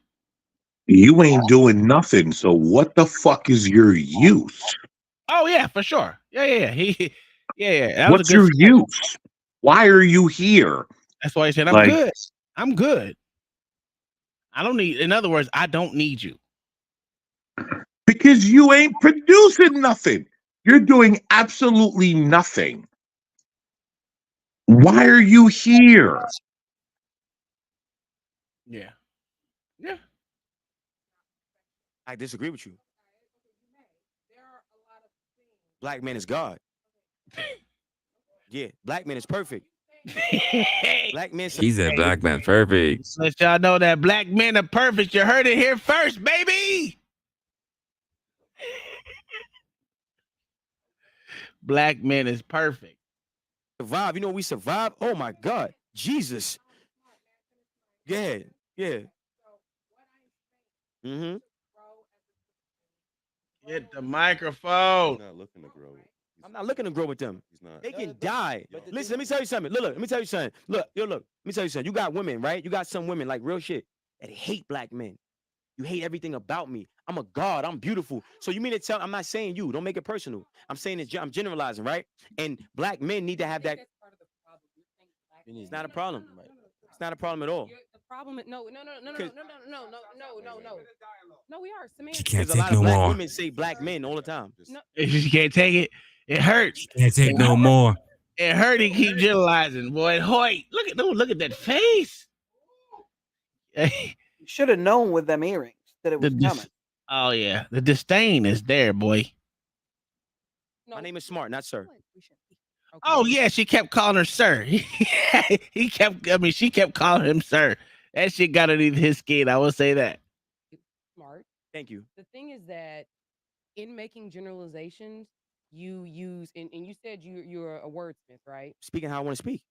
You ain't doing nothing. So what the fuck is your use? Oh yeah, for sure. Yeah. Yeah. That was a What's good your snap. use? Why are you here? That's why he said, I'm Like, good. I'm good. I don't need, in other words, I don't need you. because you ain't producing nothing. You're doing absolutely nothing. Why are you here? Yeah. I disagree with you. Black man is God. Yeah, black man is perfect. Black man. He said black man perfect. Let y'all know that black men are perfect. You heard it here first, baby. Black men is perfect. Survive. You know we survive. Oh my God, Jesus. Yeah. Mm-hmm. Get the microphone. He's not looking to grow. I'm not looking to grow with them. He's not. They can die. Listen, let me tell you something. Look, let me tell you something. Look. Let me tell you something. You got women, right? You got some women, like real shit, that hate black men. You hate everything about me. I'm a god. I'm beautiful. So you mean to tell? I'm not saying you. Don't make it personal. I'm saying I'm generalizing, right? And black men need to have that. It's not a problem. It's not a problem at all. The problem is no. No, we are. She can't Because a take lot of no black more. women say black men all the time. No. If you can't take it, it hurts. Can't take no more. It hurt. He keep generalizing, boy. Hoyt, look at that face. You should have known with them earrings that it was coming. Oh yeah, the disdain is there, boy. My name is Smart, not Sir. Okay. Oh yeah, she kept calling her sir. She kept calling him sir. That shit got underneath his skin. I will say that. Smart. Thank you. The thing is that in making generalizations, you use and you said you're a wordsmith, right? Speaking how I want to speak.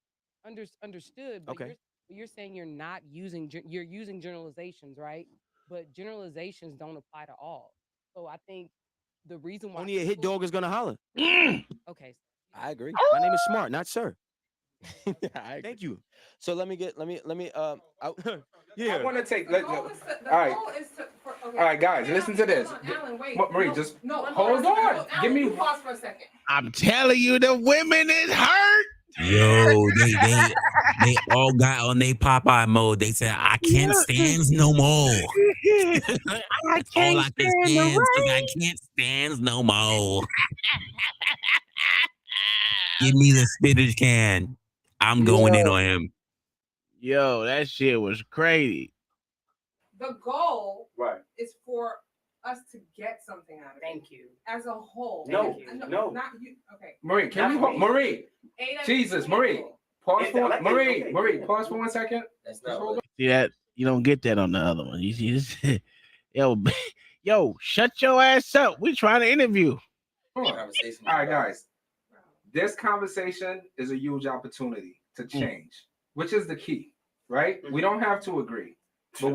Understood. But Okay. you're saying you're not using you're using generalizations, right? But generalizations don't apply to all. So I think the reason why Only a hit dog is gonna holler. Okay. I agree. My name is Smart, not Sir. Thank you. So let me Yeah. I want to take. All right. All right, guys, listen to this. Alan, wait. Marie, just hold on. Give me. Pause for a second. I'm telling you, the women is hurt. Yo, they all got on their Popeye mode. They said, I can't stand no more. I can't all I can stand the stand is I rain. can't stand no more. Give me the spinach can. I'm going in on him. Yo, that shit was crazy. The goal Right. is for us to get something out of it. Thank you. As a whole. No, no. Not you. Okay. Marie, can we hold Marie? Ada, Jesus, two Marie. people. Pause for Marie. Pause for 1 second. That's Just not hold on. See that? You don't get that on the other one. You see this? Yo, shut your ass up. We trying to interview. Hold on. All right, guys. This conversation is a huge opportunity to change, which is the key, right? We don't have to agree, but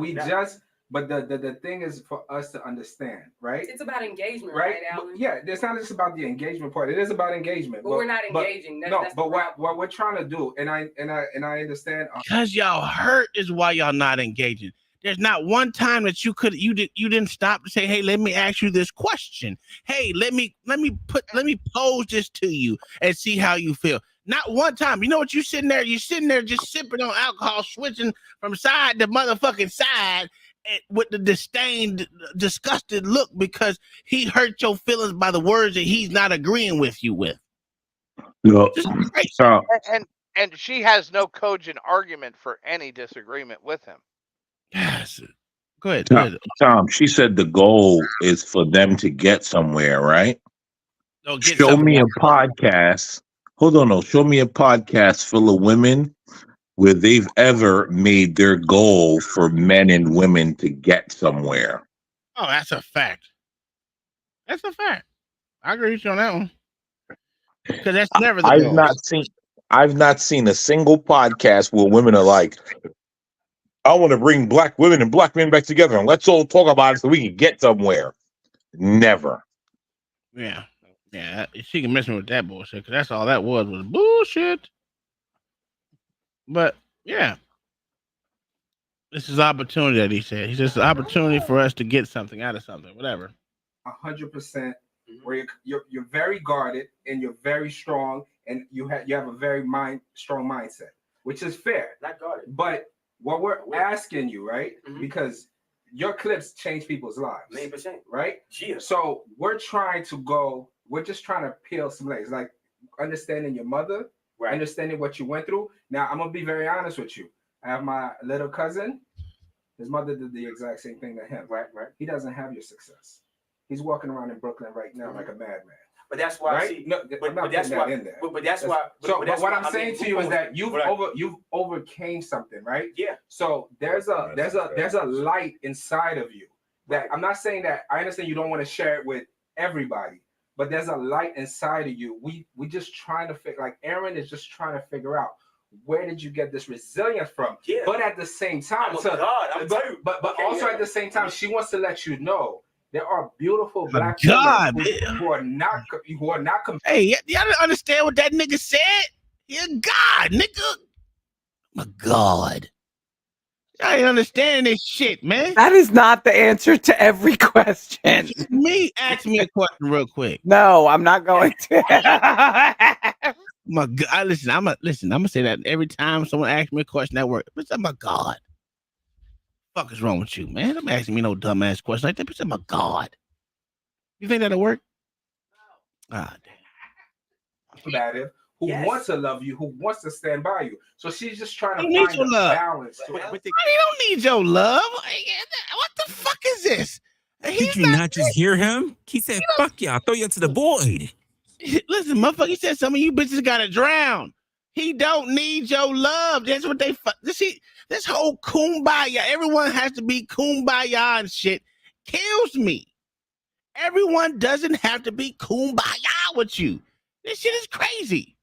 but the thing is for us to understand, right? It's about engagement, Right? right, Alan? Yeah, it's not just about the engagement part. It is about engagement. But we're not engaging. That's but the what we're trying to do, and I understand. Because y'all hurt is why y'all not engaging. There's not one time that you didn't stop to say, hey, let me ask you this question. Hey, let me pose this to you and see how you feel. Not one time. You know what? You're sitting there just sipping on alcohol, switching from side to motherfucking side with the disdain, disgusted look because he hurt your feelings by the words that he's not agreeing with you with. No, And she has no cogent argument for any disagreement with him. Yes. Go ahead. Tom, she said the goal is for them to get somewhere, right? No, get Show something me a out. podcast. Hold on, no. Show me a podcast full of women where they've ever made their goal for men and women to get somewhere. Oh, that's a fact. That's a fact. I agree with you on that one. Because that's never the I've goal. not seen a single podcast where women are like, I want to bring black women and black men back together and let's all talk about it so we can get somewhere. Never. Yeah. Yeah. She can mess me with that bullshit because that's all that was bullshit. But yeah. This is opportunity that he said. He says it's an opportunity for us to get something out of something, whatever. 100%. Where you're very guarded and you're very strong and you have a very strong mindset, which is fair. Not guarded. But what we're asking you, right? Because your clips change people's lives. 100%. Right? Yeah. So we're just trying to peel some layers, like understanding your mother, understanding what you went through. Now I'm gonna be very honest with you. I have my little cousin. His mother did the exact same thing to him. Right. He doesn't have your success. He's walking around in Brooklyn right now like a madman. But that's why right? I see. No, I'm not that's putting why. that in there. But that's why. So, that's what why, I'm saying to you is that you've overcame something, right? Yeah. So there's a light inside of you that I'm not saying that I understand you don't want to share it with everybody, but there's a light inside of you. We just trying to figure. Like Aaron is just trying to figure out. Where did you get this resilience from? Yeah. But at the same time, but also at the same time, she wants to let you know there are beautiful black women who are not. Hey, y'all don't understand what that nigga said? You're God, nigga. My God. I ain't understanding this shit, man. That is not the answer to every question. Ask me a question real quick. No, I'm not going to. My God, listen, I'm gonna say that every time someone asks me a question at work. Bitch, my God. Fuck is wrong with you, man? I'm asking me no dumbass question like that. Bitch, my God. You think that'll work? Ah, damn. Who wants to love you, who wants to stand by you. So she's just trying to need find your a love. balance. You don't need your love. What the fuck is this? Did you not just hear him? He said, fuck y'all, throw you into the void. Listen, motherfucker, he said some of you bitches gotta drown. He don't need your love. That's what they see. This whole kumbaya, everyone has to be kumbaya and shit, kills me. Everyone doesn't have to be kumbaya with you. This shit is crazy.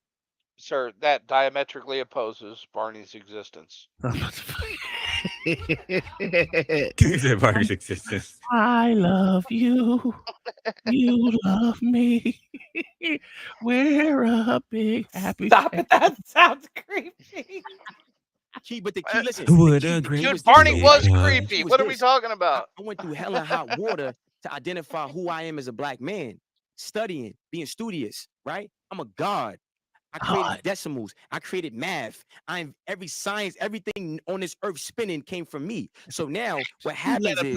Sir, that diametrically opposes Barney's existence. Barney's existence. I love you. You love me. We're a big happy. Stop it. That sounds creepy. But the key, listen. Dude, Barney was creepy. What are we talking about? I went through hell and hot water to identify who I am as a black man. Studying, being studious, right? I'm a god. I created decimals. I created math. Every science, everything on this earth spinning came from me. So now what happens is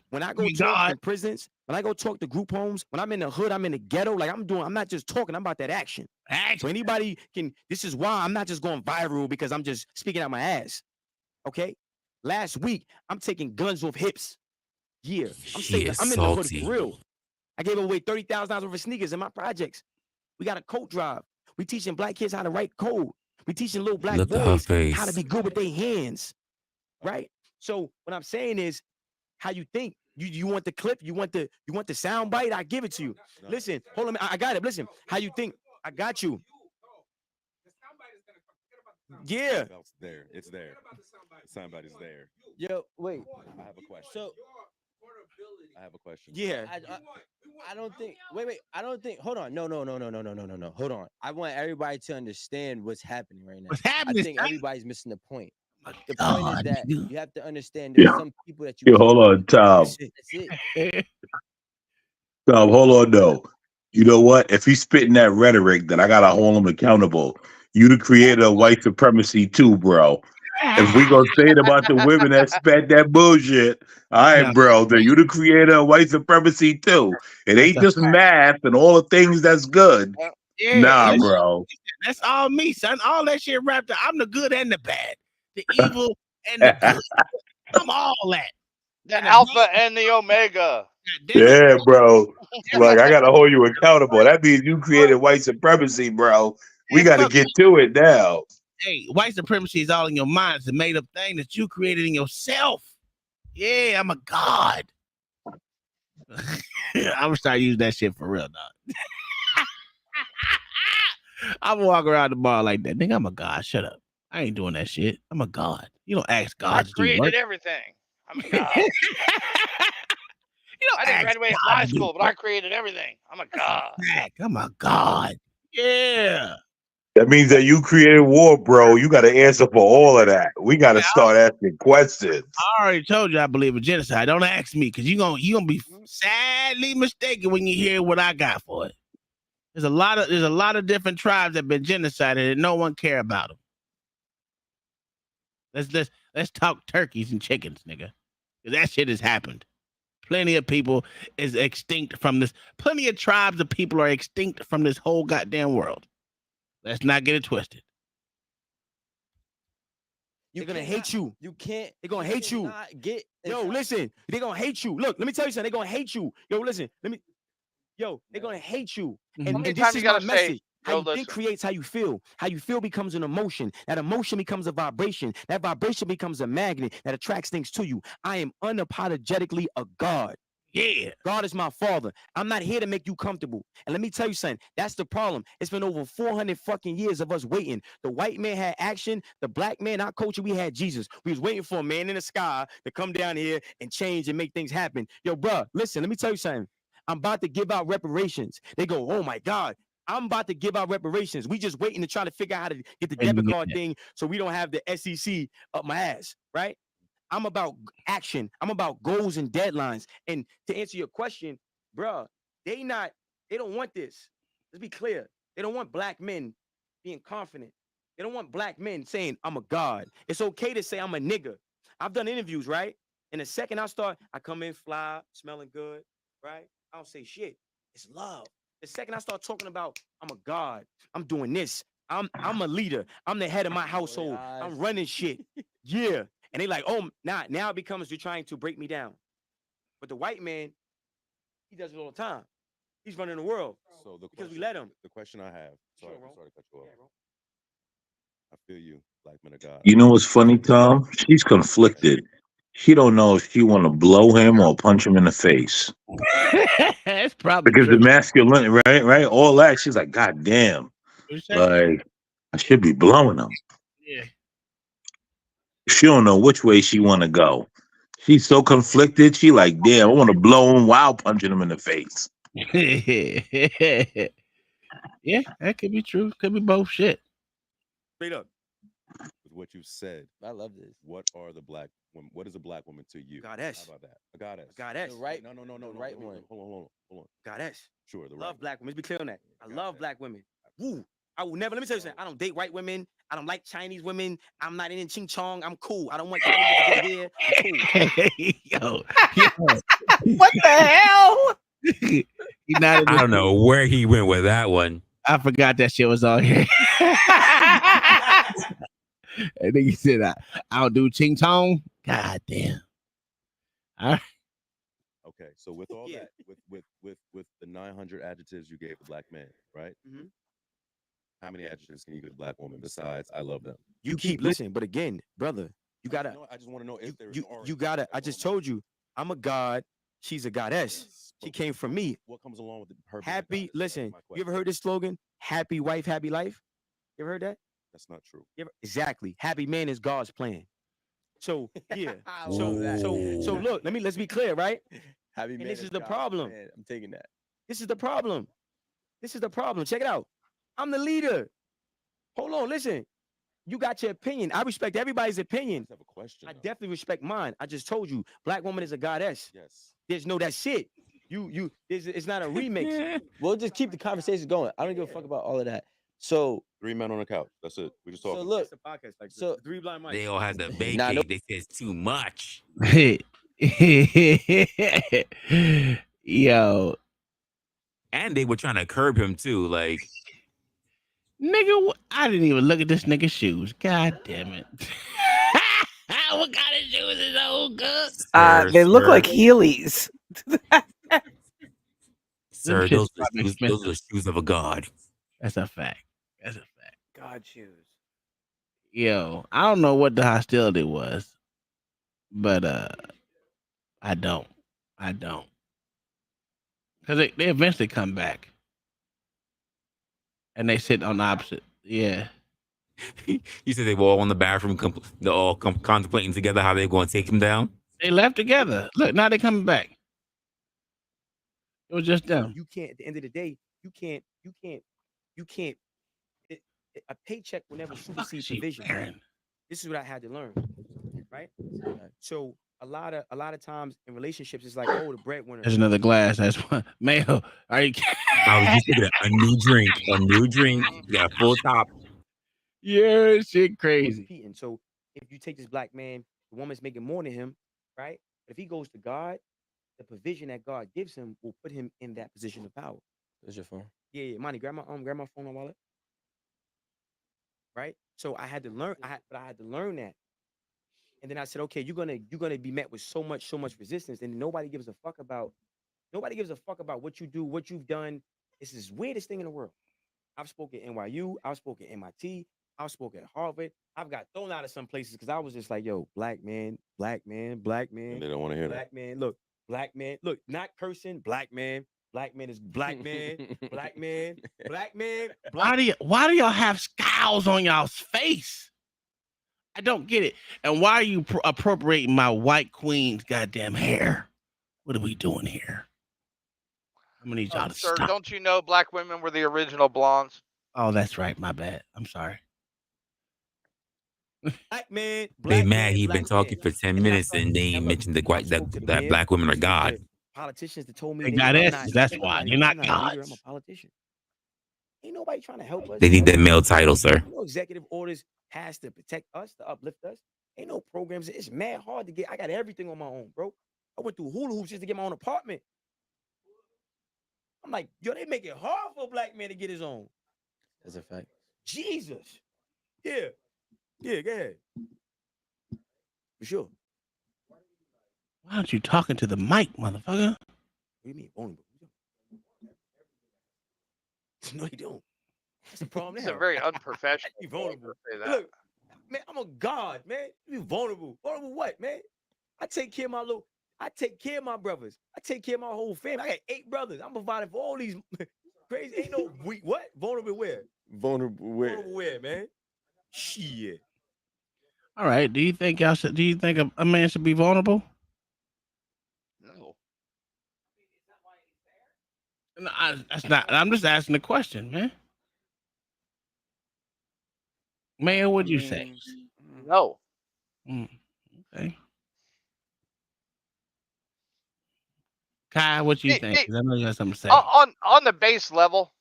when I go talk in prisons, when I go talk to group homes, when I'm in the hood, I'm in the ghetto, like I'm not just talking, I'm about that action. So anybody this is why I'm not just going viral because I'm just speaking out my ass. Okay? Last week, I'm taking guns off hips. Yeah. I'm in the hood for real. I gave away $30,000 worth of sneakers in my projects. We got a coat drive. We teaching black kids how to write code. We teaching little black boys how to be good with their hands, right? So what I'm saying is, how you think? You want the clip? You want the sound bite? I give it to you. Listen, hold on, I got it. Listen, how you think? I got you. Yeah. It's there. Somebody's there. Yo, wait. I have a question. So I have a question. Yeah. I don't think. Wait. I don't think. Hold on. No. Hold on. I want everybody to understand what's happening right now. What's happening? I think everybody's missing the point. The God, point is that dude. you have to understand there's some people that you. Hold on, Tom. That's it. Tom, hold on, no. You know what? If he's spitting that rhetoric, then I gotta hold him accountable. You the creator of white supremacy too, bro. If we gonna say it about the women that spat that bullshit, all right, bro, then you the creator of white supremacy too. It ain't just math and all the things that's good. Nah, bro. That's all me, son. All that shit wrapped up. I'm the good and the bad, the evil and the good. I'm all that. The alpha and the omega. Yeah, bro. Like, I gotta hold you accountable. That means you created white supremacy, bro. We gotta get to it now. Hey, white supremacy is all in your mind. It's a made up thing that you created in yourself. Yeah, I'm a god. I'm gonna start using that shit for real, dog. I'm walking around the bar like that. Nigga, I'm a god. Shut up. I ain't doing that shit. I'm a god. You don't ask I gods to do work. created everything. I'm a god. You don't I didn't ask graduate from God high to do school, but I work. created everything. I'm a god. Heck, I'm a god. Yeah. That means that you created war, bro. You got to answer for all of that. We got to start asking questions. I already told you I believe in genocide. Don't ask me because you gonna be sadly mistaken when you hear what I got for it. There's a lot of different tribes that have been genocided and no one care about them. Let's talk turkeys and chickens, nigga. That shit has happened. Plenty of people is extinct from this. Plenty of tribes of people are extinct from this whole goddamn world. Let's not get it twisted. They're gonna hate you. You can't. They're gonna hate you. Get Yo, listen. They're gonna hate you. Look, let me tell you something. They're gonna hate you. Yo, listen. They're gonna hate you. Mhm. How And many this times is you my gotta say, message. How yo, you think listen? creates how you feel. How you feel becomes an emotion. That emotion becomes a vibration. That vibration becomes a magnet that attracts things to you. I am unapologetically a God. Yeah. God is my father. I'm not here to make you comfortable. And let me tell you something. That's the problem. It's been over 400 fucking years of us waiting. The white man had action. The black man, our culture, we had Jesus. We was waiting for a man in the sky to come down here and change and make things happen. Yo, bro, listen, let me tell you something. I'm about to give out reparations. They go, oh my God. I'm about to give out reparations. We just waiting to try to figure out how to get the And you debit get card that. thing so we don't have the SEC up my ass, right? I'm about action. I'm about goals and deadlines. And to answer your question, bro, they don't want this. Let's be clear. They don't want black men being confident. They don't want black men saying, I'm a god. It's okay to say I'm a nigga. I've done interviews, right? And the second I come in fly, smelling good, right? I don't say shit. It's love. The second I start talking about I'm a god, I'm doing this. I'm a leader. I'm the head of my household. I'm running shit. Yeah. And they like, oh, now it becomes you're trying to break me down. But the white man, he does it all the time. He's running the world. So because we let him. The question I have. Sorry, Sure, I'm sorry to cut you off. I feel you, black men of God. You know what's funny, Tom? She's conflicted. She don't know if she want to blow him or punch him in the face. That's probably Because the true. masculinity, right, all that. She's like, God damn, What you say? like I should be blowing him. Yeah. She don't know which way she want to go. She's so conflicted. She like, damn, I want to blow him while punching him in the face. Yeah, that could be true. Could be both shit. Straight up. With what you said, I love this. what are the black women? What is a black woman to you? Goddess. How about that? A goddess. Goddess. The right, No, the right one. Hold on. Goddess. Sure, the Love right. black women. Let's be clear on that. I Got love that. black women. Woo. I will never, let me tell you something. I don't date white women. I don't like Chinese women. I'm not in ching chong. I'm cool. I don't want Chinese to get here. I'm cool. Yo. What the hell? He not I don't know where he went with that one. I forgot that shit was on here. And then you said, I don't do ching chong. God damn. All right. Okay, so with all that, with the 900 adjectives you gave a black man, right? Mhm. How many adjectives can you give a black woman besides "I love them"? You keep listening, but again, brother, you gotta. I just want to know if there's You gotta. I just told you, I'm a god. She's a goddess. She came from me. What comes along with her? being a Happy. goddess? That's Listen, my you ever question. heard this slogan? Happy wife, happy life. You ever heard that? That's not true. Exactly. Happy man is God's plan. So yeah. I So love that. so look. Let's be clear, right? Happy And man this is the God's problem. plan. I'm taking that. This is the problem. This is the problem. Check it out. I'm the leader. Hold on. Listen. You got your opinion. I respect everybody's opinion. I have a question. I definitely respect mine. I just told you, black woman is a goddess. Yes. There's no that shit. It's not a remix. We'll just keep the conversation going. I don't give a fuck about all of that. So 3 men on a couch. That's it. We just So talking. look, It's a podcast like so three blind mice. They all had to Nah, vacate. They said it's too much. Yo, And they were trying to curb him too. Like, nigga, I didn't even look at this nigga's shoes. God damn it. What kind of shoes is those, good? They look like Heelys. Sir, shit's those are probably shoes, those are the shoes of a god. That's a fact. That's a fact. God shoes. Yo, I don't know what the hostility was, but I don't. Because they eventually come back. and they sit on the opposite. Yeah. He said they were all in the bathroom, they're all contemplating together how they're going to take him down. They left together. Look, now they coming back. It was just them. You can't. At the end of the day, you can't. A paycheck will never supersede provision. This is what I had to learn, right? So a lot of times in relationships, it's like, oh, the breadwinner. There's another glass. That's one. Mayo, are you I was just thinking a new drink. You got a full top. Yeah, shit crazy. Repeating. So if you take this black man, the woman's making more than him, right? But if he goes to God, the provision that God gives him will put him in that position of power. There's your phone. Yeah. Monty, grab my phone and wallet. Right. So I had to learn. I had to learn that. And then I said, okay, you're gonna be met with so much resistance, and nobody gives a fuck about what you do, what you've done. It's the weirdest thing in the world. I've spoken at NYU, I've spoken at MIT, I've spoken at Harvard. I've got thrown out of some places because I was just like, yo, black man. And they don't want to hear that. Black man, look, not cursing, black man is black man, black man, black man. Why do y'all have scowls on y'all's face? I don't get it. And why are you appropriating my white queen's goddamn hair? What are we doing here? I'm gonna need y'all to Sir, stop. don't you know black women were the original blondes? Oh, that's right. My bad. I'm sorry. Black man. They mad he been talking for 10 minutes and they ain't mentioned that black women are God. Politicians that told me They got S's. That's why they're not gods. I'm a politician. Ain't nobody trying to help us. They need that male title, sir. No executive orders has to protect us, to uplift us. Ain't no programs. It's mad hard to get. I got everything on my own, bro. I went through hula hoops just to get my own apartment. I'm like, yo, they make it hard for a black man to get his own. That's a fact. Jesus. Yeah. Yeah, go ahead. For sure. Why aren't you talking to the mic, motherfucker? What do you mean, vulnerable? No, you don't. That's the problem. It's a very unprofessional. You vulnerable. Say that. Look, man, I'm a god, man. You vulnerable. Vulnerable what, man? I take care of my brothers. I take care of my whole family. I got 8 brothers. I'm providing for all these crazy. Ain't no weak. What? Vulnerable where? Vulnerable where? Vulnerable where, man? Shit. All right. Do you think a man should be vulnerable? No. No, that's not. I'm just asking the question, man. Mayor, what'd you say? No. Okay. Kai, what you think? 'Cause I know you have something to say. On the base level,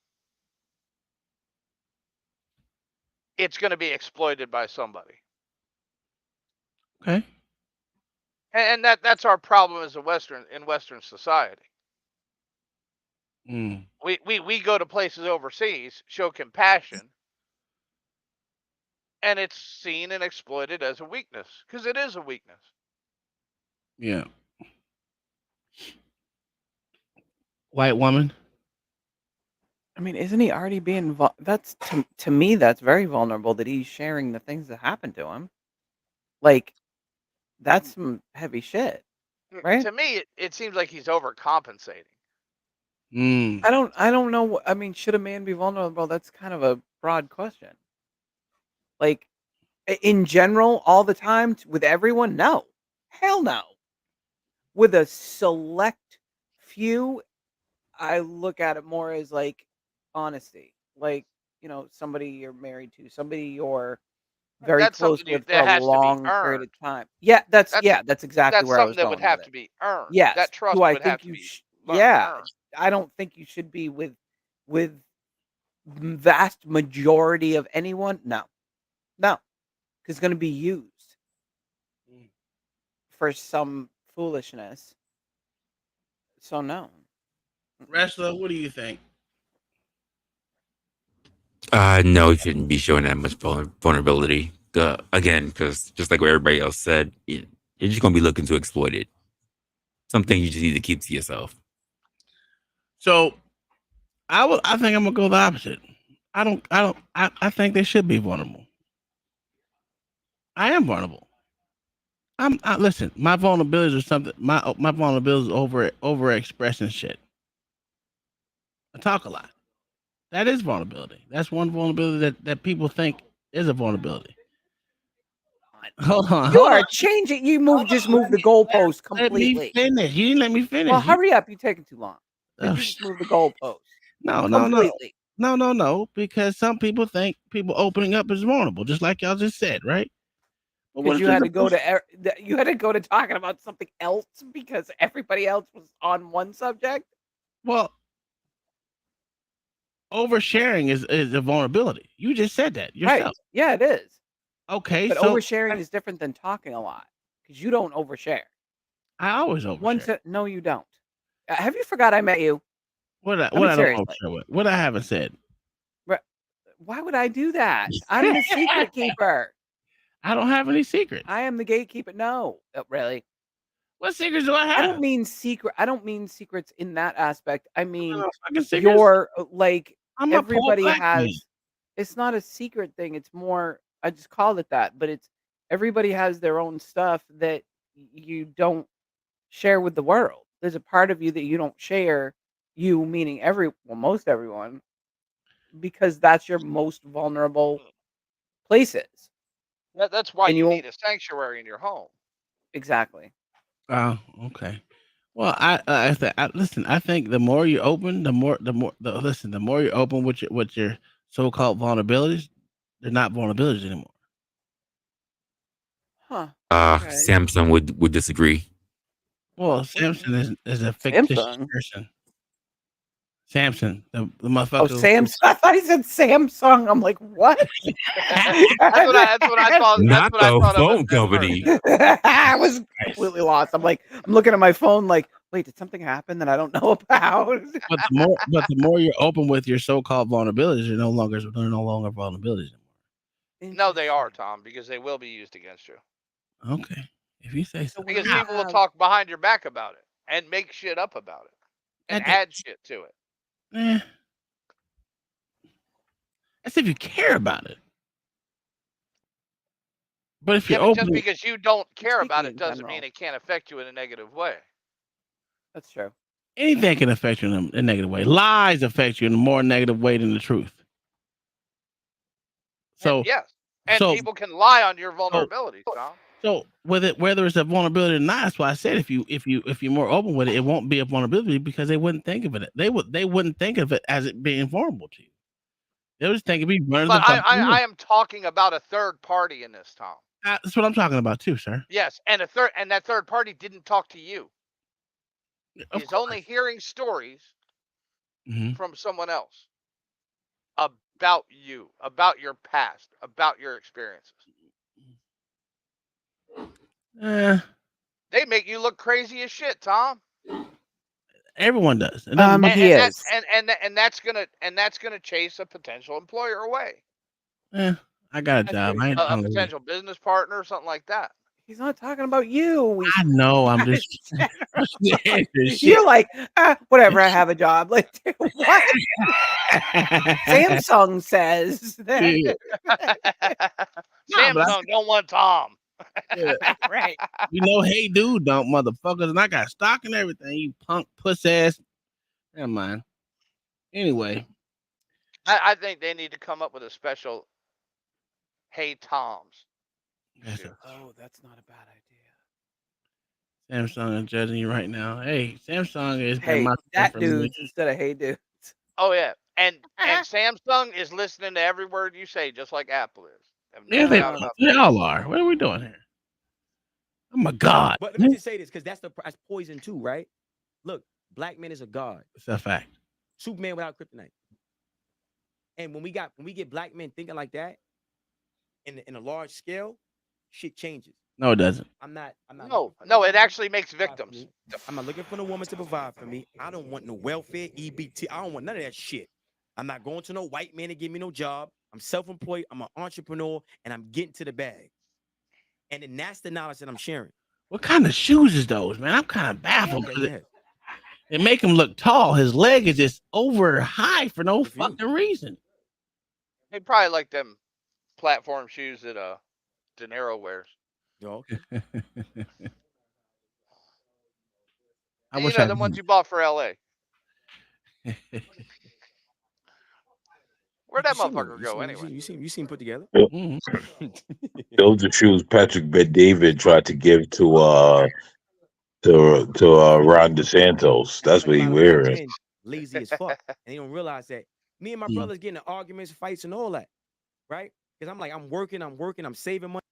it's going to be exploited by somebody. Okay. And that's our problem as in Western society. Mm. We go to places overseas, show compassion, and it's seen and exploited as a weakness because it is a weakness. Yeah. White woman. I mean, isn't he already being? That's to me, that's very vulnerable that he's sharing the things that happened to him. Like, that's some heavy shit, right? To me, it seems like he's overcompensating. Mm. I don't know. I mean, should a man be vulnerable? That's kind of a broad question. Like, in general, all the time with everyone, no, hell no. With a select few, I look at it more as like honesty, like, you know, somebody you're married to, somebody you're very That's close something with for that a has to be long period earned. of time. Yeah, that's exactly That's where I something was that going would with have it. to be earned. Yes. That trust Do I would have think to you be yeah, earned. I don't think you should be with vast majority of anyone. No, because it's going to be used for some foolishness. So no. Wrestler, what do you think? No, he shouldn't be showing that much vulnerability. Again, because just like what everybody else said, you're just gonna be looking to exploit it. Something you just need to keep to yourself. So, I think I'm gonna go the opposite. I think they should be vulnerable. I am vulnerable. Listen. My vulnerabilities are something. My vulnerabilities is over expressing shit. I talk a lot. That is vulnerability. That's one vulnerability that people think is a vulnerability. Hold on, You hold on. are changing. You just moved the Let goalpost me completely. finish. You didn't let me finish. Well, hurry up. You're taking too long. Oh, Because you just moved the goalpost no, completely. no. Because some people think people opening up is vulnerable, just like y'all just said, right? But what Because if you there's had a to go to you had to go to talking about something else because everybody else was on one subject. well, oversharing is a vulnerability. You just said that Right? yourself. Yeah, it is. Okay, But so oversharing is different than talking a lot because you don't overshare. I always overshare. No, you don't. Have you forgot I met you? What I mean, I don't seriously. overshare with? What I haven't said. Why would I do that? I'm the secret keeper. I don't have any secrets. I am the gatekeeper. No, really. What secrets do I have? I don't mean secret. I don't mean secrets in that aspect. I mean fucking secrets. you're like I'm a poor everybody black man. has. It's not a secret thing. It's more. I just call it that, but it's everybody has their own stuff that you don't share with the world. There's a part of you that you don't share. You meaning most everyone, because that's your most vulnerable places. That's why And you you need a sanctuary in your home. exactly. Oh, okay. Well, listen. I think the more you open, the more listen. The more you open with your so-called vulnerabilities, they're not vulnerabilities anymore. Huh. Okay. Samsung would disagree. Well, Samson is a fictitious Samsung? person. Samson, the Oh, motherfucker. Samsung. I thought he said Samsung. I'm like, what? That's what I thought. That's Not what I the thought of phone at first. company. I was completely lost. I'm looking at my phone like, wait, did something happen that I don't know about? But the more you're open with your so-called vulnerabilities, they're no longer vulnerabilities anymore. No, they are, Tom, because they will be used against you. Okay, if you say so. Because people will talk behind your back about it and make shit up about it and add shit to it. That's if you care about it. But if Yeah, you're but just open, because you don't care about speaking it in doesn't general. mean it can't affect you in a negative way. That's true. anything can affect you in a negative way. Lies affect you in a more negative way than the truth. So And yes, and people can lie on your vulnerabilities, Tom. So whether it's a vulnerability or not, that's why I said if you're more open with it, it won't be a vulnerability because they wouldn't think of it. They wouldn't think of it as it being vulnerable to you. They would just think it'd be running But the fucking room. I am talking about a third party in this, Tom. That's what I'm talking about too, sir. Yes, and that third party didn't talk to you. He's only hearing stories from someone else about you, about your past, about your experiences. They make you look crazy as shit, Tom. Everyone does. And that's gonna chase a potential employer away. I got a job. I ain't A trying to leave. potential business partner or something like that. He's not talking about you. I know. I'm just. You're like, whatever. I have a job. Like, what? Samsung says that. Samsung don't want Tom. Right. You know, hey dude, don't motherfuckers, and I got stock and everything. You punk puss ass. Never mind. Anyway, I think they need to come up with a special Hey Toms. Oh, that's not a bad idea. Samsung is judging you right now. Hey, Samsung is Hey, my that friend for dudes instead of hey dudes. Oh yeah, and Samsung is listening to every word you say, just like Apple is. Have no Yeah, doubt about they that. all are. What are we doing here? Oh my God! But let me just say this, because that's poison too, right? Look, black man is a god. It's a fact. Superman without kryptonite. And when we get black men thinking like that, in a large scale, shit changes. No, it doesn't. I'm not. No, it actually makes victims. I'm not looking for a woman to provide for me. I don't want no welfare, EBT. I don't want none of that shit. I'm not going to no white man to give me no job. I'm self-employed. I'm an entrepreneur, and I'm getting to the bag. And then that's the knowledge that I'm sharing. What kind of shoes is those, man? I'm kind of baffled. Okay, They make him look tall. His leg is just over high for no fucking reason. They probably like them platform shoes that De Niro wears. Yo. I wish I the ones you bought for LA. Where'd that You seen them. motherfucker go anyway? You seen put together. Mhm. Those are shoes Patrick Bet David tried to give to Ron DeSantos. That's Like what a he lot of black wearing. men lazy as fuck, and they don't realize that. Me and my Mm. brothers getting in arguments, fights, and all that, right? Because I'm working, I'm saving money.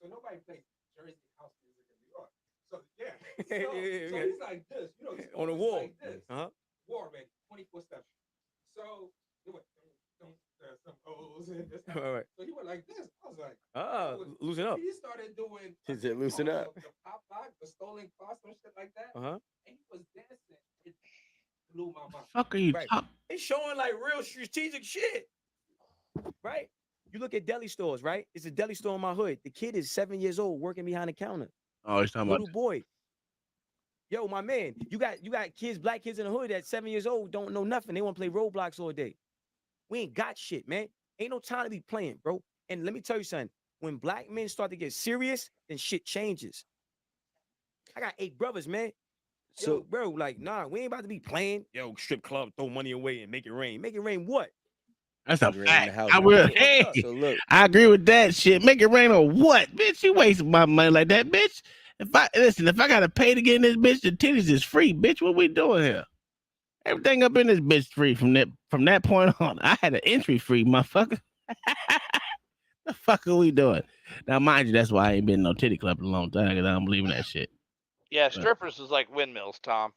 So nobody plays Jersey house music in New York. So yeah, Yeah, so, yeah, so yeah. he's like this, you know, he's On the always wall. like this. Uh-huh. War man, 24/7. So he went, don't some O's and this. All right. So he went like this. I was like, Loosen up. He started doing. He said, loosen up. The pop lock, the stolen cars, and shit like that. Uh-huh. And he was dancing. It blew my mind. Fuck are you Right. talking? It's showing like real strategic shit, right? You look at deli stores, right? It's a deli store in my hood. The kid is 7 years old, working behind the counter. Oh, he's talking Little about. boy. Yo, my man, you got kids, black kids in the hood at 7 years old, don't know nothing. They want to play Roblox all day. We ain't got shit, man. Ain't no time to be playing, bro. And let me tell you something. When black men start to get serious, then shit changes. I got 8 brothers, man. So, bro, like, nah, we ain't about to be playing. Yo, strip club, throw money away and make it rain. Make it rain what? That's a Make it rain in the fact. house. I will. Fuck Hey, up. So look, I agree with that shit. Make it rain on what, bitch? You wasting my money like that, bitch. If I gotta pay to get in this bitch, the titties is free, bitch. What we doing here? Everything up in this bitch free from that point on. I had an entry free, motherfucker. The fuck are we doing? Now, mind you, that's why I ain't been in no titty club in a long time because I don't believe in that shit. Yeah, But strippers is like windmills, Tom.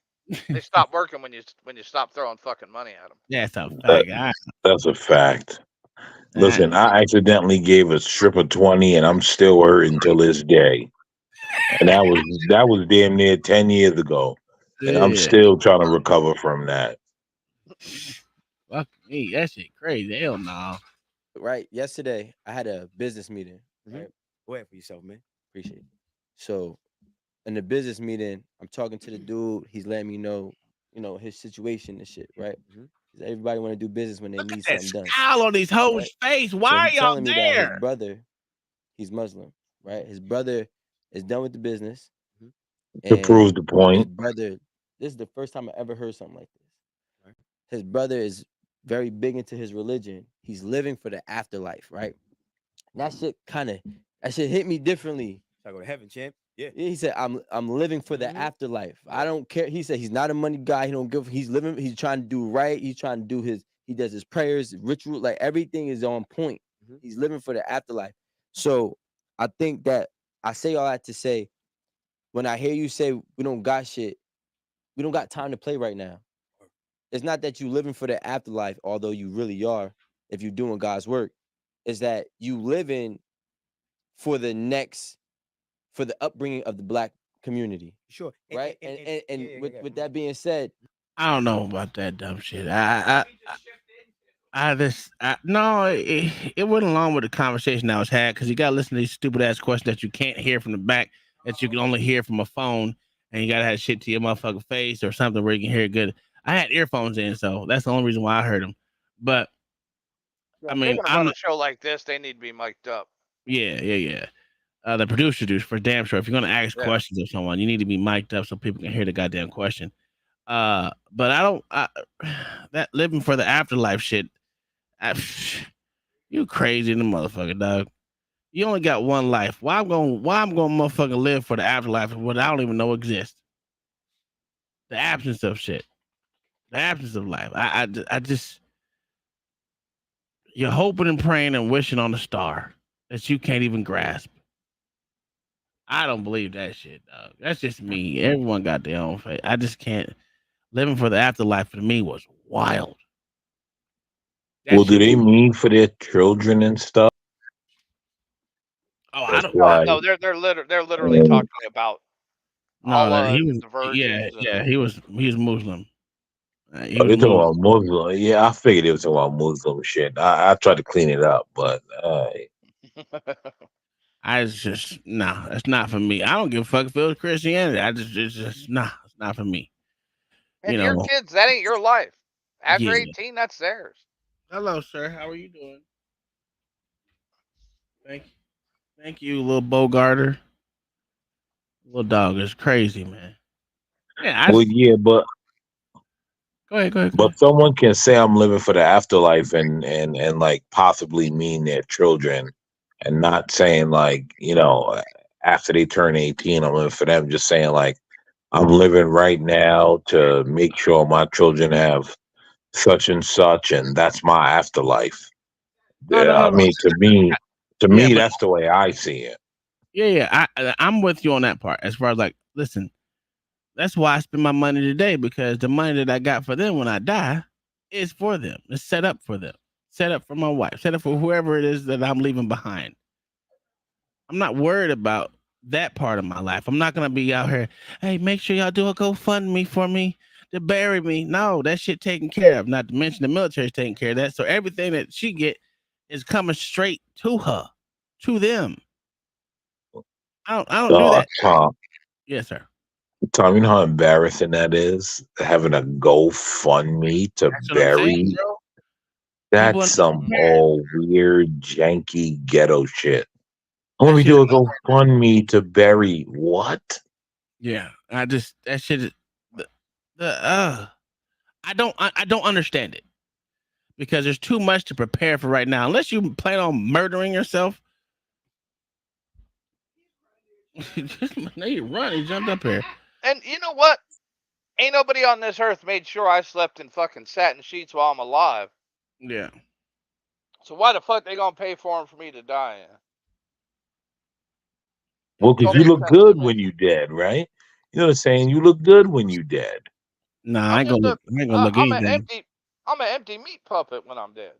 They stop working when you stop throwing fucking money at them. that's a That, fact. that's a fact. I Listen, I accidentally gave a stripper 20, and I'm still hurting till this day. And that was damn near 10 years ago, and I'm yeah. still trying to recover from that. Fuck me, that shit crazy. Hell no. right, yesterday I had a business meeting, right? Go ahead for yourself, man. Appreciate it. So in the business meeting, I'm talking to the dude. He's letting me know, his situation and shit, right? 'Cause everybody want to do business when they Look at need that something done, scowl on these hoes' right? face. So Why he are y'all telling me that his there? brother, he's Muslim, right? His brother is done with the business, To prove and the his point, brother. This is the first time I ever heard something like this. His brother is very big into his religion. He's living for the afterlife, right? And that shit hit me differently. I go to heaven, champ. Yeah. He said, I'm living for the afterlife. I don't care. He said he's not a money guy. He don't give. He's living. He's trying to do right. He's trying to do his. He does his prayers, ritual. Like everything is on point. He's living for the afterlife. So I think that I say all that to say, when I hear you say we don't got shit, we don't got time to play right now. It's not that you living for the afterlife, although you really are, if you're doing God's work. Is that you living for the upbringing of the black community, Sure. right? And with that being said, I don't know about that dumb shit. No, it went along with the conversation I was had because you got to listen to these stupid ass questions that you can't hear from the back that you can only hear from a phone, and you got to have shit to your motherfucking face or something where you can hear it good. I had earphones in, so that's the only reason why I heard them. But Yeah, I if they're mean, gonna run a show like this, they need to be mic'd up. yeah. The producer dudes for damn sure. If you're gonna ask Yeah. questions of someone, you need to be mic'd up so people can hear the goddamn question. But I don't. That living for the afterlife shit. You crazy in the motherfucker, dog. You only got one life. Why I'm gonna motherfucking live for the afterlife what I don't even know exists? The absence of shit. The absence of life. I just you're hoping and praying and wishing on a star that you can't even grasp. I don't believe that shit, dog. That's just me. Everyone got their own fate. I just can't. Living for the afterlife for me was wild. That well, do shit. they mean for their children and stuff? Oh, I That's don't. why. No, they're literally talking about No, that Allah he and was. the Yeah, virgins and yeah. He was Muslim. He Oh, was they talking Muslim. about Muslim. Yeah, I figured they was talking about Muslim shit. I tried to clean it up, but I just nah. That's not for me. I don't give a fuck if it was Christianity. It's just nah. It's not for me. You and your know. kids, that ain't your life. After Yeah. 18, that's theirs. Hello, sir. How are you doing? Thank you, little Bogarter. Little dog is crazy, man. Yeah, well, yeah, but Go ahead. Go But ahead. someone can say I'm living for the afterlife and like possibly mean their children, and not saying like after they turn 18 I'm living for them. Just saying like I'm living right now to make sure my children have such and such, and that's my afterlife. No, no, Yeah, no, I no. mean to Yeah, me but that's the way I see it. yeah. I'm with you on that part. As far as like, listen, that's why I spend my money today, because the money that I got for them when I die is for them. It's set up for them. Set up for my wife. Set up for whoever it is that I'm leaving behind. I'm not worried about that part of my life. I'm not gonna be out here, hey, make sure y'all do a GoFundMe for me to bury me. No, that shit taken care of. Not to mention the military's taking care of that. So everything that she get is coming straight to her, to them. I don't do that. Tom, Yes, sir. you know how embarrassing that is, having a GoFundMe to That's what I'm saying, bury. bro. People That's are not some prepared. old weird janky ghetto shit. Let That me shit do is a GoFundMe to bury what? yeah. I just that shit is the I don't understand it, because there's too much to prepare for right now. Unless you plan on murdering yourself. Now you run. He jumped up here. And you know what? Ain't nobody on this earth made sure I slept in fucking satin sheets while I'm alive. Yeah. So why the fuck they gonna pay for them for me to die in? Well, because Don't you make look sense to good me. when you dead, right? You know what I'm saying? You look good when you dead. Nah, I'm just a. I ain't gonna look I'm an anything. empty. I'm an empty meat puppet when I'm dead.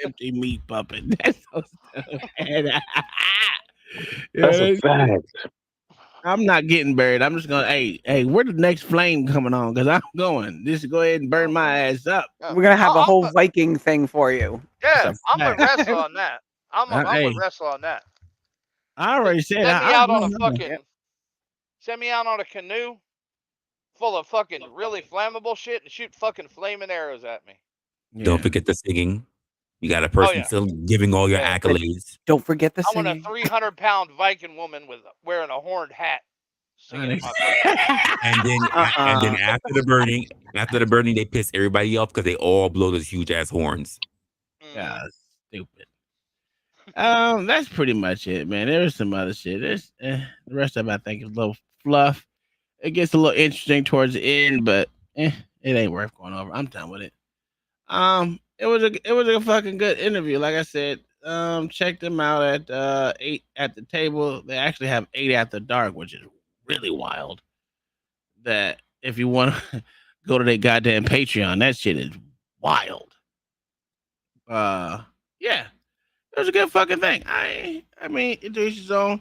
Empty meat puppet. That's so stupid. Yeah, That's a fact. I'm not getting buried. I'm just gonna, hey, where the next flame coming on? Because I'm going. Just go ahead and burn my ass up. We're gonna have a I'm whole a, Viking thing for you. That's yeah, a I'm with fact. wrestle on that. I'm with Hey, wrestle on that. I already said Send me I'll out go. on a Yep. fucking. Send me out on a canoe full of fucking really flammable shit and shoot fucking flaming arrows at me. Don't Yeah. forget the singing. You got a Oh person yeah, still giving all your yeah. accolades. Don't forget the I want a singing. 300-pound Viking woman with wearing a horned hat singing at my funeral. And then after the burning, they piss everybody off because they all blow those huge ass horns. Yeah, stupid. That's pretty much it, man. There was some other shit. The rest of it, I think, is a little fluff. It gets a little interesting towards the end, but it ain't worth going over. I'm done with it. It was a fucking good interview. Like I said, check them out at 8 at the table. They actually have 8 after dark, which is really wild. That if you want to go to their goddamn Patreon, that shit is wild. Yeah, it was a good fucking thing. I mean, it each his own.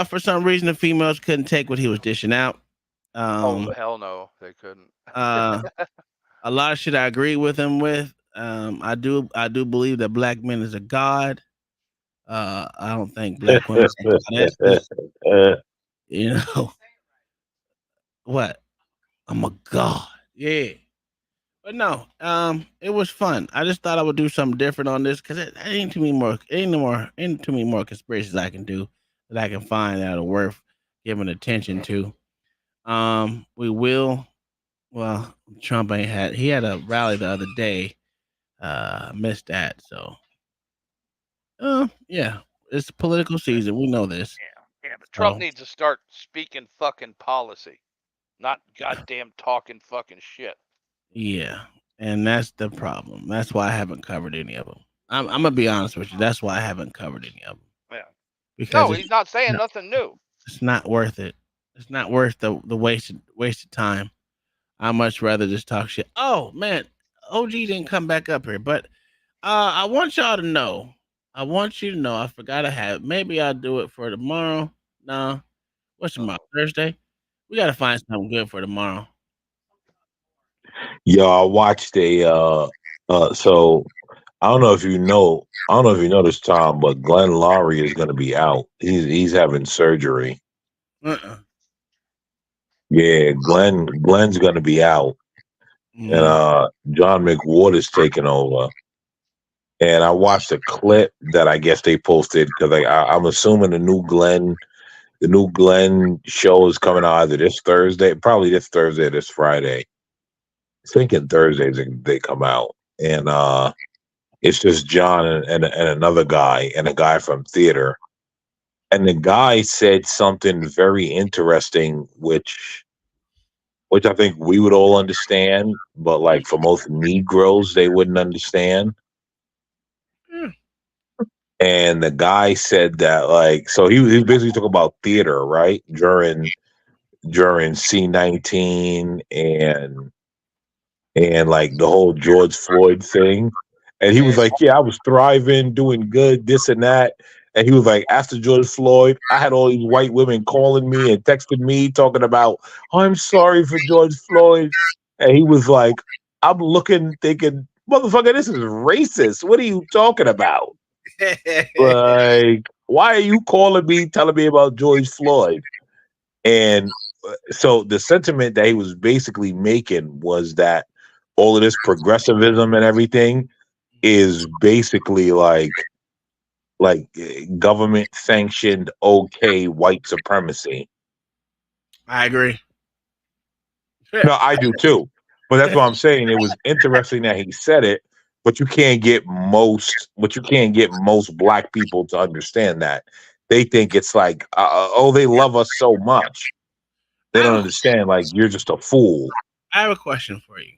For some reason, the females couldn't take what he was dishing out. Oh hell no, they couldn't. Uh, a lot of shit I agree with him with. I do believe that black men is a god. I don't think black women are goddesses. You know what? I'm a god. Yeah. But no, it was fun. I just thought I would do something different on this, because it ain't too many more, ain't too many more conspiracies I can do that I can find that are worth giving attention to. We will. Well, Trump ain't had. He had a rally the other day. Missed that. So, yeah, it's political season. We know this. Yeah, but Trump So, needs to start speaking fucking policy, not goddamn talking fucking shit. yeah, and that's the problem. That's why I haven't covered any of them. I'm gonna be honest with you. That's why I haven't covered any of them, Yeah. because No, he's not saying nothing new. it's not worth it. It's not worth the wasted time. I much rather just talk shit. Oh man, OG didn't come back up here, but I want y'all to know. I want you to know. I forgot to have. Maybe I'll do it for tomorrow. No, what's tomorrow? Thursday. We gotta find something good for tomorrow. Yo, I watched so I don't know if you know, I don't know if you noticed, Tom, but Glenn Laurie is going to be out. He's having surgery. Uh-uh. Yeah, Glenn's going to be out, and John McWhorter's taking over. And I watched a clip that I guess they posted, because I'm assuming the new Glenn The new Glenn show is coming out either this Thursday, probably this Thursday or this Friday. Thinking Thursdays they come out, and it's just John and another guy and a guy from theater, and the guy said something very interesting, which I think we would all understand, but like for most Negroes, they wouldn't understand. Mm. And the guy said that like, so he was basically talking about theater, right? During C-19 and like the whole George Floyd thing. And he was Man, like, yeah, I was thriving, doing good, this and that. And he was like, after George Floyd, I had all these white women calling me and texting me talking about, oh, I'm sorry for George Floyd. And he was like, I'm looking, thinking, motherfucker, this is racist. What are you talking about? Like, why are you calling me, telling me about George Floyd? And so the sentiment that he was basically making was that all of this progressivism and everything is basically like government sanctioned okay white supremacy. I agree. No, I do too. But that's what I'm saying. It was interesting that he said it, but you can't get most black people to understand that. They think it's like, oh, they love us so much. They I have don't a understand. Like you're just a fool. I have a question for you.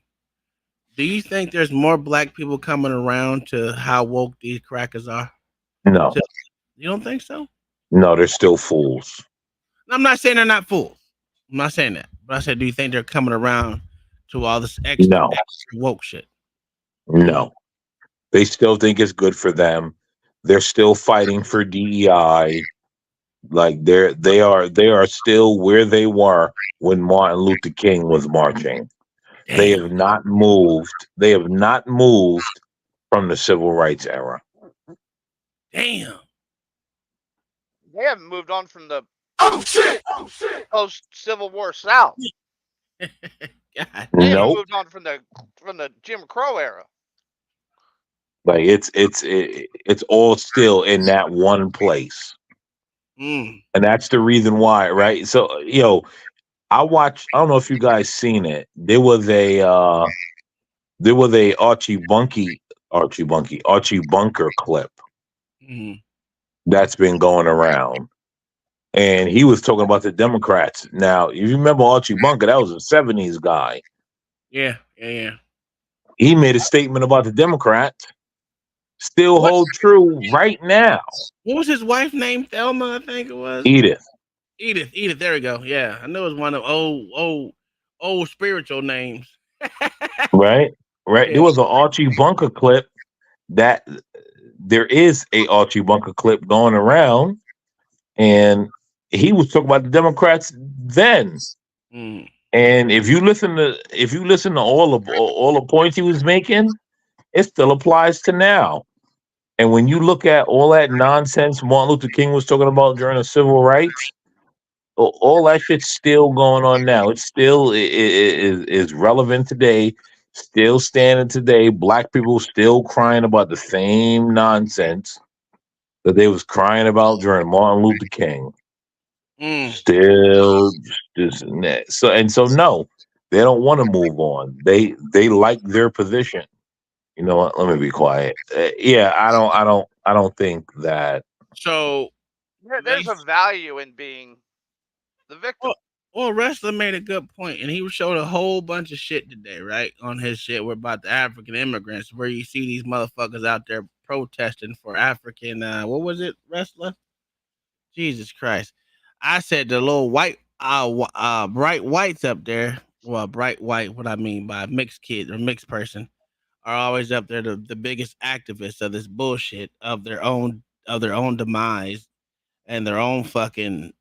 Do you think there's more black people coming around to how woke these crackers are? No, You don't think so? no, they're still fools. I'm not saying they're not fools. I'm not saying that. But I said, do you think they're coming around to all this No, extra woke shit? Mm. no. They still think it's good for them. They're still fighting for DEI. Like they are still where they were when Martin Luther King was marching. They Damn. have not moved. They have not moved from the civil rights era. Damn. they haven't moved on from the Oh shit! Oh shit! post Civil War South. God They damn. haven't Nope. moved on from the Jim Crow era. Like it's all still in that one place. Mm. And that's the reason why, right? So, I don't know if you guys seen it. There was a Archie Bunker clip Mm. that's been going around. And he was talking about the Democrats. Now, if you remember Archie Bunker, that was a 70s guy. Yeah. Yeah. Yeah. He made a statement about the Democrats, still What hold true right now. What was his wife name? Thelma, I think it was. Edith, Edith. Edith. There we go. Yeah, I knew it was one of old spiritual names. right? Right. There Yeah. was an Archie Bunker clip that there is a Archie Bunker clip going around, and he was talking about the Democrats then. Mm. And if you listen to all the points he was making, it still applies to now. And when you look at all that nonsense Martin Luther King was talking about during the civil rights, all that shit's still going on now. It's still is relevant today, still standing today. Black people still crying about the same nonsense that they was crying about during Martin Luther King. Mm. Still this and that. So no, they don't want to move on. They like their position. You know what? Let me be quiet. Yeah, I don't think that. So they There's a value in being the victim. well, wrestler made a good point, and he showed a whole bunch of shit today, right? On his shit, we're about the African immigrants, where you see these motherfuckers out there protesting for African. What was it, wrestler? Jesus Christ! I said the little white, bright whites up there. Well, bright white. What I mean by mixed kid or mixed person are always up there, the biggest activists of this bullshit of their own demise and their own fucking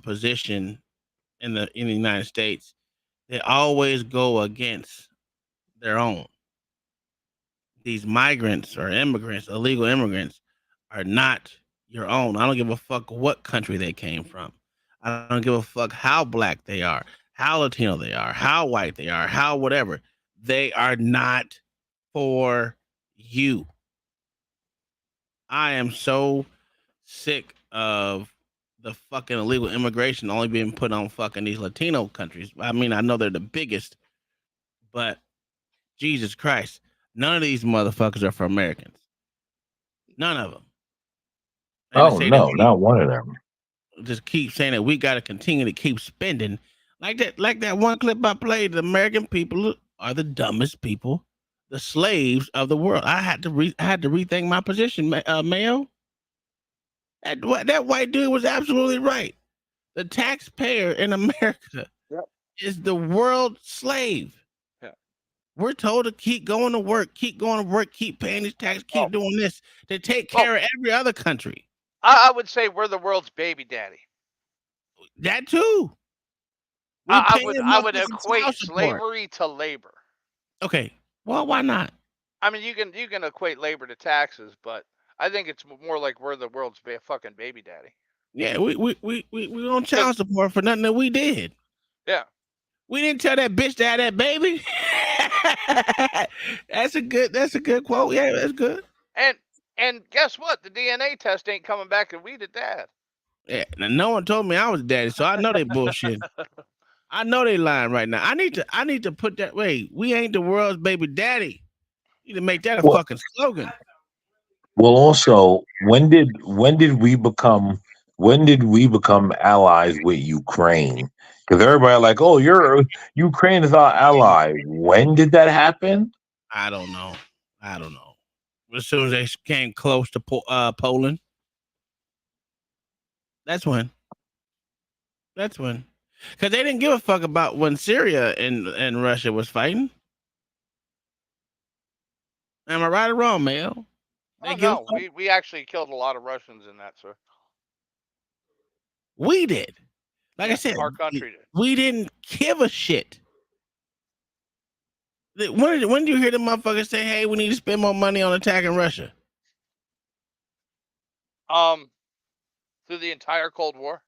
position in the United States. They always go against their own. These migrants or immigrants, illegal immigrants, are not your own. I don't give a fuck what country they came from. I don't give a fuck how black they are, how Latino they are, how white they are, how whatever. They are not for you. I am so sick of the fucking illegal immigration only being put on fucking these Latino countries. I mean, I know they're the biggest, but Jesus Christ, none of these motherfuckers are for Americans. None of them. And to Oh say that no, not one of them. just keep saying that we got to continue to keep spending like that one clip I played. The American people are the dumbest people, the slaves of the world. I had to rethink my position, Mayo. That white dude was absolutely right. The taxpayer in America Yep. is the world slave. Yeah. We're told to keep going to work, keep paying these taxes, keep doing this to take care of every other country. I would say we're the world's baby daddy. That too. I would equate slavery to labor. Okay. Well, why not? I mean, you can equate labor to taxes, but I think it's more like we're the world's fucking baby daddy. Yeah, we on child support for nothing that we did. Yeah. We didn't tell that bitch to have that baby. That's a good quote. Yeah, that's good. And guess what? The DNA test ain't coming back and we did that. Yeah, now no one told me I was daddy, so I know they bullshit. I know they lying right now. I need to put that way. We ain't the world's baby daddy. You need to make that a fucking slogan. Well, also, when did we become allies with Ukraine? Because everybody like, oh, Ukraine is our ally. When did that happen? I don't know. As soon as they came close to Poland, that's when. Because they didn't give a fuck about when Syria and Russia was fighting. Am I right or wrong, Mayo? No, we actually killed a lot of Russians in that, sir. We did. Like I said, our country did. We didn't give a shit. When did you hear the motherfuckers say, "Hey, we need to spend more money on attacking Russia"? Through the entire Cold War.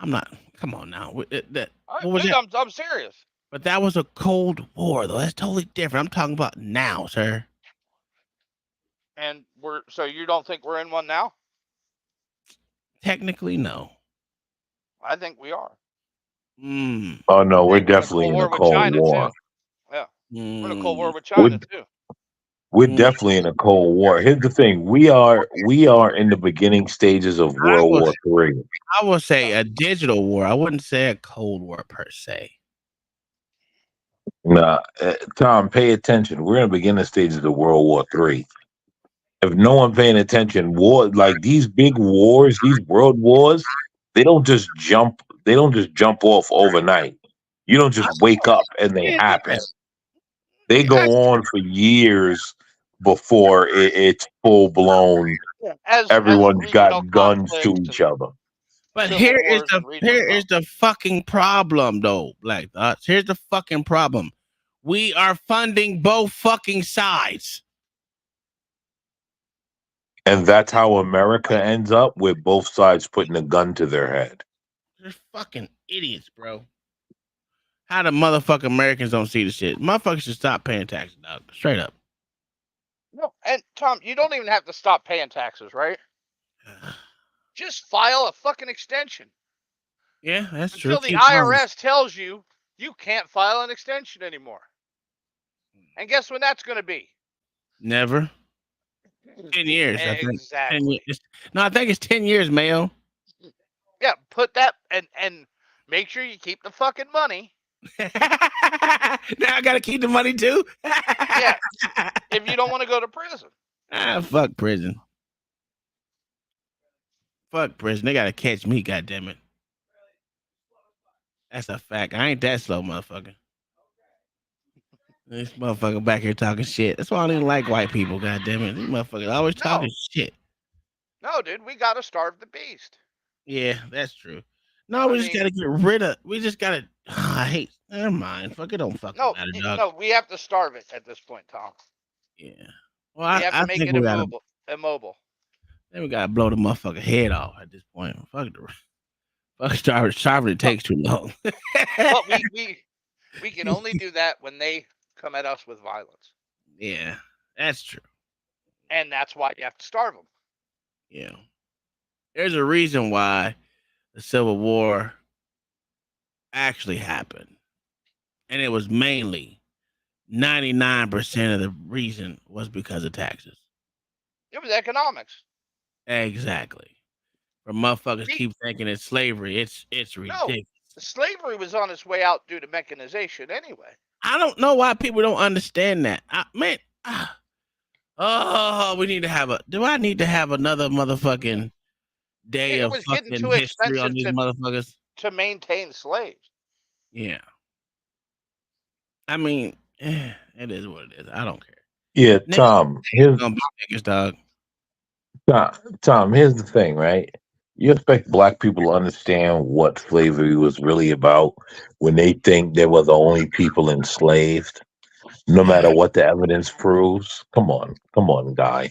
I'm not. Come on now. What was that? I'm serious. But that was a Cold War, though. That's totally different. I'm talking about now, sir. And so you don't think we're in one now? Technically, no. I think we are. Oh no, we're definitely in a Cold War. Yeah, we're in a Cold War with China too. We're definitely in a Cold War. Here's the thing: we are in the beginning stages of World War III. I would say a digital war. I wouldn't say a Cold War per se. Nah, Tom, pay attention. We're in the beginning stages of World War III. If no one paying attention, war like these big wars, these world wars, they don't just jump off overnight. You don't just wake up and they happen. They go on for years before it's full blown. Everyone's got guns to each other. But here is the fucking problem, though, Black Thoughts. Here's the fucking problem. We are funding both fucking sides. And that's how America ends up, with both sides putting a gun to their head. They're fucking idiots, bro. How the motherfucking Americans don't see the shit? Motherfuckers should stop paying taxes, dog. Straight up. No, and Tom, you don't even have to stop paying taxes, right? Just file a fucking extension. Yeah, that's true. Until the IRS tells you you can't file an extension anymore. And guess when that's going to be? Never. 10 years. Exactly. I think it's 10 years, Mayo. Yeah, put that and make sure you keep the fucking money. Now I gotta keep the money too. Yeah, if you don't want to go to prison. Fuck prison. Fuck prison. They gotta catch me, goddammit. That's a fact. I ain't that slow, motherfucker. This motherfucker back here talking shit. That's why I don't even like white people, goddammit. These motherfuckers always talking shit. No, dude, we gotta starve the beast. Yeah, that's true. No, we just gotta get rid of. We just gotta. I hate. Never mind. Fuck it. Don't fucking matter, dog. No, we have to starve it at this point, Tom. Yeah. Well, we have to make it immobile. Then we gotta blow the motherfucker head off at this point. Fuck starving. It takes too long. But we can only do that when they come at us with violence. Yeah, that's true. And that's why you have to starve them. Yeah. There's a reason why the Civil War actually happened, and it was mainly 99% of the reason was because of taxes. It was economics. Exactly. For motherfuckers See, keep thinking it's slavery, it's no, ridiculous. slavery was on its way out due to mechanization anyway. I don't know why people don't understand that. Oh, we need to have a. Do I need to have another motherfucking day It of was getting fucking too history on expensive these motherfuckers? to maintain slaves. Yeah. I mean, it is what it is. I don't care. Yeah, Niggas Tom. Here's gonna be niggas, dog. Tom. Here's the thing, right? You expect black people to understand what slavery was really about when they think they were the only people enslaved, no matter what the evidence proves. Come on, guy.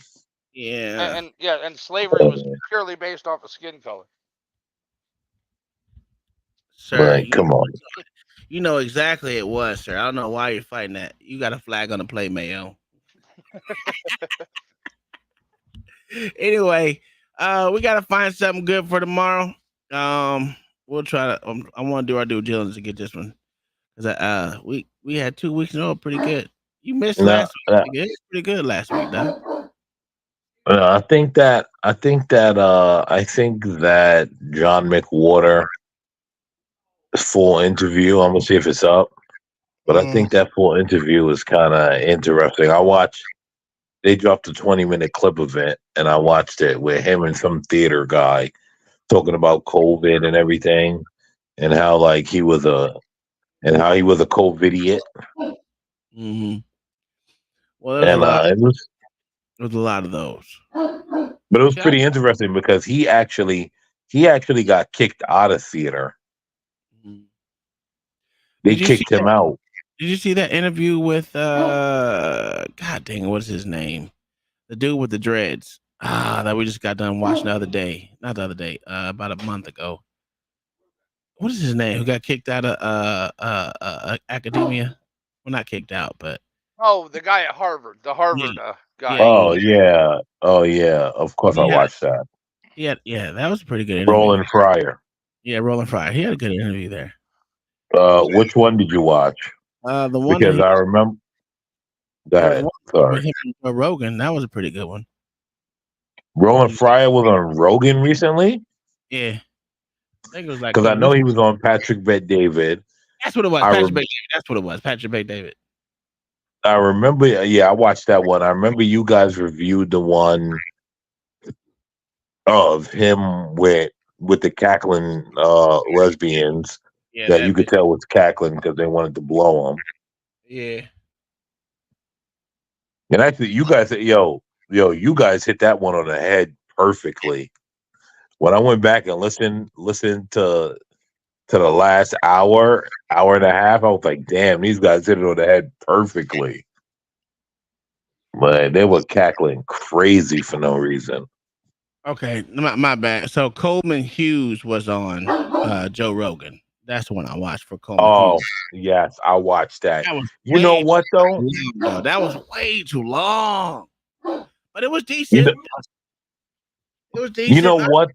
Yeah. And slavery was purely based off of skin color. Sir, Like, come on. you know exactly it was, sir. I don't know why you're fighting that. You got a flag on the play, Mayo. Anyway, we gotta find something good for tomorrow. We'll try to. I want to do our due diligence to get this one because we had 2 weeks in a row pretty good. You missed No, last week. Nigga. It was pretty good last week, dog. I think that John McWhorter full interview. I'm gonna see if it's up, but I think that full interview is kind of interesting. They dropped a 20-minute clip of it, and I watched it with him and some theater guy talking about COVID and everything, and how he was a COVID idiot. Mm-hmm. Well, there's And there's a lot of those. but it was pretty interesting because he actually got kicked out of theater. They kicked him out. Did you see that interview with God dang it, what's his name? The dude with the dreads. That we just got done watching the other day. Not the other day, about a month ago. What is his name? Who got kicked out of academia? Well, not kicked out, but Oh, the guy at Harvard, the Harvard guy. Oh yeah. Of course, I watched that. Yeah, that was a pretty good interview. Roland Fryer. Yeah, Roland Fryer. He had a good interview there. Which one did you watch? The one because I remember. Go ahead. Sorry. With him and Rogan. That was a pretty good one. Roland Fryer was on Rogan recently. Yeah, I think it was like because I know he was on Patrick Bet David. That's what it was. Patrick Bet David. That's what it was. Patrick Bet David. I remember. Yeah, I watched that one. I remember you guys reviewed the one of him with the cackling lesbians that you could tell was cackling because they wanted to blow him. Yeah. And actually, you guys, you guys hit that one on the head perfectly. When I went back and listened to the last hour and a half, I was like, damn, these guys hit it on the head perfectly. But they were cackling crazy for no reason. Okay, my bad. So Coleman Hughes was on Joe Rogan. That's the one I watched for Coleman Hughes. Yes, I watched that. That was you know what though? That was way too long, but it was decent. It was decent. You know what?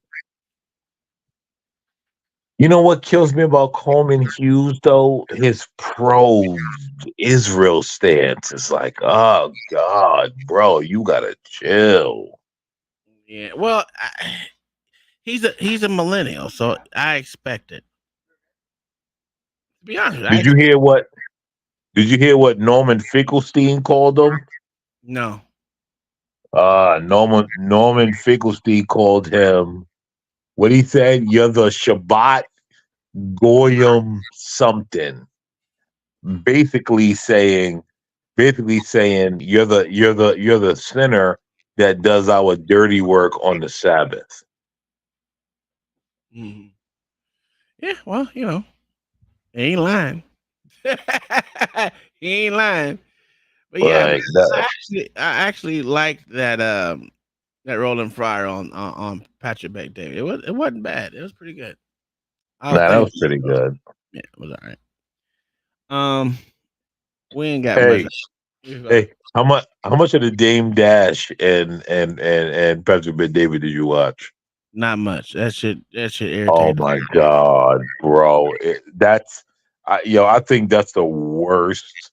You know what kills me about Coleman Hughes though? His pro-Israel stance is like, oh God, bro, you gotta chill. Yeah, well, he's a millennial, so I expect it. To be honest, Did you hear what Norman Finkelstein called him? No. Norman Finkelstein called him. What he said? You're the Shabbat Goyim something. Basically saying you're the sinner that does our dirty work on the Sabbath. Mm-hmm. Yeah, well, he ain't lying. He ain't lying. But yeah, I actually liked that that Roland Fryer on Patrick Bet David. It wasn't bad. It was pretty good. That was pretty good. Yeah, it was all right. We ain't got much. Hey, how much of the Dame Dash and Patrick Bet David did you watch? Not much. That shit Oh irritated the my fuck out of me. god, bro. I think that's the worst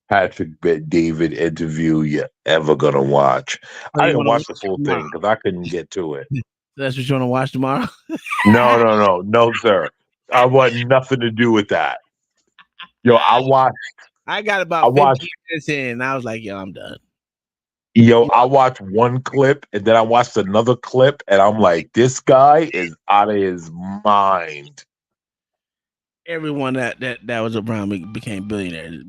Patrick Bet David interview you're ever gonna watch. So I you didn't want to watch watch the it full tomorrow? thing because I couldn't get to it. That's what you want to watch tomorrow? No, no, no, no, sir. I want nothing to do with that. Yo, I got I about watched 15 minutes in, and I was like, "Yo, I'm done." I watched one clip and then I watched another clip and I'm like, this guy is out of his mind. Everyone that was around me became billionaires.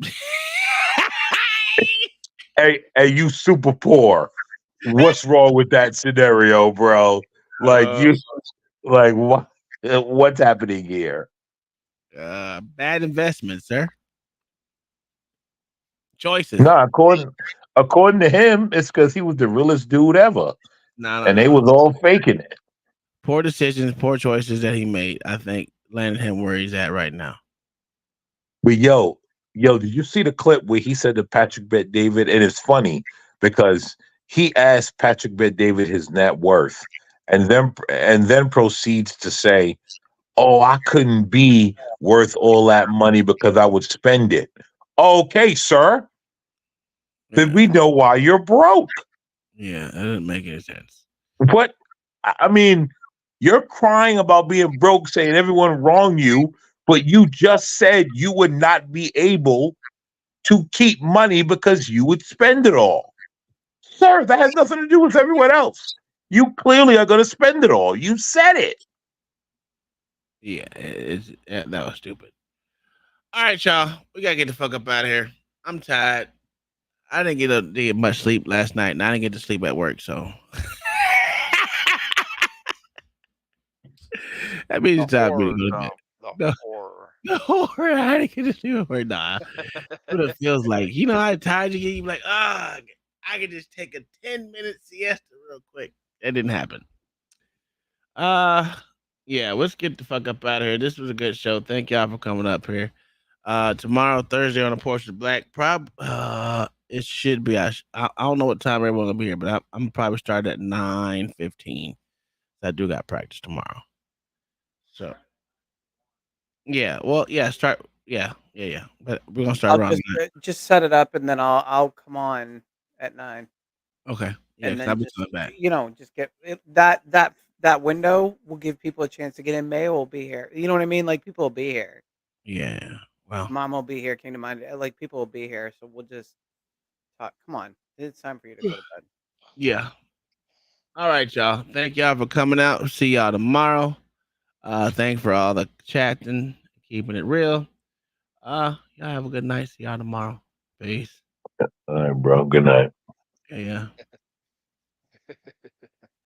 Hey, you super poor. What's wrong with that scenario, bro? Like uh, you like what's happening here? Bad investment, sir. Choices. No, according to him, it's because he was the realest dude ever. No, no, And they no. was all faking it. Poor decisions, poor choices that he made. I think landed him where he's at right now. But did you see the clip where he said to Patrick Bet David? And it's funny because he asked Patrick Bet David his net worth, and then proceeds to say, "Oh, I couldn't be worth all that money because I would spend it." Okay, sir. Then Yeah, we know why you're broke. yeah, that doesn't make any sense. What I mean, you're crying about being broke, saying everyone wronged you, but you just said you would not be able to keep money because you would spend it all. Sir, that has nothing to do with everyone else. You clearly are going to spend it all. You said it. Yeah, that was stupid. All right, y'all, we gotta get the fuck up out of here. I'm tired. I didn't get much sleep last night, and I didn't get to sleep at work, so that means The it's time for me to horror, go to bed. Tom. The No, horror. no, I didn't get to sleep at work. Nah, what it feels like. You know how tired you get. You be like, ah, I could just take a 10-minute siesta real quick. That didn't happen. Uh, yeah, let's get the fuck up out of here. This was a good show. Thank y'all for coming up here. Tomorrow, Thursday on the Porch of Black. It should be. I don't know what time everyone will be here, but I'm probably start at 9:15. I do got practice tomorrow. So yeah, well, yeah, start. Yeah. But we're gonna start I'll around nine. just set it up, and then I'll come on at 9, Okay, yeah, and because then I'll be just coming back. just get that window will give people a chance to get in. May will be here. You know what I mean? Like people will be here. Yeah. Well. Mom will be here. Kingdom Mind. Like people will be here. So we'll just talk. Come on, it's time for you to go to bed. Yeah. All right, y'all. Thank y'all for coming out. See y'all tomorrow. Thanks for all the chatting, keeping it real. Y'all have a good night. See y'all tomorrow. Peace. All right, bro. Good night. Yeah.